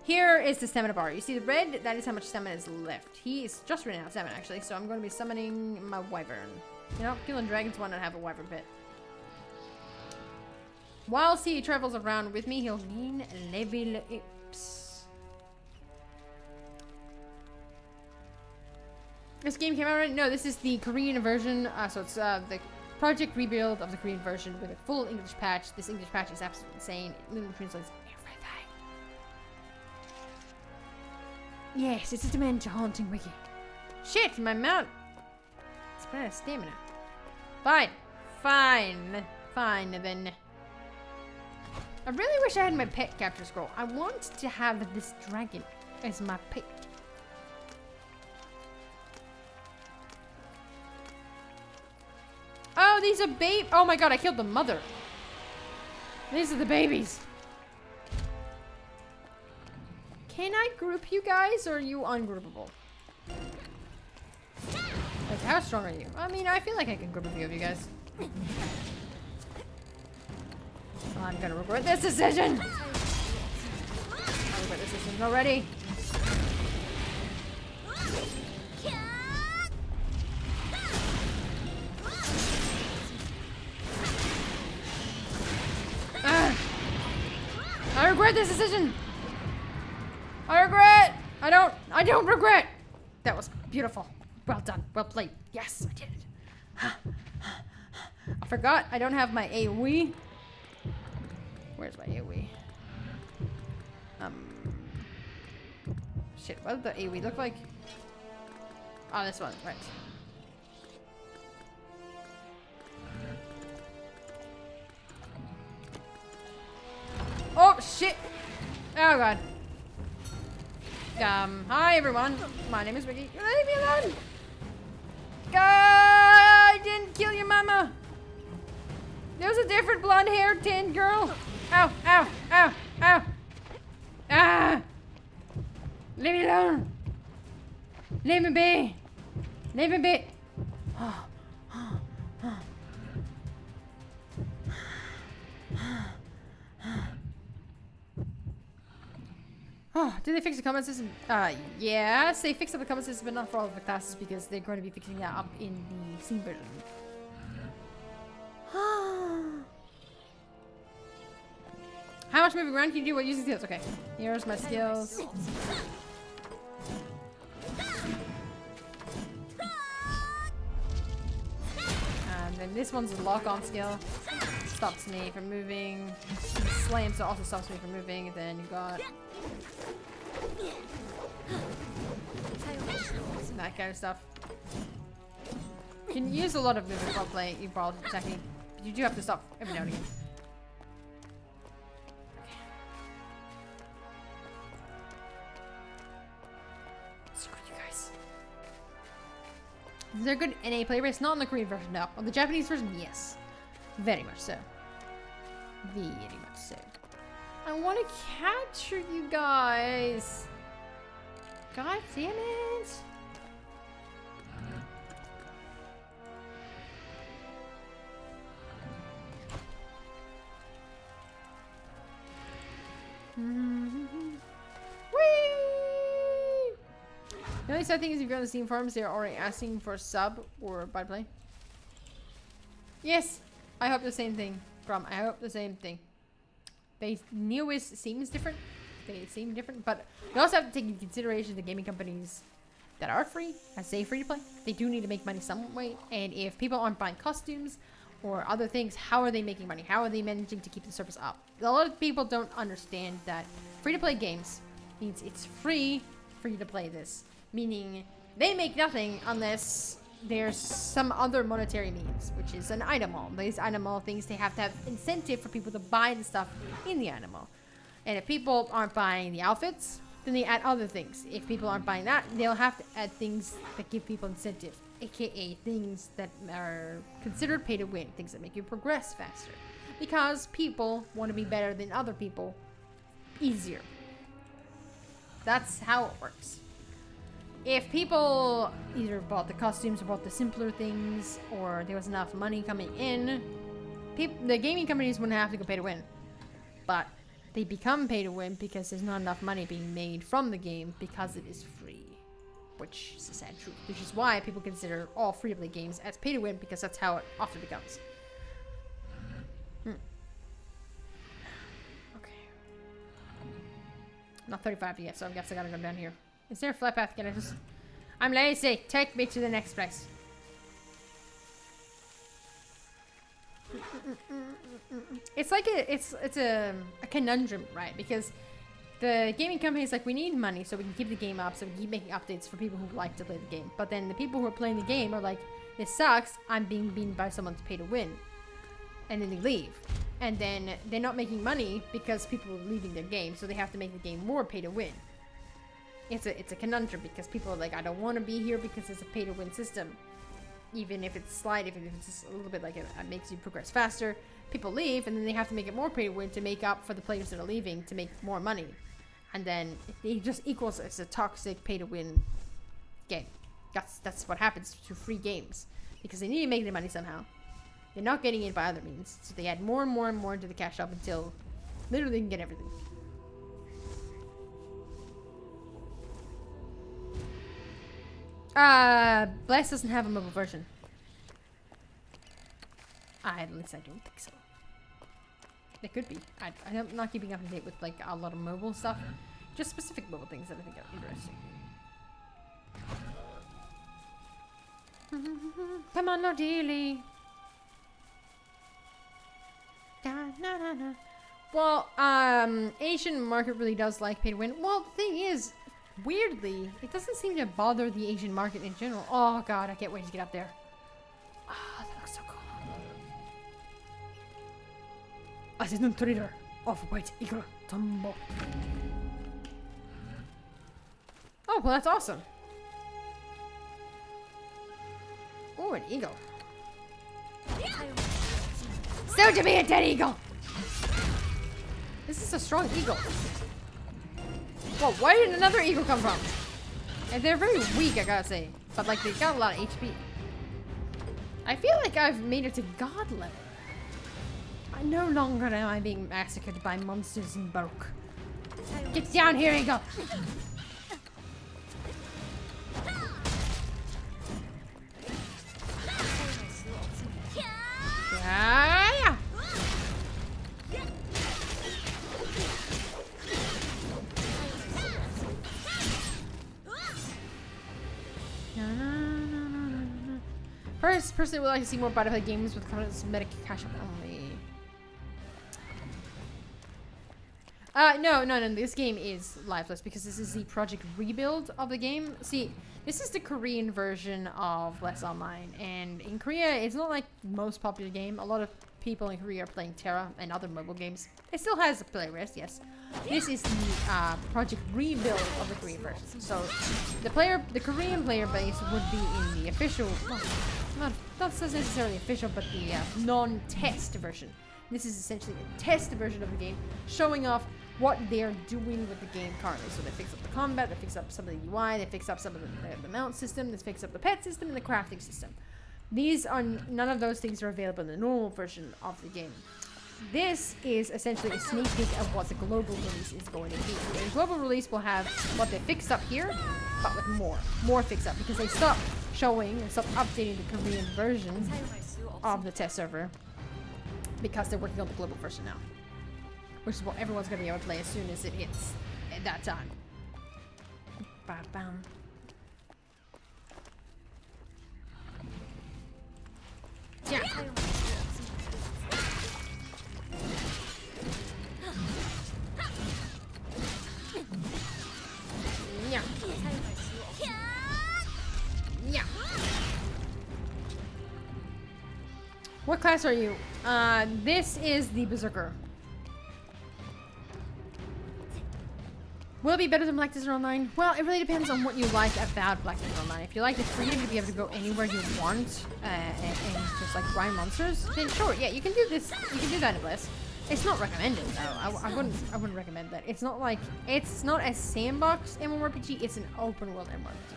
here is the stamina bar. You see the red? That is how much stamina is left. He is just running out of stamina, actually, so I'm going to be summoning my wyvern. You know, killing dragons want to have a wyvern pit. Whilst he travels around with me, he'll gain level ups. This game came out already? No, this is the Korean version. So it's the Project Rebuild of the Korean version with a full English patch. This English patch is absolutely insane. It literally translates everything. Yes, it's a dementia haunting wiki. Shit, my mount. It's been out of stamina. Fine. Fine then. I really wish I had my pet capture scroll. I want to have this dragon as my pet. Oh, these are oh my god, I killed the mother. These are the babies. Can I group you guys, or are you ungroupable? Like, how strong are you? I mean, I feel like I can group a few of you guys. I'm gonna regret this decision. I regret this decision already. I regret this decision. I don't regret. That was beautiful. Well done. Well played. Yes, I did it. I forgot I don't have my AoE. Where's my AoE? Shit, what did the AoE look like? Oh, this one, right. Oh, shit! Oh, God. Hi, everyone. My name is Ricky. Leave me alone! I didn't kill your mama! There was a different blonde-haired tin girl. Ow, ow, ow, ow. Ah! Leave me alone. Leave me be. Leave me be. Oh, did they fix the comment system? Yes, they fixed up the comment system, but not for all of the classes because they're going to be fixing that up in the Steam version. How much moving around can you do while using skills? Okay, here's my skills. And then this one's a lock-on skill. Stops me from moving. Slams also stops me from moving. And then you got that kind of stuff. You can use a lot of movement while playing, while attacking. But you do have to stop every now and again. Screw you guys. Is there a good NA play race? Not on the Korean version, no. On the Japanese version, yes. Very much so. Very much so. I want to capture you guys. God damn it. Whee! The only sad thing is if you're on the Steam forums, they're already asking for a sub or buy play. Yes, I hope the same thing. I hope the same thing. Neowis seems different. They seem different, but you also have to take into consideration the gaming companies that are free, I say free to play. They do need to make money some way, and if people aren't buying costumes or other things, how are they making money? How are they managing to keep the service up? A lot of people don't understand that free to play games means it's free for you to play this, meaning they make nothing unless there's some other monetary means, which is an item mall. These item mall things, they have to have incentive for people to buy the stuff in the item mall. And if people aren't buying the outfits, then they add other things. If people aren't buying that, they'll have to add things that give people incentive, aka things that are considered pay to win, things that make you progress faster. Because people want to be better than other people easier. That's how it works. If people either bought the costumes or bought the simpler things, or there was enough money coming in, the gaming companies wouldn't have to go pay to win. But they become pay to win because there's not enough money being made from the game because it is free. Which is a sad truth. Which is why people consider all free to play games as pay to win, because that's how it often becomes. Okay. Not 35 yet, so I guess I gotta go down here. Is there a flat path? Can I just... I'm lazy. Take me to the next place. It's like it's a conundrum, right? Because the gaming company is like, we need money so we can keep the game up, so we can keep making updates for people who like to play the game. But then the people who are playing the game are like, this sucks. I'm being beaten by someone to pay to win. And then they leave. And then they're not making money because people are leaving their game, so they have to make the game more pay to win. It's a conundrum because people are like, I don't want to be here because it's a pay to win system. Even if it's slight, even if it's just a little bit like it makes you progress faster, people leave and then they have to make it more pay to win to make up for the players that are leaving to make more money. And then it just equals, it's a toxic pay to win game. That's what happens to free games because they need to make their money somehow. They're not getting it by other means, so they add more and more and more into the cash up until literally they can get everything. Blast doesn't have a mobile version. At least I don't think so. It could be. I'm not keeping up to date with like a lot of mobile stuff. Just specific mobile things that I think are interesting. Come on, Lord Dealey. Well, Asian market really does like pay to win. Well, the thing is, weirdly, it doesn't seem to bother the Asian market in general. Oh god, I can't wait to get up there. Ah, that looks so cool. Assistant trader of White Eagle Tumbo. Oh, well, that's awesome. Oh, an eagle. Soon to be a dead eagle. This is a strong eagle. Well, where did another eagle come from? And they're very weak, I gotta say. But like, they got a lot of HP. I feel like I've made it to god level. I no longer am I being massacred by monsters in bulk. Get down here, eagle. Yeah. Personally, would like to see more Battlefield games with cosmetic cash up only. No. This game is lifeless because this is the project rebuild of the game. See, this is the Korean version of Less Online, and in Korea, it's not like the most popular game. A lot of people in Korea are playing Terra and other mobile games. It still has a playlist, yes. This is the project rebuild of the Korean version. So the Korean player base would be in the official, well, not necessarily official, but the non-test version. This is essentially a test version of the game, showing off what they're doing with the game currently. So they fix up the combat, they fix up some of the UI, they fix up some of the mount system, they fix up the pet system and the crafting system. None of those things are available in the normal version of the game. This is essentially a sneak peek of what the global release is going to be. The global release will have what they fixed up here, but with more fix up, because they stopped showing and stopped updating the Korean version of the test server because they're working on the global version now, which is what everyone's going to be able to play as soon as it hits at that time. Ba-bam. Yeah. Yeah. Yeah. What class are you? This is the Berserker. Will it be better than Black Desert Online? Well, it really depends on what you like about Black Desert Online. If you like the freedom to be able to go anywhere you want and just like grind monsters, then sure, yeah, you can do this. You can do that in Bliss. It's not recommended though. I wouldn't recommend that. It's not a sandbox MMORPG. It's an open world MMORPG.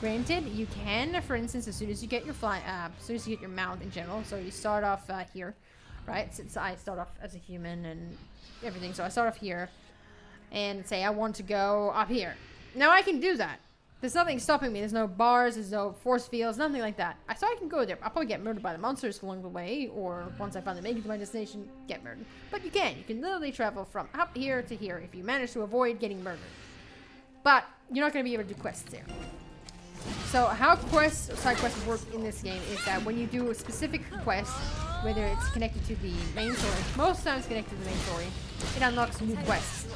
Granted, you can, for instance, as soon as you get your as soon as you get your mount in general. So you start off here, right? Since I start off as a human and everything, so I start off here. And say I want to go up here. Now I can do that. There's nothing stopping me. There's no bars, there's no force fields, nothing like that. So I can go there. I'll probably get murdered by the monsters along the way, or once I finally make it to my destination, get murdered. But you can literally travel from up here to here if you manage to avoid getting murdered. But you're not going to be able to do quests there. So how side quests work in this game is that when you do a specific quest, whether it's connected to the main story, most times connected to the main story, it unlocks new quests.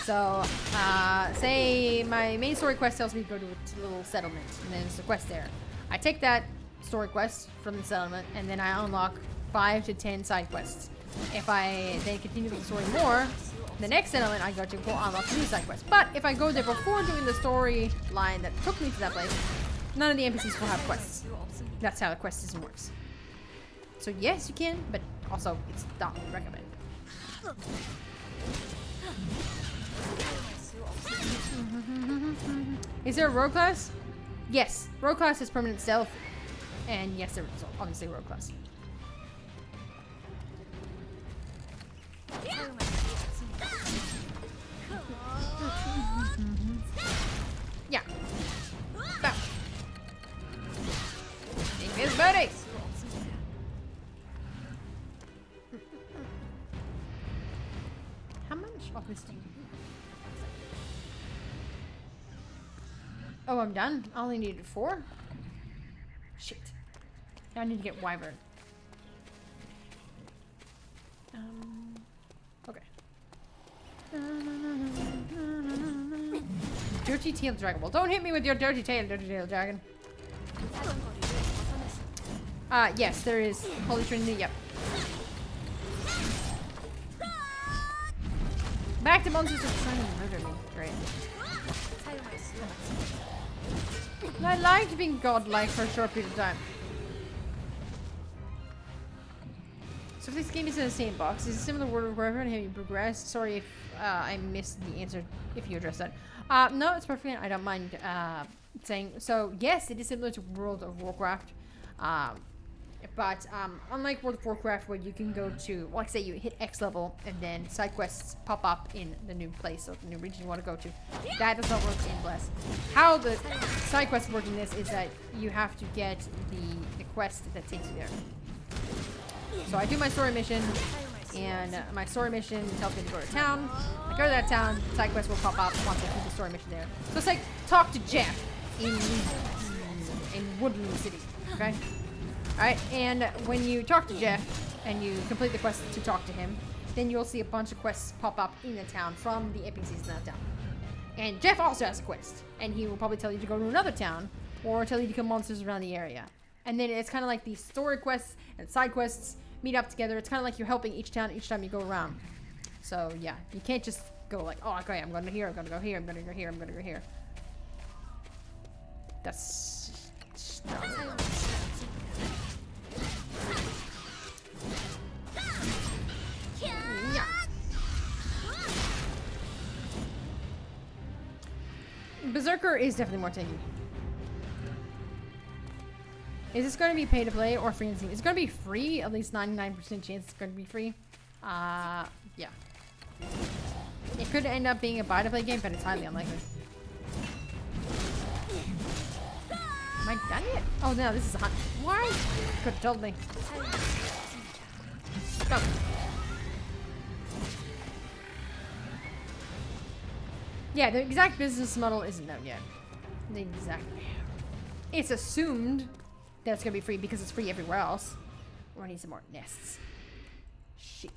So, say my main story quest tells me to go to a little settlement, and then there's a quest there. I take that story quest from the settlement, and then I unlock 5 to 10 side quests. If I then continue the story more, the next settlement I go to will unlock new side quests. But if I go there before doing the storyline that took me to that place, none of the NPCs will have quests. That's how the quest system works. So yes, you can, but also it's not recommended. Is there a rogue class? Yes, rogue class is permanent stealth, and yes, there is obviously rogue class. Yeah. Bow. Take this buddy. How much of this do you? Oh, I'm done? I only needed 4? Shit. Now I need to get Wyvern. Dirty tail dragon. Well, don't hit me with your dirty tail dragon. Yes, there is. Holy Trinity, yep. Back to monsters are trying to murder me. Great. I liked being godlike for a short period of time. So if this game is in the same box, is it similar to World of Warcraft? Have you progressed? Sorry if I missed the answer if you addressed that. No, it's perfectly. I don't mind saying. So yes, it is similar to World of Warcraft. But unlike World of Warcraft, where you can go to, like say you hit X level and then side quests pop up in the new place or the new region you want to go to, that does not work in Bless. How the side quests work in this is that you have to get the quest that takes you there. So I do my story mission, and my story mission tells me to go to town. I go to that town, side quest will pop up once I do the story mission there. So it's like talk to Jeff in Woodland City, okay? Alright, and when you talk to Jeff and you complete the quest to talk to him, then you'll see a bunch of quests pop up in the town from the NPCs in that town. And Jeff also has a quest, and he will probably tell you to go to another town or tell you to kill monsters around the area. And then it's kind of like these story quests and side quests meet up together. It's kind of like you're helping each town each time you go around. So yeah, you can't just go like, oh, okay, I'm going to here, I'm going to go here, I'm going to go here, I'm going to go here. That's yeah. Berserker is definitely more tanky. Is this going to be pay to play or free and Steam? It's going to be free. At least 99% chance it's going to be free. Yeah. It could end up being a buy to play game, but it's highly unlikely. Am I done yet? Oh no, this is a hunt. Why? Could have told me. Go. Yeah, the exact business model isn't known yet. The exact. It's assumed that it's gonna be free because it's free everywhere else. Or I need some more nests. Shit.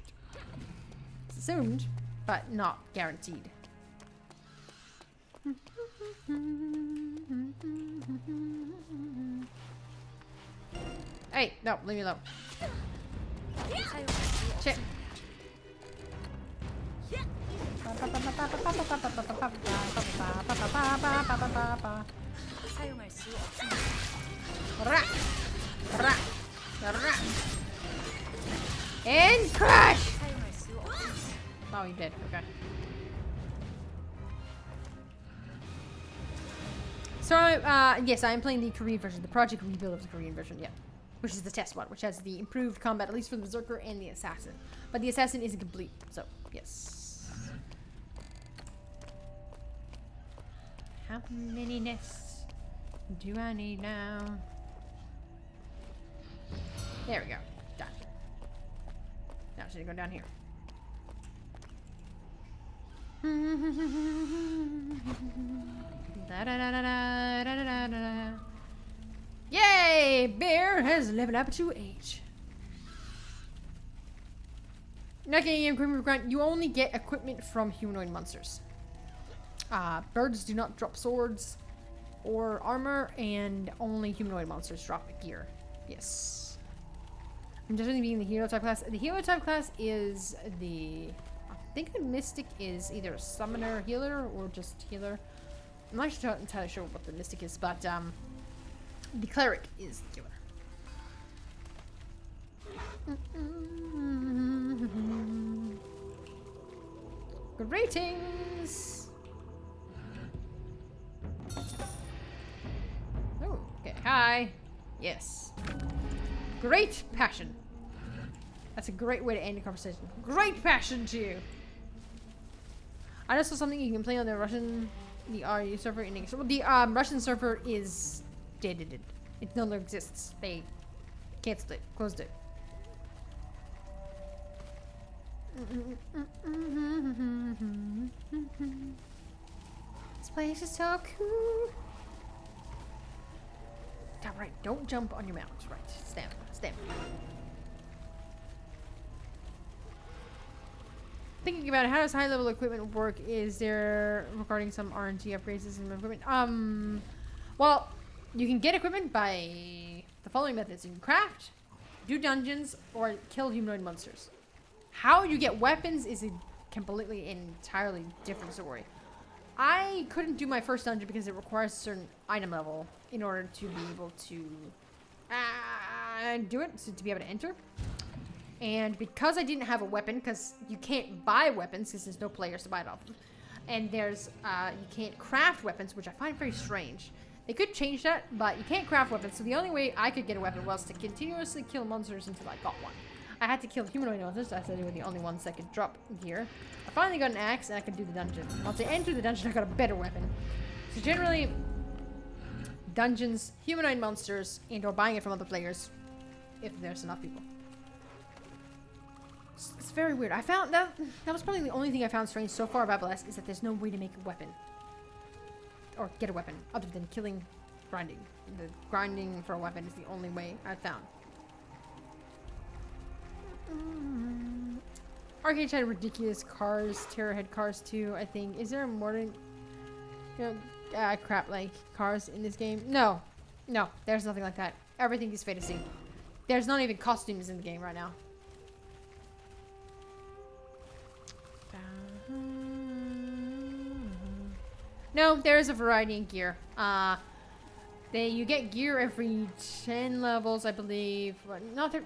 It's assumed, but not guaranteed. Hey, no, leave me alone. Shit. And crash! Oh, he did. Okay. So, yes, I am playing the Korean version, the Project Rebuild of the Korean version, yeah. Which is the test one, which has the improved combat, at least for the Berserker and the Assassin. But the Assassin isn't complete, so, yes. How many nests do I need now? There we go. Done. Now I should go down here. Da, da, da, da, da, da, da, da. Yay! Bear has leveled up to 8. Not getting equipment grant. You only get equipment from humanoid monsters. Birds do not drop swords or armor, and only humanoid monsters drop gear. Yes. I'm definitely being the hero type class. The hero type class is the... I think the mystic is either a summoner healer or just healer. I'm not entirely sure what the mystic is, but the cleric is the healer. Greetings! Oh, okay. Hi. Yes. Great passion. That's a great way to end a conversation. Great passion to you. I just saw something you can play on the Russian, the RU server in English. Well, the Russian server is dead. It no longer exists. They canceled it, closed it. This place is so cool. Yeah, right. Don't jump on your mounts. Right. Stand. Thinking about it, how does high level equipment work? Is there regarding some RNG upgrades to some equipment? Well, you can get equipment by the following methods: you can craft, do dungeons, or kill humanoid monsters. How you get weapons is a completely entirely different story. I couldn't do my first dungeon because it requires a certain item level in order to be able to do it, so to be able to enter. And because I didn't have a weapon, because you can't buy weapons because there's no players to buy it off of, and there's you can't craft weapons, which I find very strange. They could change that, but you can't craft weapons. So the only way I could get a weapon was to continuously kill monsters until I got one. I had to kill humanoid monsters, as they were the only ones that could drop gear. I finally got an axe, and I could do the dungeon. Once I entered the dungeon, I got a better weapon. So generally, dungeons, humanoid monsters, and/or buying it from other players, if there's enough people. It's very weird. I found that was probably the only thing I found strange so far about Bless, is that there's no way to make a weapon. Or get a weapon, other than killing, grinding. The grinding for a weapon is the only way I've found. Arcade had ridiculous cars, Terrorhead cars too, I think. Is there a modern, crap like cars in this game? No. No, there's nothing like that. Everything is fantasy. There's not even costumes in the game right now. No, there is a variety in gear. You get gear every 10 levels, I believe.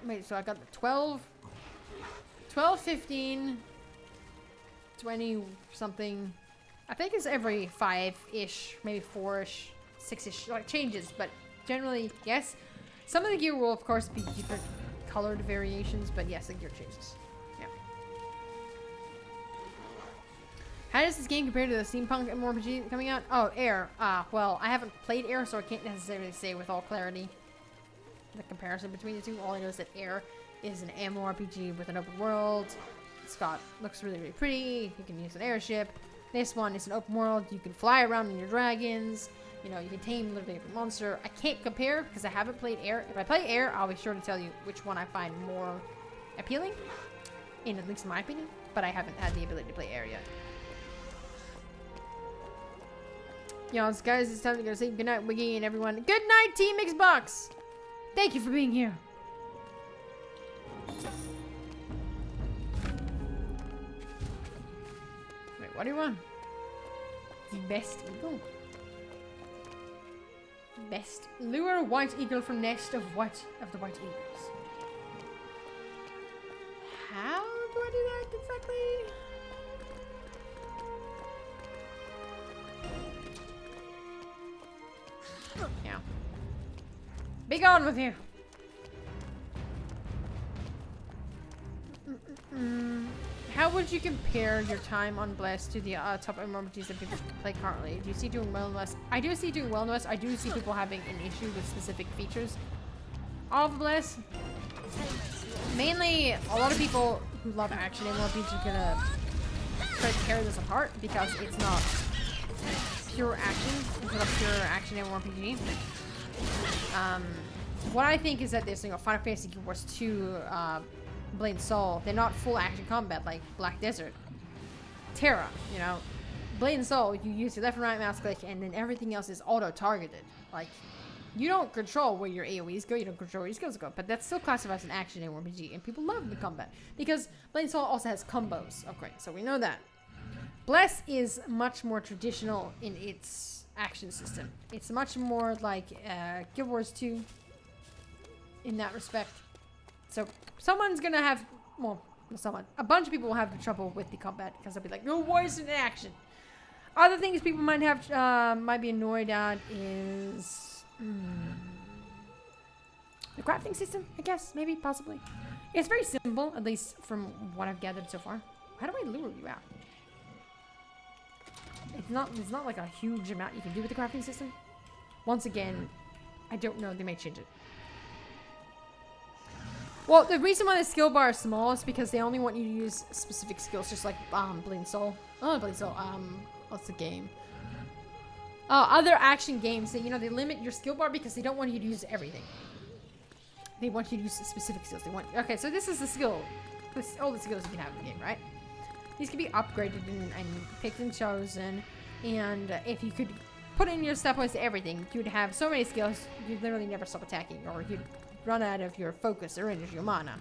Wait, so I got 12, 15, 20 something. I think it's every 5-ish, maybe 4-ish, 6-ish, like changes, but generally, yes. Some of the gear will, of course, be different colored variations, but yes, the gear changes. Yeah. How does this game compare to the Steampunk MMORPG coming out? Oh, Air. Well, I haven't played Air, so I can't necessarily say with all clarity the comparison between the two. All I know is that Air is an MMORPG with an open world. Looks really, really pretty. You can use an airship. This one is an open world. You can fly around in your dragons. You know, you can tame literally every monster. I can't compare because I haven't played Air. If I play Air, I'll be sure to tell you which one I find more appealing, at least in my opinion. But I haven't had the ability to play Air yet. Yo, guys, it's time to go to sleep. Good night, Wiggy and everyone. Good night, Team Xbox! Thank you for being here. Wait, what do you want? The best eagle? Best. Lure white eagle from nest of the white eagles. How do I do that exactly? Yeah. Be gone with you. How would you compare your time on Bless to the top MMORPGs that people play currently? Do you see doing well in West? I do see doing well in West. I do see people having an issue with specific features of Bless. Mainly, a lot of people who love action MMORPGs are gonna try to tear this apart because it's not pure action. It's not a pure action MMORPG. What I think is that this, Final Fantasy Wars 2, Blade Soul, they're not full action combat like Black Desert, Terra. Blade and Soul, you use your left and right mouse click, and then everything else is auto-targeted. Like, you don't control where your AoEs go, you don't control where your skills go, but that's still classified as an action MMORPG, and people love the combat because Blade and Soul also has combos upgrades, so we know that. Bless is much more traditional in its action system. It's much more like Guild Wars 2 in that respect. So someone's gonna have, a bunch of people will have trouble with the combat because they'll be like, "No, why is it in action?" Other things people might have, might be annoyed at is the crafting system. I guess, maybe, possibly. It's very simple, at least from what I've gathered so far. How do I lure you out? There's not like a huge amount you can do with the crafting system. Once again, I don't know. They may change it. Well, the reason why the skill bar is small is because they only want you to use specific skills, just like Blade Soul. Oh, Blade Soul. What's the game? Other action games that they limit your skill bar because they don't want you to use everything. They want you to use specific skills. Okay, so this is the skill. All the skills you can have in the game, right? These could be upgraded and picked and chosen. And if you could put in your stat points to everything, you'd have so many skills, you'd literally never stop attacking, or you'd run out of your focus or energy or mana.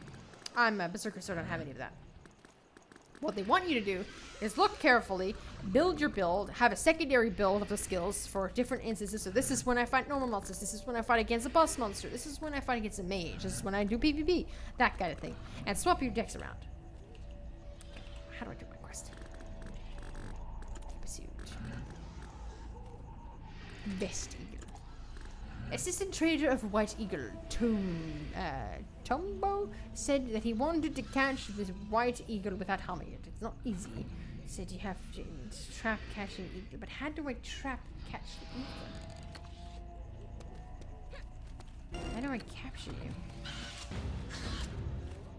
I'm a berserker, so I don't have any of that. What they want you to do is look carefully, build your build, have a secondary build of the skills for different instances. So this is when I fight normal monsters, this is when I fight against a boss monster, this is when I fight against a mage, this is when I do PvP, that kind of thing. And swap your decks around. How do I do my quest? Pursuit. Best Eagle. Assistant trader of White Eagle, Tombo, said that he wanted to catch this White Eagle without harming it. It's not easy. Said you have to trap catch an eagle. But how do I trap catch the eagle? How do I capture you?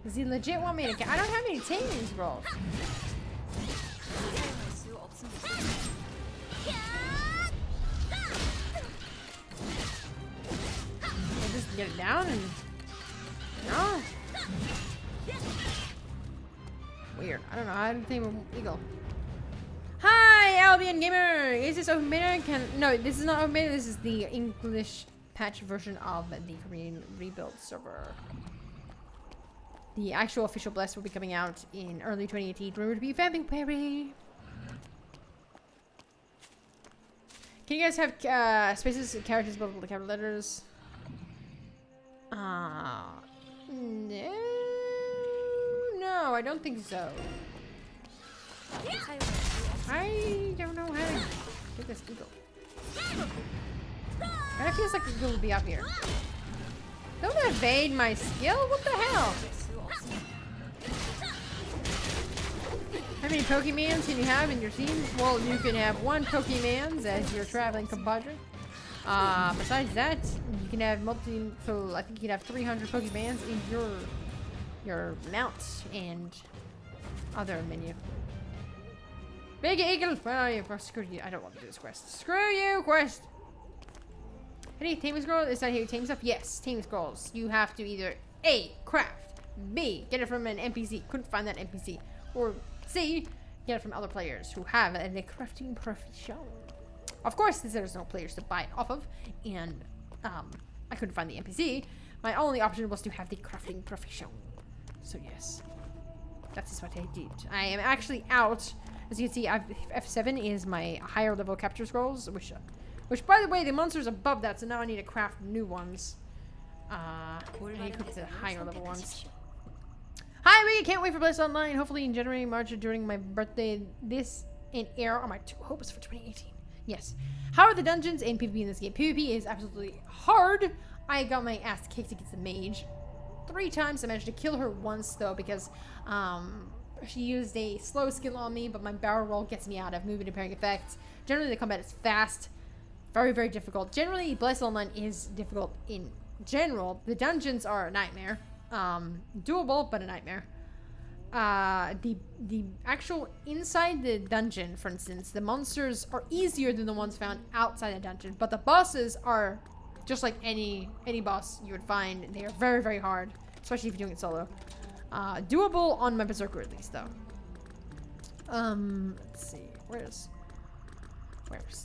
Does he legit want me to I don't have any taming scrolls. Just get it down and... No. Weird. I don't know how to tame an eagle. Hi, Albion Gamer! Is this open beta? No, this is not open beta. This is the English patch version of the Korean rebuild server. The actual official blast will be coming out in early 2018. Remember to be February. Can you guys have spaces and characters above the capital letters? No, I don't think so. I don't know how to get this eagle. Kind of feels like the eagle would be up here. Don't evade my skill? What the hell? How many Pokemans can you have in your team? Well, you can have one Pokemans as your traveling compadre. Besides that, you can have so I think you can have 300 Pokemans in your mount and other menu. Big Eagle! Where are you? Oh, screw you. I don't want to do this quest. Screw you, quest! Any taming scrolls? Is that how you tame stuff? Yes, taming scrolls. You have to either A, craft, B, get it from an NPC. Couldn't find that NPC. Or C, get it from other players who have a crafting profession. Of course, since there's no players to buy it off of, and I couldn't find the NPC, my only option was to have the crafting profession. So yes, that is what I did. I am actually out. As you can see, F7 is my higher level capture scrolls, which by the way, the monsters above that, so now I need to craft new ones. I need to cook the higher level ones. Hi, we can't wait for Blast Online. Hopefully in January, March, or during my birthday. This and air are my two hopes for 2018. Yes. How are the dungeons and PvP in this game? PvP is absolutely hard. I got my ass kicked against the mage 3 times. I managed to kill her once though because she used a slow skill on me, but my barrel roll gets me out of movement impairing effects. Generally, the combat is fast, very, very difficult. Generally, Blessed Online is difficult in general. The dungeons are a nightmare. Doable, but a nightmare. The actual inside the dungeon, for instance, the monsters are easier than the ones found outside the dungeon, but the bosses are just like any boss you would find. They are very, very hard, especially if you're doing it solo. Doable on my berserker at least, though. Let's see. Where's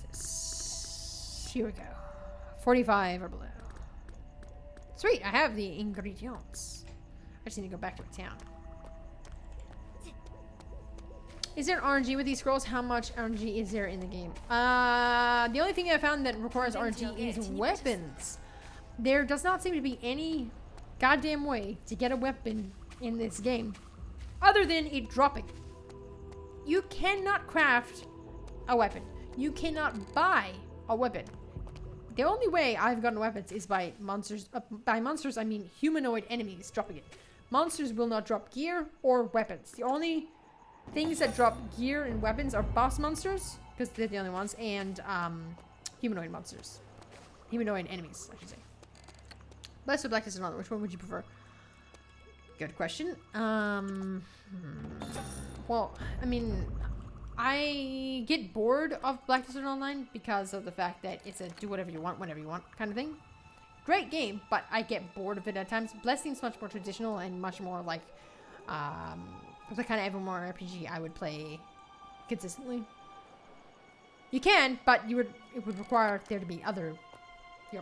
this? Here we go. 45 or below. Sweet, I have the ingredients. I just need to go back to my town. Is there RNG with these scrolls? How much RNG is there in the game? The only thing I found that requires RNG is weapons. There does not seem to be any goddamn way to get a weapon in this game other than it dropping. You cannot craft a weapon. You cannot buy a weapon. The only way I've gotten weapons is by monsters. By monsters, I mean humanoid enemies dropping it. Monsters will not drop gear or weapons. The only things that drop gear and weapons are boss monsters, because they're the only ones, and humanoid monsters. Humanoid enemies, I should say. Blessed or Blackness or not, which one would you prefer? Good question. Well, I mean, I get bored of Black Desert Online because of the fact that it's a do whatever you want, whenever you want kind of thing. Great game, but I get bored of it at times. Blessing's much more traditional and much more like the kind of MMORPG I would play consistently. You can, but it would require there to be other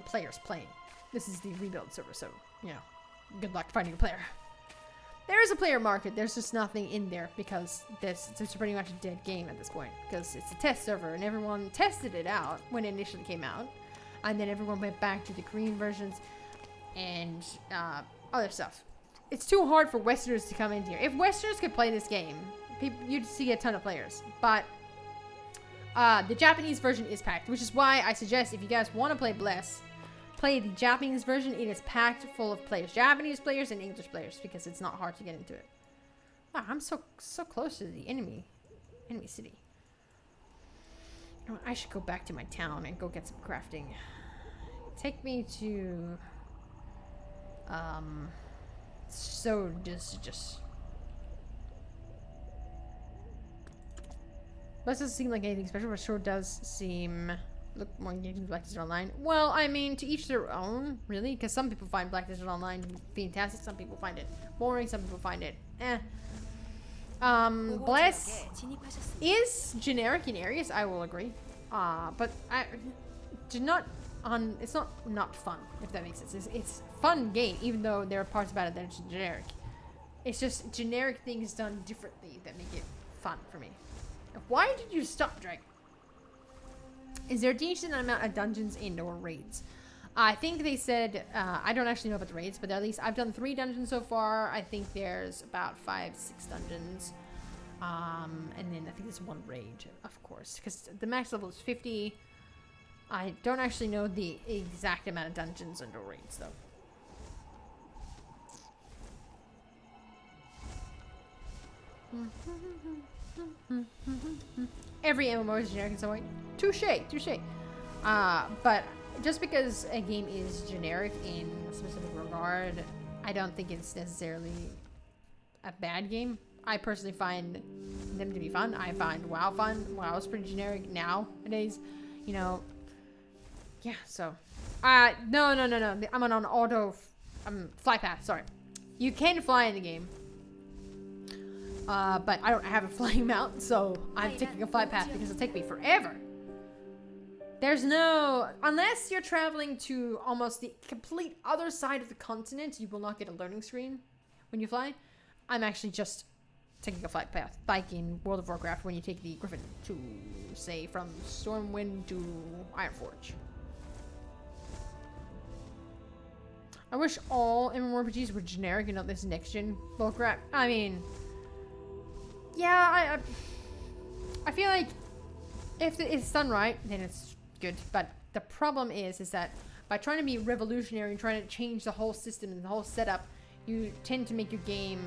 players playing. This is the rebuild server, so good luck finding a player. There is a player market. There's just nothing in there because it's pretty much a dead game at this point because it's a test server and everyone tested it out when it initially came out, and then everyone went back to the Korean versions and other stuff. It's too hard for Westerners to come in here. If Westerners could play this game, you'd see a ton of players. But the Japanese version is packed, which is why I suggest if you guys want to play Bless, play the Japanese version. It is packed full of players, Japanese players and English players, because it's not hard to get into it. Wow, I'm so close to the enemy city. You know what? I should go back to my town and go get some crafting. Take me to so just doesn't seem like anything special, but sure does seem look more engaging than Black Desert Online. Well, I mean, to each their own, really, because some people find Black Desert Online fantastic, some people find it boring, some people find it Bless is generic in areas, I will agree. But it's not fun, if that makes sense. It's a fun game, even though there are parts about it that are generic. It's just generic things done differently that make it fun for me. Why did you stop, Drake? Is there a decent amount of dungeons and/or raids? I think they said, I don't actually know about the raids, but at least I've done 3 dungeons so far. I think there's about 5-6 dungeons. And then I think there's 1 raid, of course, because the max level is 50. I don't actually know the exact amount of dungeons and/or raids, though. Every MMO is generic in some way. Touche. But just because a game is generic in a specific regard, I don't think it's necessarily a bad game. I personally find them to be fun. I find WoW fun. WoW is pretty generic nowadays. Yeah, so. No. I'm on an fly path, sorry. You can fly in the game. But I don't have a flying mount, so I'm taking a flight path because it'll take me forever. There's no... Unless you're traveling to almost the complete other side of the continent, you will not get a learning screen when you fly. I'm actually just taking a flight path, like in World of Warcraft when you take the Griffin to, say, from Stormwind to Ironforge. I wish all MMORPGs were generic and not this next-gen bullcrap. I mean... Yeah, I feel like if it's done right, then it's good. But the problem is that by trying to be revolutionary and trying to change the whole system and the whole setup, you tend to make your game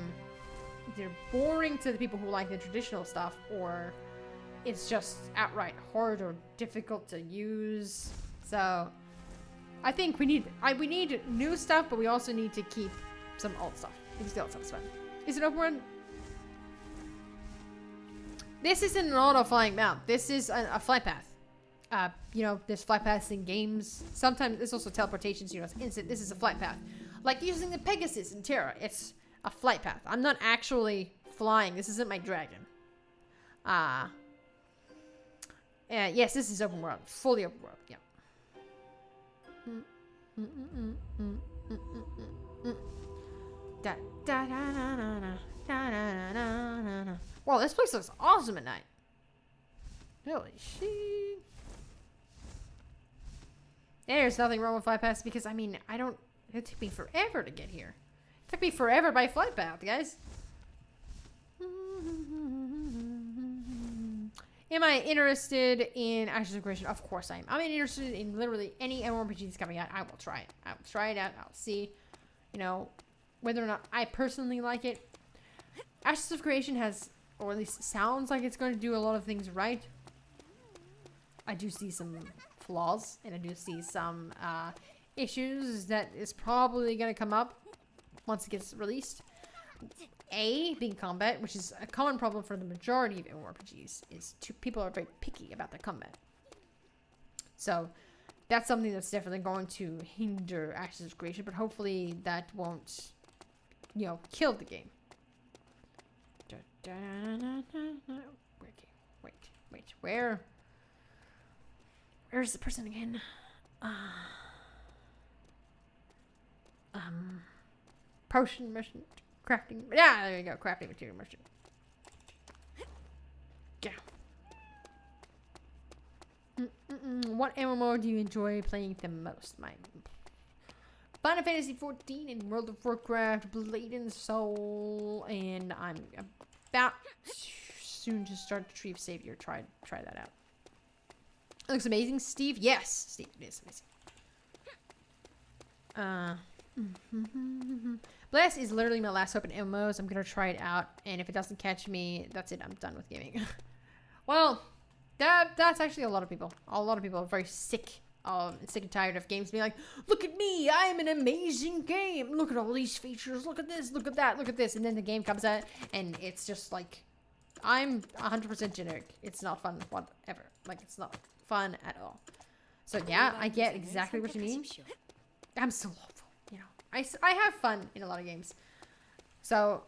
either boring to the people who like the traditional stuff, or it's just outright hard or difficult to use. So I think we need new stuff, but we also need to keep some old stuff because the old stuff's fun. Is it open world? This isn't an auto-flying mount. This is a flight path. There's flight paths in games. Sometimes there's also teleportations, it's instant. This is a flight path. Like using the Pegasus in Terra. It's a flight path. I'm not actually flying. This isn't my dragon. Yes, this is open world. Fully open world, yeah. Da da da da da da da da da. Wow, this place looks awesome at night. Holy shit. There's nothing wrong with flight paths because, I mean, it took me forever to get here. It took me forever by flight path, guys. Am I interested in Ashes of Creation? Of course I am. I'm interested in literally any MMORPG that's coming out. I will try it. I will try it out. I'll see, whether or not I personally like it. Ashes of Creation has, or at least sounds like it's going to do a lot of things right. I do see some flaws, and I do see some issues that is probably going to come up once it gets released. Being combat, which is a common problem for the majority of MMORPGs, is people are very picky about their combat. So that's something that's definitely going to hinder Ashes of Creation, but hopefully that won't, kill the game. Wait. Where's the person again? Potion merchant. Crafting. Yeah, there you go. Crafting material merchant. Yeah. What MMO do you enjoy playing the most? Mine. Final Fantasy 14 and World of Warcraft, Blade and Soul, and I'm about soon to start the Tree of Savior. Try that out. It looks amazing, Steve. Yes, Steve, it is amazing. Blast is literally my last hope in MMOs. I'm gonna try it out, and if it doesn't catch me, that's it. I'm done with gaming. Well, that's actually a lot of people. A lot of people are very sick and tired of games being like, look at me, I'm an amazing game. Look at all these features. Look at this. Look at that. Look at this. And then the game comes out, and it's just like, I'm 100% generic. It's not fun whatever. Like, it's not fun at all. So yeah, I get exactly what you mean. I'm so hopeful, you know. I have fun in a lot of games. So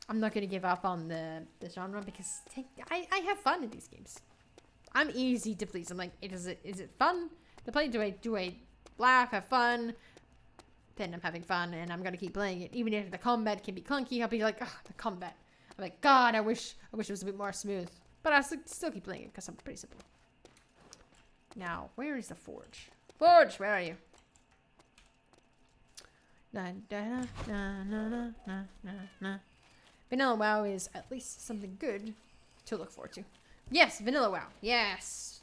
I'm not gonna give up on the genre because I have fun in these games. I'm easy to please. I'm like, is it fun to play? Do I laugh, have fun? Then I'm having fun, and I'm gonna keep playing it. Even if the combat can be clunky, I'll be like, oh, the combat. I'm like, God, I wish it was a bit more smooth. But I still keep playing it because I'm pretty simple. Now, where is the forge? Forge, where are you? Vanilla WoW is at least something good to look forward to. Yes, Vanilla WoW. Yes.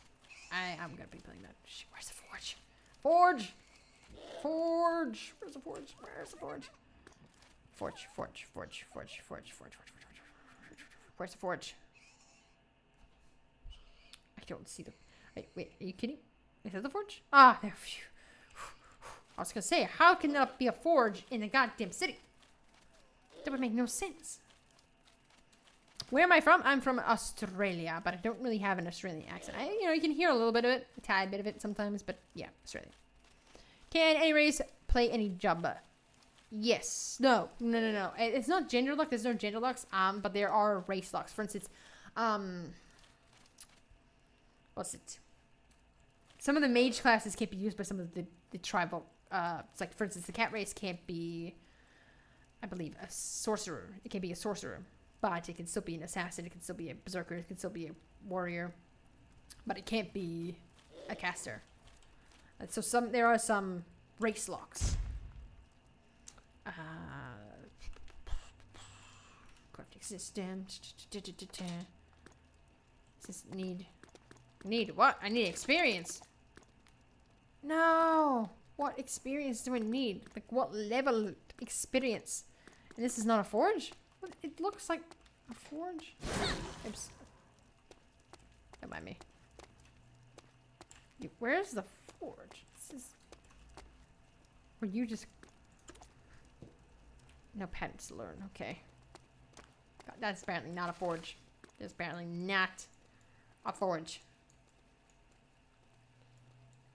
I'm gonna be playing that. Where's the forge? Forge! Forge! Where's the forge? Where's the forge? Forge. Where's the forge? I don't see the... Wait, are you kidding? Is that the forge? Ah, there. Phew. I was gonna say, how can there be a forge in a goddamn city? That would make no sense. Where am I from? I'm from Australia, but I don't really have an Australian accent. You can hear a little bit of it, a tad bit of it sometimes, but yeah, Australia. Can any race play any job? Yes. No. It's not gender lock. There's no gender locks. But there are race locks. For instance, what's it? Some of the mage classes can't be used by some of the tribal. It's like, for instance, the cat race can't be, I believe, a sorcerer. It can be a sorcerer. But it can still be an assassin, it can still be a berserker, it can still be a warrior. But it can't be a caster. And so there are some race locks. Crafting system. Need what? I need experience. No! What experience do I need? Like, what level experience? And this is not a forge? It looks like a forge. Oops. Don't mind me. Where's the forge? This is... Were you just... No patterns to learn. Okay. God, that's apparently not a forge. That's apparently not a forge.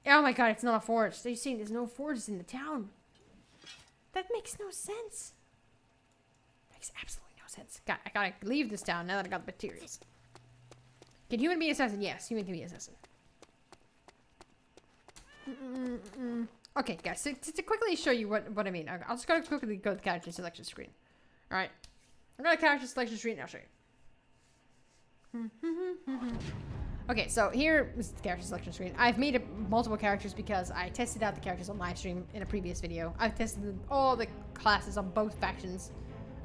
Oh my god, it's not a forge. So you're saying there's no forges in the town? That makes no sense. Makes absolutely no sense. God, I gotta leave this town now that I got the materials. Can human be an assassin? Yes, human can be an assassin. Okay, guys, to quickly show you what I mean, I'll just gotta quickly go to the character selection screen. Alright. I'm going to character selection screen and I'll show you. Okay, so here is the character selection screen. I've made multiple characters because I tested out the characters on live stream in a previous video. I've tested all the classes on both factions.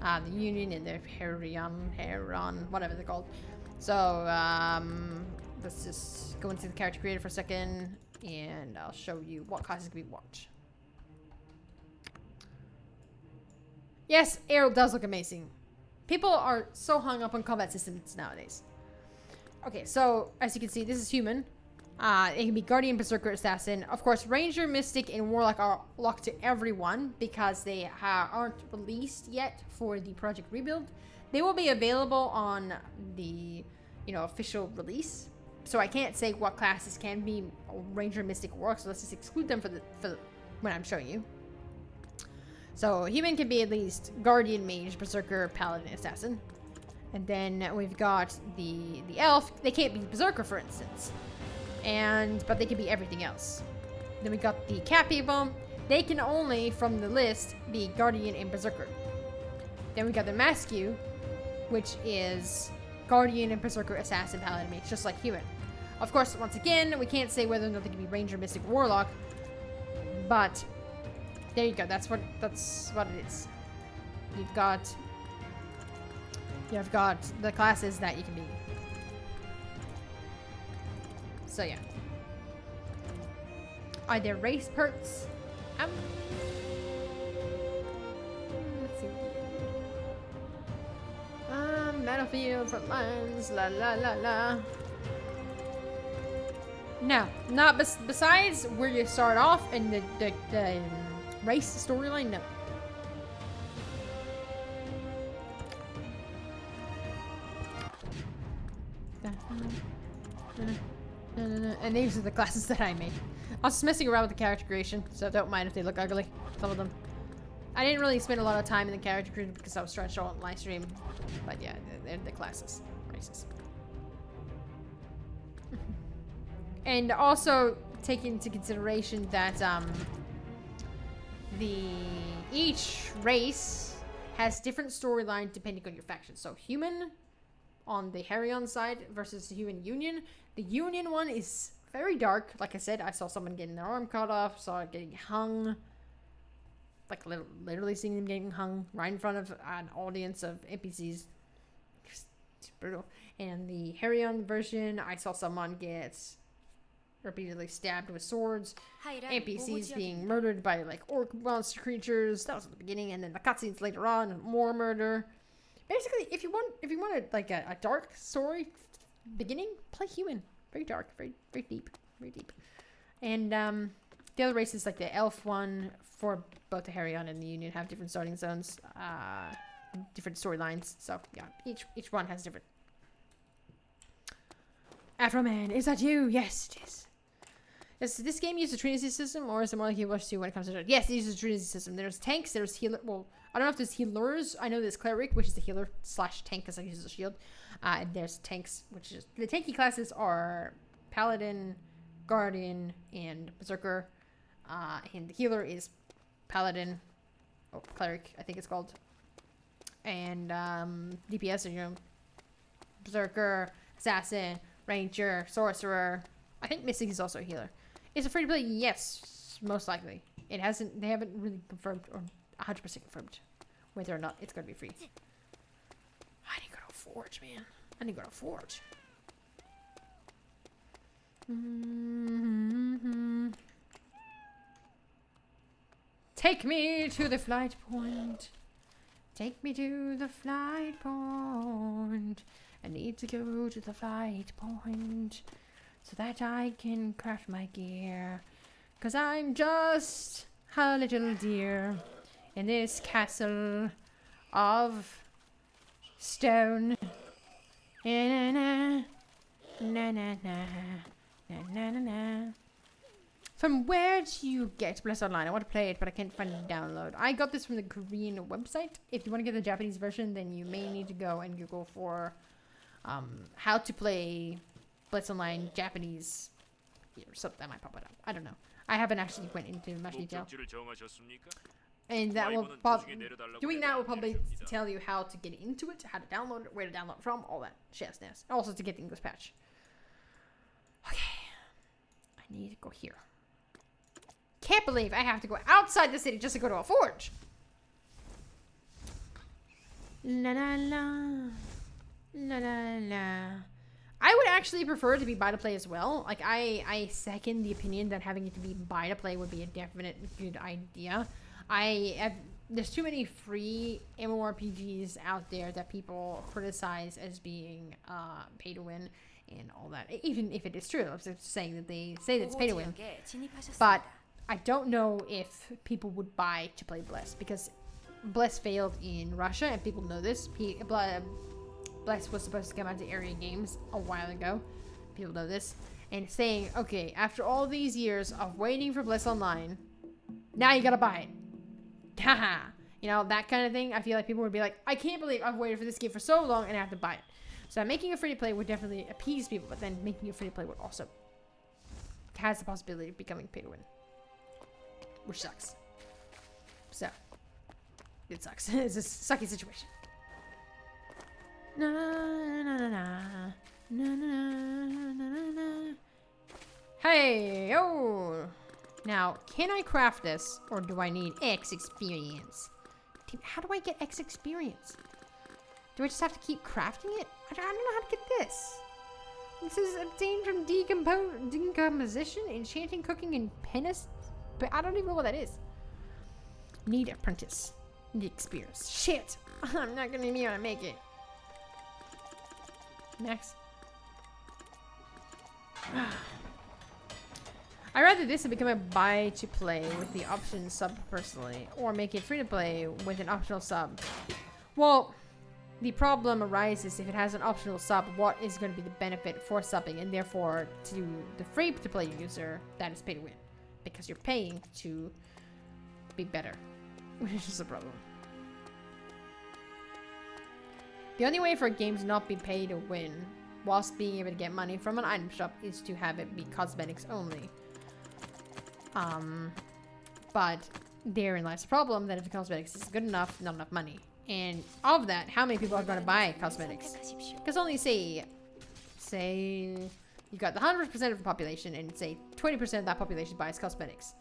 The Union and the Heron, whatever they're called. So, let's just go into the character creator for a second, and I'll show you what classes can be watched. Yes, Arrow does look amazing. People are so hung up on combat systems nowadays. Okay, so as you can see, this is human. It can be Guardian, Berserker, Assassin. Of course, Ranger, Mystic, and Warlock are locked to everyone because they aren't released yet for the Project Rebuild. They will be available on the, official release. So I can't say what classes can be Ranger, Mystic, Warlock. So let's just exclude them for when I'm showing you. So human can be at least Guardian, Mage, Berserker, Paladin, Assassin. And then we've got the elf. They can't be berserker, for instance, but they can be everything else. Then we got the cat people. They can only, from the list, be guardian and berserker. Then we got the mascu, which is guardian and berserker, assassin, paladin, mage, just like human. Of course, once again, we can't say whether or not they can be ranger, mystic, or warlock, but there you go. That's what it is. You've got the classes that you can be. So yeah. Are there race perks? Let's see. Battlefield, front lines, la la la la. No, not besides where you start off in the race storyline, no. And these are the classes that I made. I was just messing around with the character creation, so don't mind if they look ugly. Some of them. I didn't really spend a lot of time in the character creation because I was trying to show on live stream. But yeah, they're the classes. Races. And also take into consideration that each race has different storyline depending on your faction. So human on the Harrion side versus the human union. The union one is very dark. Like I said, I saw someone getting their arm cut off, saw it getting hung. Like literally seeing them getting hung right in front of an audience of NPCs. It's brutal. And the Harrion version, I saw someone get repeatedly stabbed with swords. NPCs being murdered by like orc monster creatures. That was at the beginning, and then the cutscenes later on, more murder. Basically, if you wanted like a dark story beginning, play human. Very dark, very deep, very deep. And the other races, like the elf one for both the Harrion and the Union, have different starting zones, different storylines. So yeah, each one has different. Afroman, is that you? Yes, it is. Does this game use the Trinity system, or is it more like Healers 2 when it comes to it? Yes, it uses the Trinity system. There's tanks, there's healer. Well, I don't know if there's healers. I know there's cleric, which is the healer / tank because I use a shield. And there's tanks, which is the tanky classes are paladin, guardian, and berserker. And the healer is paladin, or cleric, I think it's called. And DPS are berserker, assassin, ranger, sorcerer. I think mystic is also a healer. Is it free to play? Yes, most likely. They haven't really confirmed or 100% confirmed whether or not it's going to be free. I need to go to a forge, man. I need to go to a forge. Take me to the flight point. Take me to the flight point. I need to go to the flight point so that I can craft my gear. 'Cause I'm just a little deer in this castle of stone. Na na na na na na na na na. From where do you get Bless Online? I want to play it, but I can't find it to download. I got this from the Korean website. If you want to get the Japanese version, then you may need to go and Google for how to play Blitz Online Japanese or something. That might pop it up. I don't know. I haven't actually went into much detail. And that will doing that will probably tell you how to get into it, how to download it, where to download it from, all that jazz. Also to get the English patch. Okay. I need to go here. Can't believe I have to go outside the city just to go to a forge. La la la. La la la. I would actually prefer to be buy to play as well. Like I second the opinion that having it to be buy to play would be a definite good idea. There's too many free MMORPGs out there that people criticize as being pay to win and all that. Even if it is true, I'm just saying that they say that it's pay to win. But I don't know if people would buy to play Bless because Bless failed in Russia and people know this. Bless was supposed to come out to Area Games a while ago. People know this. And saying, okay, after all these years of waiting for Bless Online, now you gotta buy it. Haha. You know, that kind of thing. I feel like people would be like, I can't believe I've waited for this game for so long and I have to buy it. So making it free to play would definitely appease people, but then making it free to play would also has the possibility of becoming pay to win, which sucks. So it sucks. It's a sucky situation. Na na na na na na na na na. Hey, oh. Now, can I craft this, or do I need X experience? How do I get X experience? Do I just have to keep crafting it? I don't know how to get this. This is obtained from decomposition, enchanting, cooking, and penis. But I don't even know what that is. Need apprentice. Need experience. Shit! I'm not gonna be able to make it. Next. I'd rather this than become a buy to play with the option sub personally, or make it free to play with an optional sub. Well, the problem arises if it has an optional sub, what is going to be the benefit for subbing, and therefore to the free to play user that is pay to win, because you're paying to be better, which is a problem. The only way for a game to not be pay to win whilst being able to get money from an item shop is to have it be cosmetics only. But therein lies the problem that if the cosmetics is good enough, not enough money. And of that, how many people are going to buy cosmetics? Because only say you got the 100% of the population, and say 20% of that population buys cosmetics.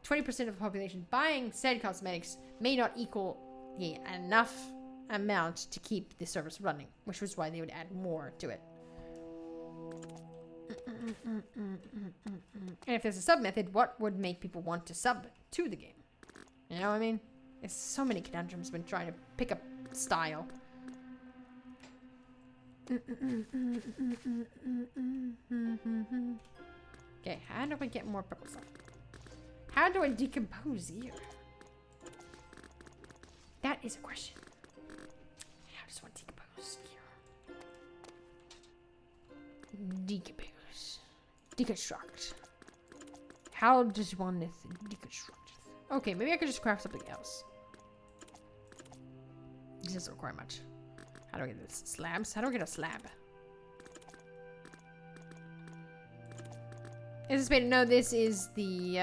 20% of the population buying said cosmetics may not equal enough amount to keep the service running, which was why they would add more to it. And if there's a sub method, what would make people want to sub to the game? You know what I mean? There's so many conundrums when trying to pick up style. Okay, how do I get more purple stuff? How do I decompose here? That is a question. How does one decompose here? Decompose. Deconstruct. How does one deconstruct? Okay, maybe I could just craft something else. This doesn't require much. How do I get this? Slabs? How do I get a slab? Anticipated. No, this is the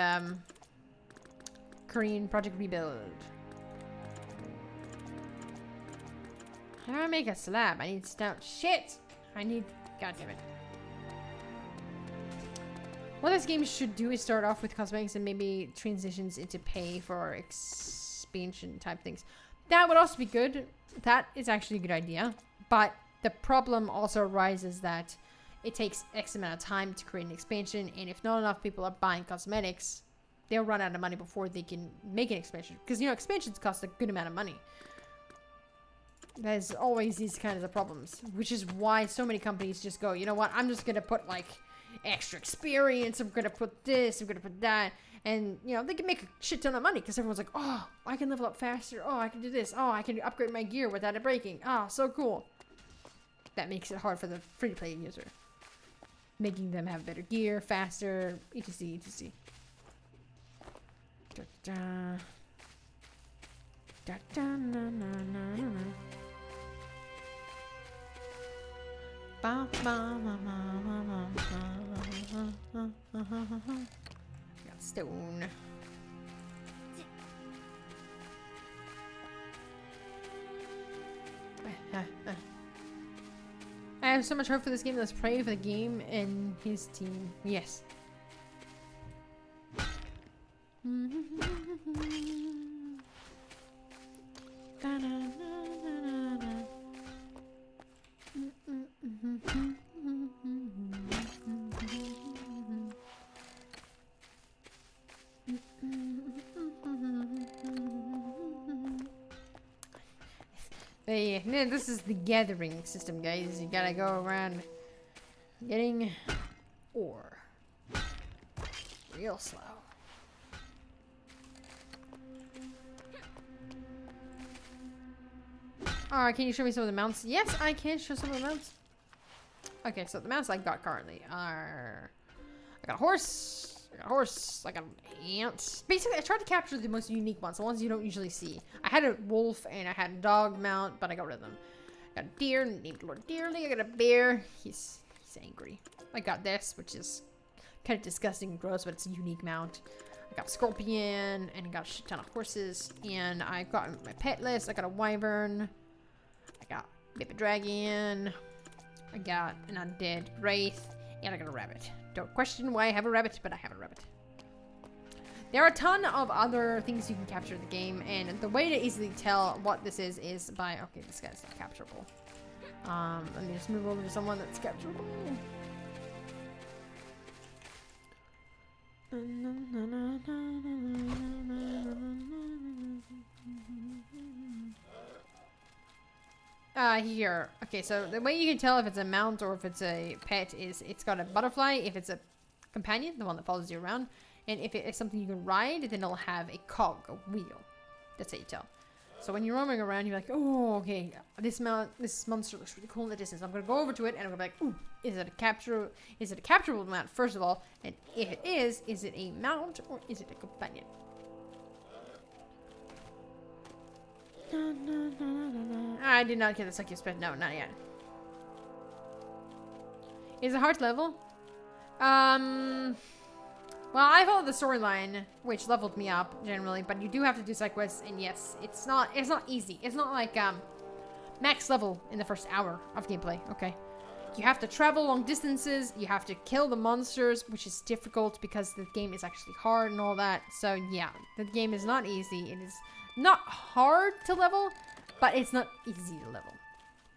Korean Project Rebuild. How do I make a slab? I need stone. Shit! I need... God damn it. What this game should do is start off with cosmetics and maybe transitions into pay for expansion type things. That would also be good. That is actually a good idea. But the problem also arises that it takes X amount of time to create an expansion, and if not enough people are buying cosmetics, they'll run out of money before they can make an expansion. Because, you know, expansions cost a good amount of money. There's always these kinds of problems, which is why so many companies just go, you know what, I'm just going to put, like, extra experience, I'm going to put this, I'm going to put that, and, you know, they can make a shit ton of money, because everyone's like, oh, I can level up faster, oh, I can do this, oh, I can upgrade my gear without it breaking, oh, so cool. That makes it hard for the free-to-play user. Making them have better gear, faster, etc, etc. Da, da. Da, da, na, na, na, na. Ba, ba, ma, ma, ma, ma, ma, got stone. I have so much hope for this game. Let's pray for the game and his team. Yes. Yeah, this is the gathering system, guys. You gotta go around getting ore real slow. Alright, can you show me some of the mounts? Yes, I can show some of the mounts. Okay, so the mounts I got currently are... I got a horse, I got a horse. I got an ant. Basically, I tried to capture the most unique ones, the ones you don't usually see. I had a wolf and I had a dog mount, but I got rid of them. I got a deer named Lord Dearly. I got a bear. He's angry. I got this, which is kind of disgusting and gross, but it's a unique mount. I got a scorpion, and I got a shit ton of horses. And I got my pet list. I got a wyvern. I got a baby dragon. I got an undead wraith. And I got a rabbit. Don't question why I have a rabbit, but I have a rabbit. There are a ton of other things you can capture in the game, and the way to easily tell what this is by... Okay, this guy's not capturable. Let me just move over to someone that's capturable. Here. Okay, so the way you can tell if it's a mount or if it's a pet is it's got a butterfly. If it's a companion, the one that follows you around. And if it is something you can ride, then it'll have a cog, a wheel. That's how you tell. So when you're roaming around, you're like, oh, okay, this monster looks really cool in the distance. I'm gonna go over to it and I'm gonna be like, ooh, is it a capturable mount, first of all? And if it is it a mount or is it a companion? I did not get the succubus pet. No, not yet. Is it hard to level? Well, I followed the storyline, which leveled me up generally, but you do have to do side quests, and yes, it's not easy. It's not like max level in the first hour of gameplay. Okay, you have to travel long distances. You have to kill the monsters, which is difficult because the game is actually hard and all that. So yeah, the game is not easy. It is not hard to level, but it's not easy to level.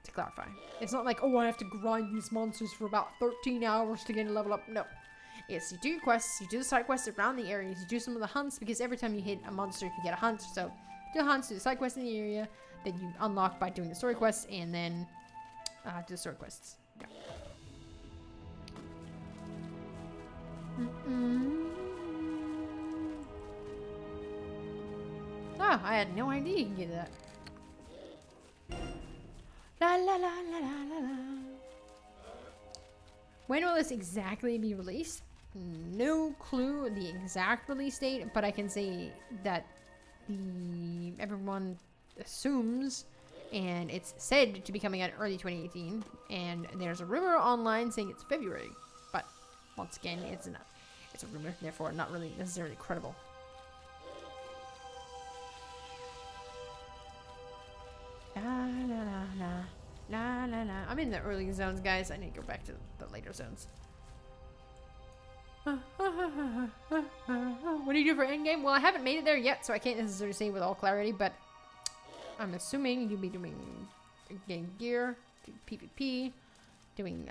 To clarify, it's not like, oh, I have to grind these monsters for about 13 hours to get a level up. No. Yes, you do your quests, you do the side quests around the areas, you do some of the hunts, because every time you hit a monster, you can get a hunt. So, do the hunts, do the side quests in the area that you unlock by doing the story quests, and then do the story quests. Yeah. Oh, I had no idea you can get that. La la la la la la. When will this exactly be released? No clue the exact release date, but I can say that everyone assumes, and it's said to be coming out early 2018, and there's a rumor online saying it's February, but once again, it's a rumor, therefore not really necessarily credible. La la la la la la la. I'm in the early zones, guys. I need to go back to the later zones. What do you do for endgame? Well, I haven't made it there yet, so I can't necessarily say with all clarity, but I'm assuming you'll be doing getting gear, PvP, doing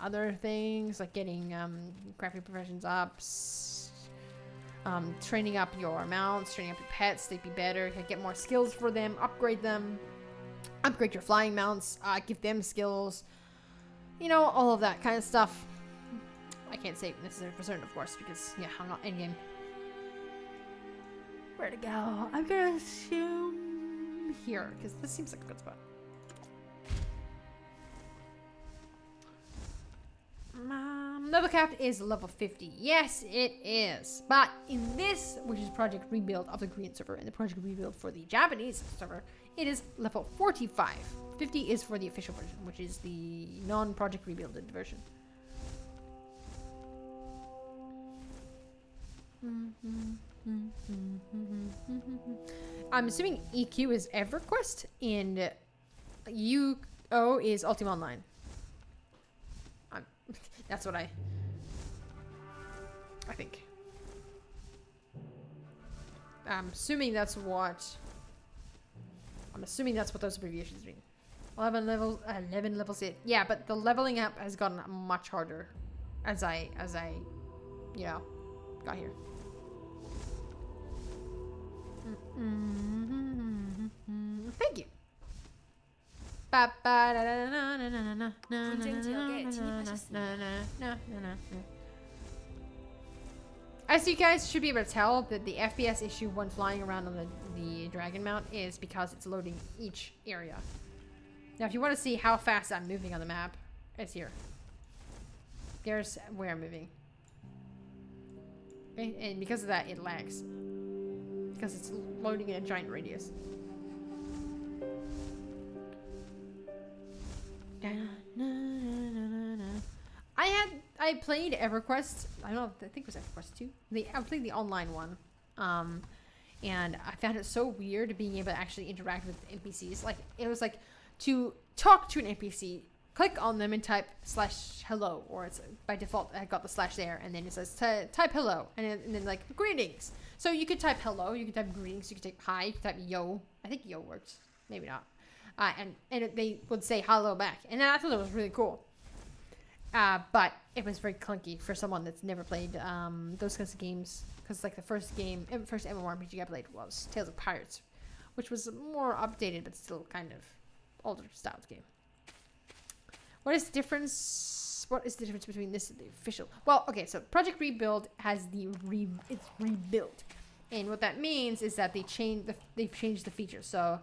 other things like getting crafting professions up, training up your mounts, training up your pets, they'd be better, get more skills for them, upgrade them, upgrade your flying mounts, give them skills, you know, all of that kind of stuff. I can't say necessarily for certain, of course, because, yeah, I'm not in-game. Where to go? I'm gonna assume here, because this seems like a good spot. Level cap is level 50. Yes, it is. But in this, which is Project Rebuild of the Korean server, and the Project Rebuild for the Japanese server, it is level 45. 50 is for the official version, which is the non-Project Rebuilded version. I'm assuming EQ is EverQuest and UO is Ultima Online. That's what I think. I'm assuming that's what those abbreviations mean. 11 levels it. Yeah, but the leveling up has gotten much harder as I you know, got here. Thank you. As you guys should be able to tell, that the FPS issue when flying around on the dragon mount is because it's loading each area. Now, if you want to see how fast I'm moving on the map, it's here. There's where I'm moving. Okay? And because of that, it lags. Because it's loading in a giant radius. I played EverQuest. I don't know. I think it was EverQuest 2. I played the online one. And I found it so weird being able to actually interact with NPCs. Like, it was like to talk to an NPC, click on them and type /hello, or it's by default I got the slash there, and then it says type hello, and then like greetings. So you could type hello, you could type greetings, you could type hi, you could type yo. I think yo works, maybe not. They would say hello back, and I thought it was really cool. But it was very clunky for someone that's never played those kinds of games. Because like the first MMORPG I played was Tales of Pirates, which was more updated but still kind of older styled game. What is the difference? What is the difference between this and the official? Well, okay, so Project Rebuild has it's rebuilt, and what that means is that they've changed the features. So,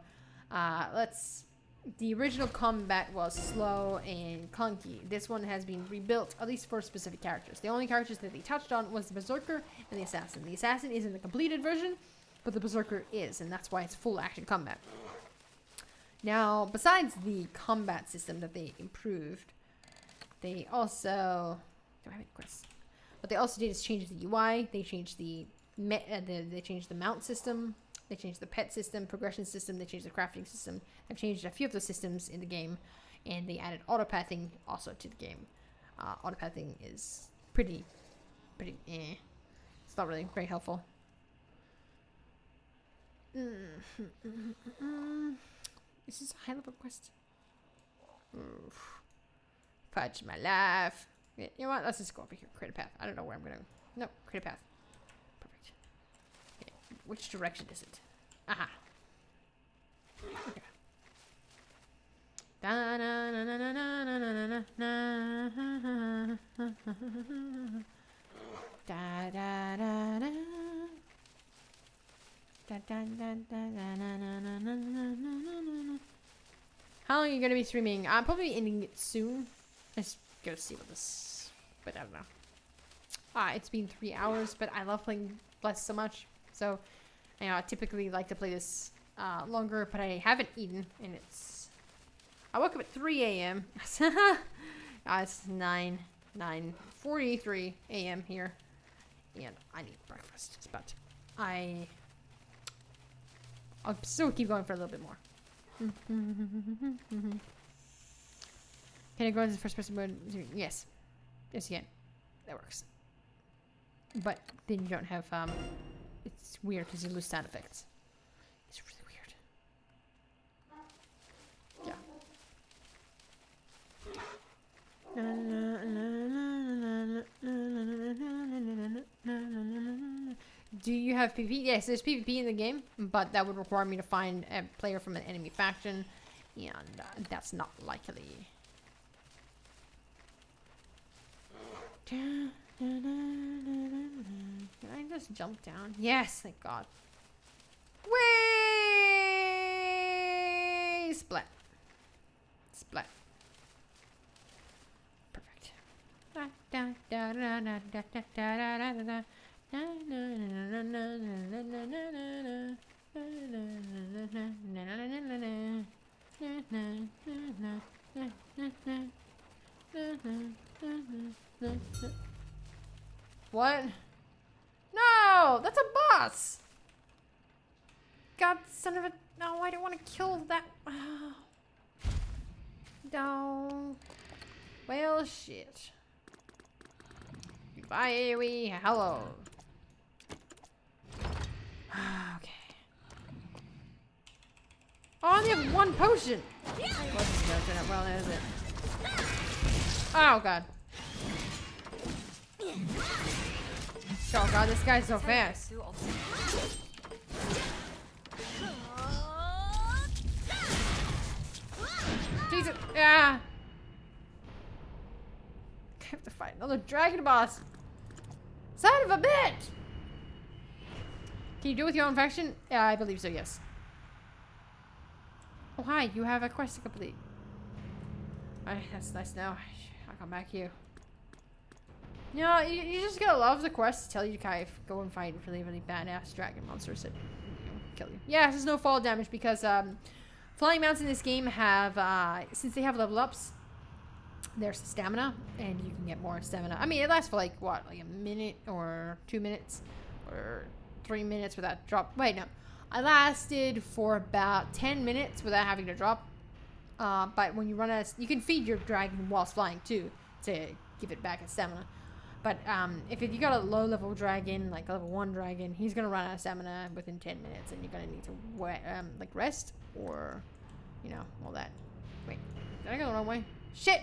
the original combat was slow and clunky. This one has been rebuilt, at least for specific characters. The only characters that they touched on was the Berserker and the Assassin. The Assassin isn't the completed version, but the Berserker is, and that's why it's full action combat. Now, besides the combat system that they improved, they also... Do I have any quests? What they also did is change the UI. They changed they changed the mount system. They changed the pet system, progression system. They changed the crafting system. They've changed a few of the systems in the game, and they added autopathing also to the game. Autopathing is pretty eh. It's not really very helpful. Is this a high level quest? Oof. Fudge my life. Yeah, you know what? Let's just go over here. Create a path. I don't know where I'm gonna go. No, create a path. Perfect. Okay. Which direction is it? Aha. Okay. Da na na na na na na na na. Da da da da. How long are you gonna be streaming? I'm probably ending it soon. I just gotta see what this, but I don't know. It's been 3 hours, but I love playing Bless so much. So, I typically like to play this longer, but I haven't eaten, and I woke up at 3 a.m. It's 9:43 a.m. here, and I need breakfast. But I'll still keep going for a little bit more. Can I go into the first person mode? Yes. Yes, you can. That works. But then you don't have, it's weird because you lose sound effects. It's really weird. Yeah. Do you have PvP? Yes, there's PvP in the game, but that would require me to find a player from an enemy faction, and that's not likely. Can I just jump down? Yes, thank God. Way splat. Splat. Perfect. What? No! That's a boss! God, son of a... No, I don't want to kill that... Oh. No. Well, shit. Goodbye, AoE. Hello. Okay. Oh, I only have one potion! Well, this is gonna turn out well, is it? Oh, God. Oh, God, this guy's so fast. Jesus! Ah! I have to fight another dragon boss. Son of a bitch! Can you do it with your own faction? Yeah, I believe so, yes. Oh, hi, you have a quest to complete. Alright, that's nice now. I'll come back here. You know, you just gotta love the quest to tell you to kind of go and fight really, really badass dragon monsters that kill you. Yeah, there's no fall damage because flying mounts in this game have, since they have level ups, there's stamina, and you can get more stamina. I mean, it lasts for like, what, like a minute or 2 minutes or 3 minutes without drop. Wait, no. I lasted for about 10 minutes without having to drop. But when you run out, you can feed your dragon whilst flying too to give it back its stamina. But if you got a low level dragon, like a level 1 dragon, he's gonna run out of stamina within 10 minutes, and you're gonna need to like rest or, you know, all that. Wait, did I go the wrong way? Shit!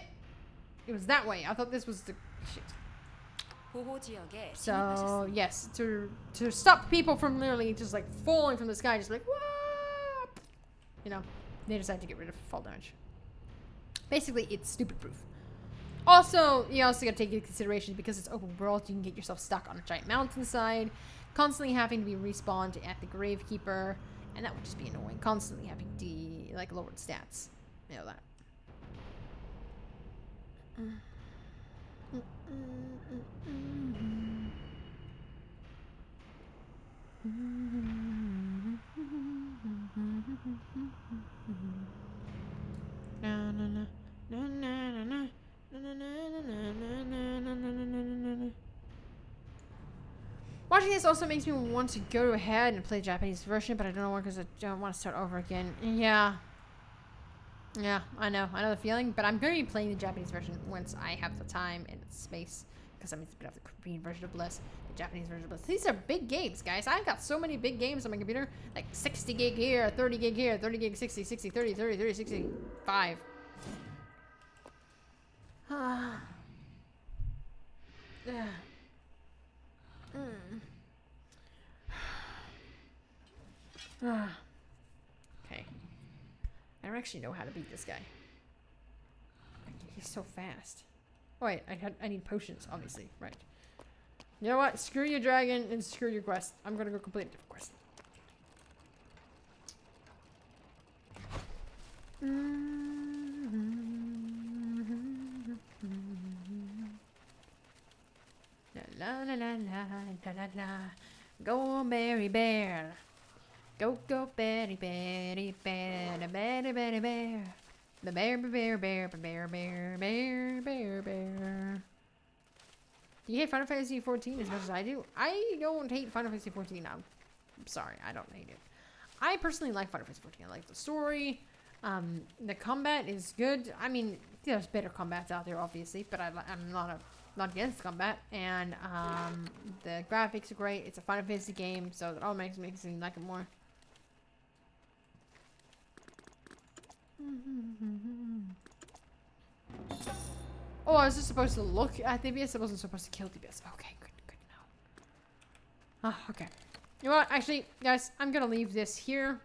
It was that way. I thought this was the shit. So yes, to stop people from literally just like falling from the sky, just like whoop, you know, they decided to get rid of fall damage. Basically, it's stupid proof. Also, you also got to take into consideration because it's open world, you can get yourself stuck on a giant mountainside, constantly having to be respawned at the Gravekeeper, and that would just be annoying. Constantly having to like lowered stats, you know that. Watching this also makes me want to go ahead and play the Japanese version, but I don't know why, because I don't want to start over again. Yeah, I know the feeling, but I'm going to be playing the Japanese version once I have the time and space, because I'm a bit of the Korean version of Bliss, the Japanese version of Bliss. These are big games, guys. I've got so many big games on my computer, like 60 gig here, 30 gig here, 30 gig, 60, 60, 30, 30, 30, 65. Okay. I don't actually know how to beat this guy. He's so fast. Oh wait, I need potions, obviously. Right. You know what? Screw your dragon and screw your quest. I'm gonna go complete a different quest. La la la la la la la. Go Berry Bear. Go Berry Berry Bear, the Berry Berry Bear. The bear bear bear bear bear bear bear bear. Do you hate Final Fantasy 14 as much as I do? I don't hate Final Fantasy 14. I'm sorry, I don't hate it. I personally like Final Fantasy 14. I like the story. The combat is good. I mean, there's better combats out there, obviously, but I'm not against combat. And the graphics are great. It's a Final Fantasy game, so that all makes me like it more. Oh, I was just supposed to look at DBS. I wasn't supposed to kill DBS. Okay, good now. Oh, okay. You know what? Actually, guys, I'm gonna leave this here.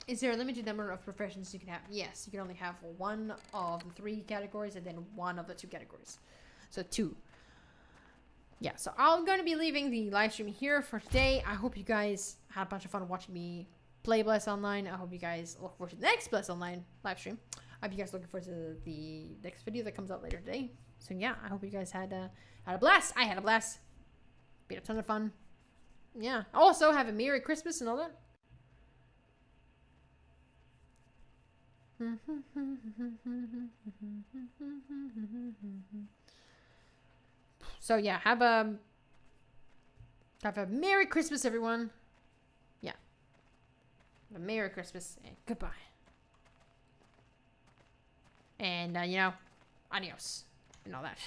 Is there a limited number of professions you can have? Yes, you can only have one of the 3 categories and then one of the 2 categories. So 2. Yeah, so I'm going to be leaving the live stream here for today. I hope you guys had a bunch of fun watching me play Bless Online. I hope you guys look forward to the next Bless Online live stream. I hope you guys looking forward to the next video that comes out later today. So yeah, I hope you guys had a blast. I had a blast. Been a ton of fun. Yeah. Also, have a Merry Christmas and all that. So yeah, have a Merry Christmas, everyone. Yeah. Have a Merry Christmas and goodbye. And you know, adios and all that.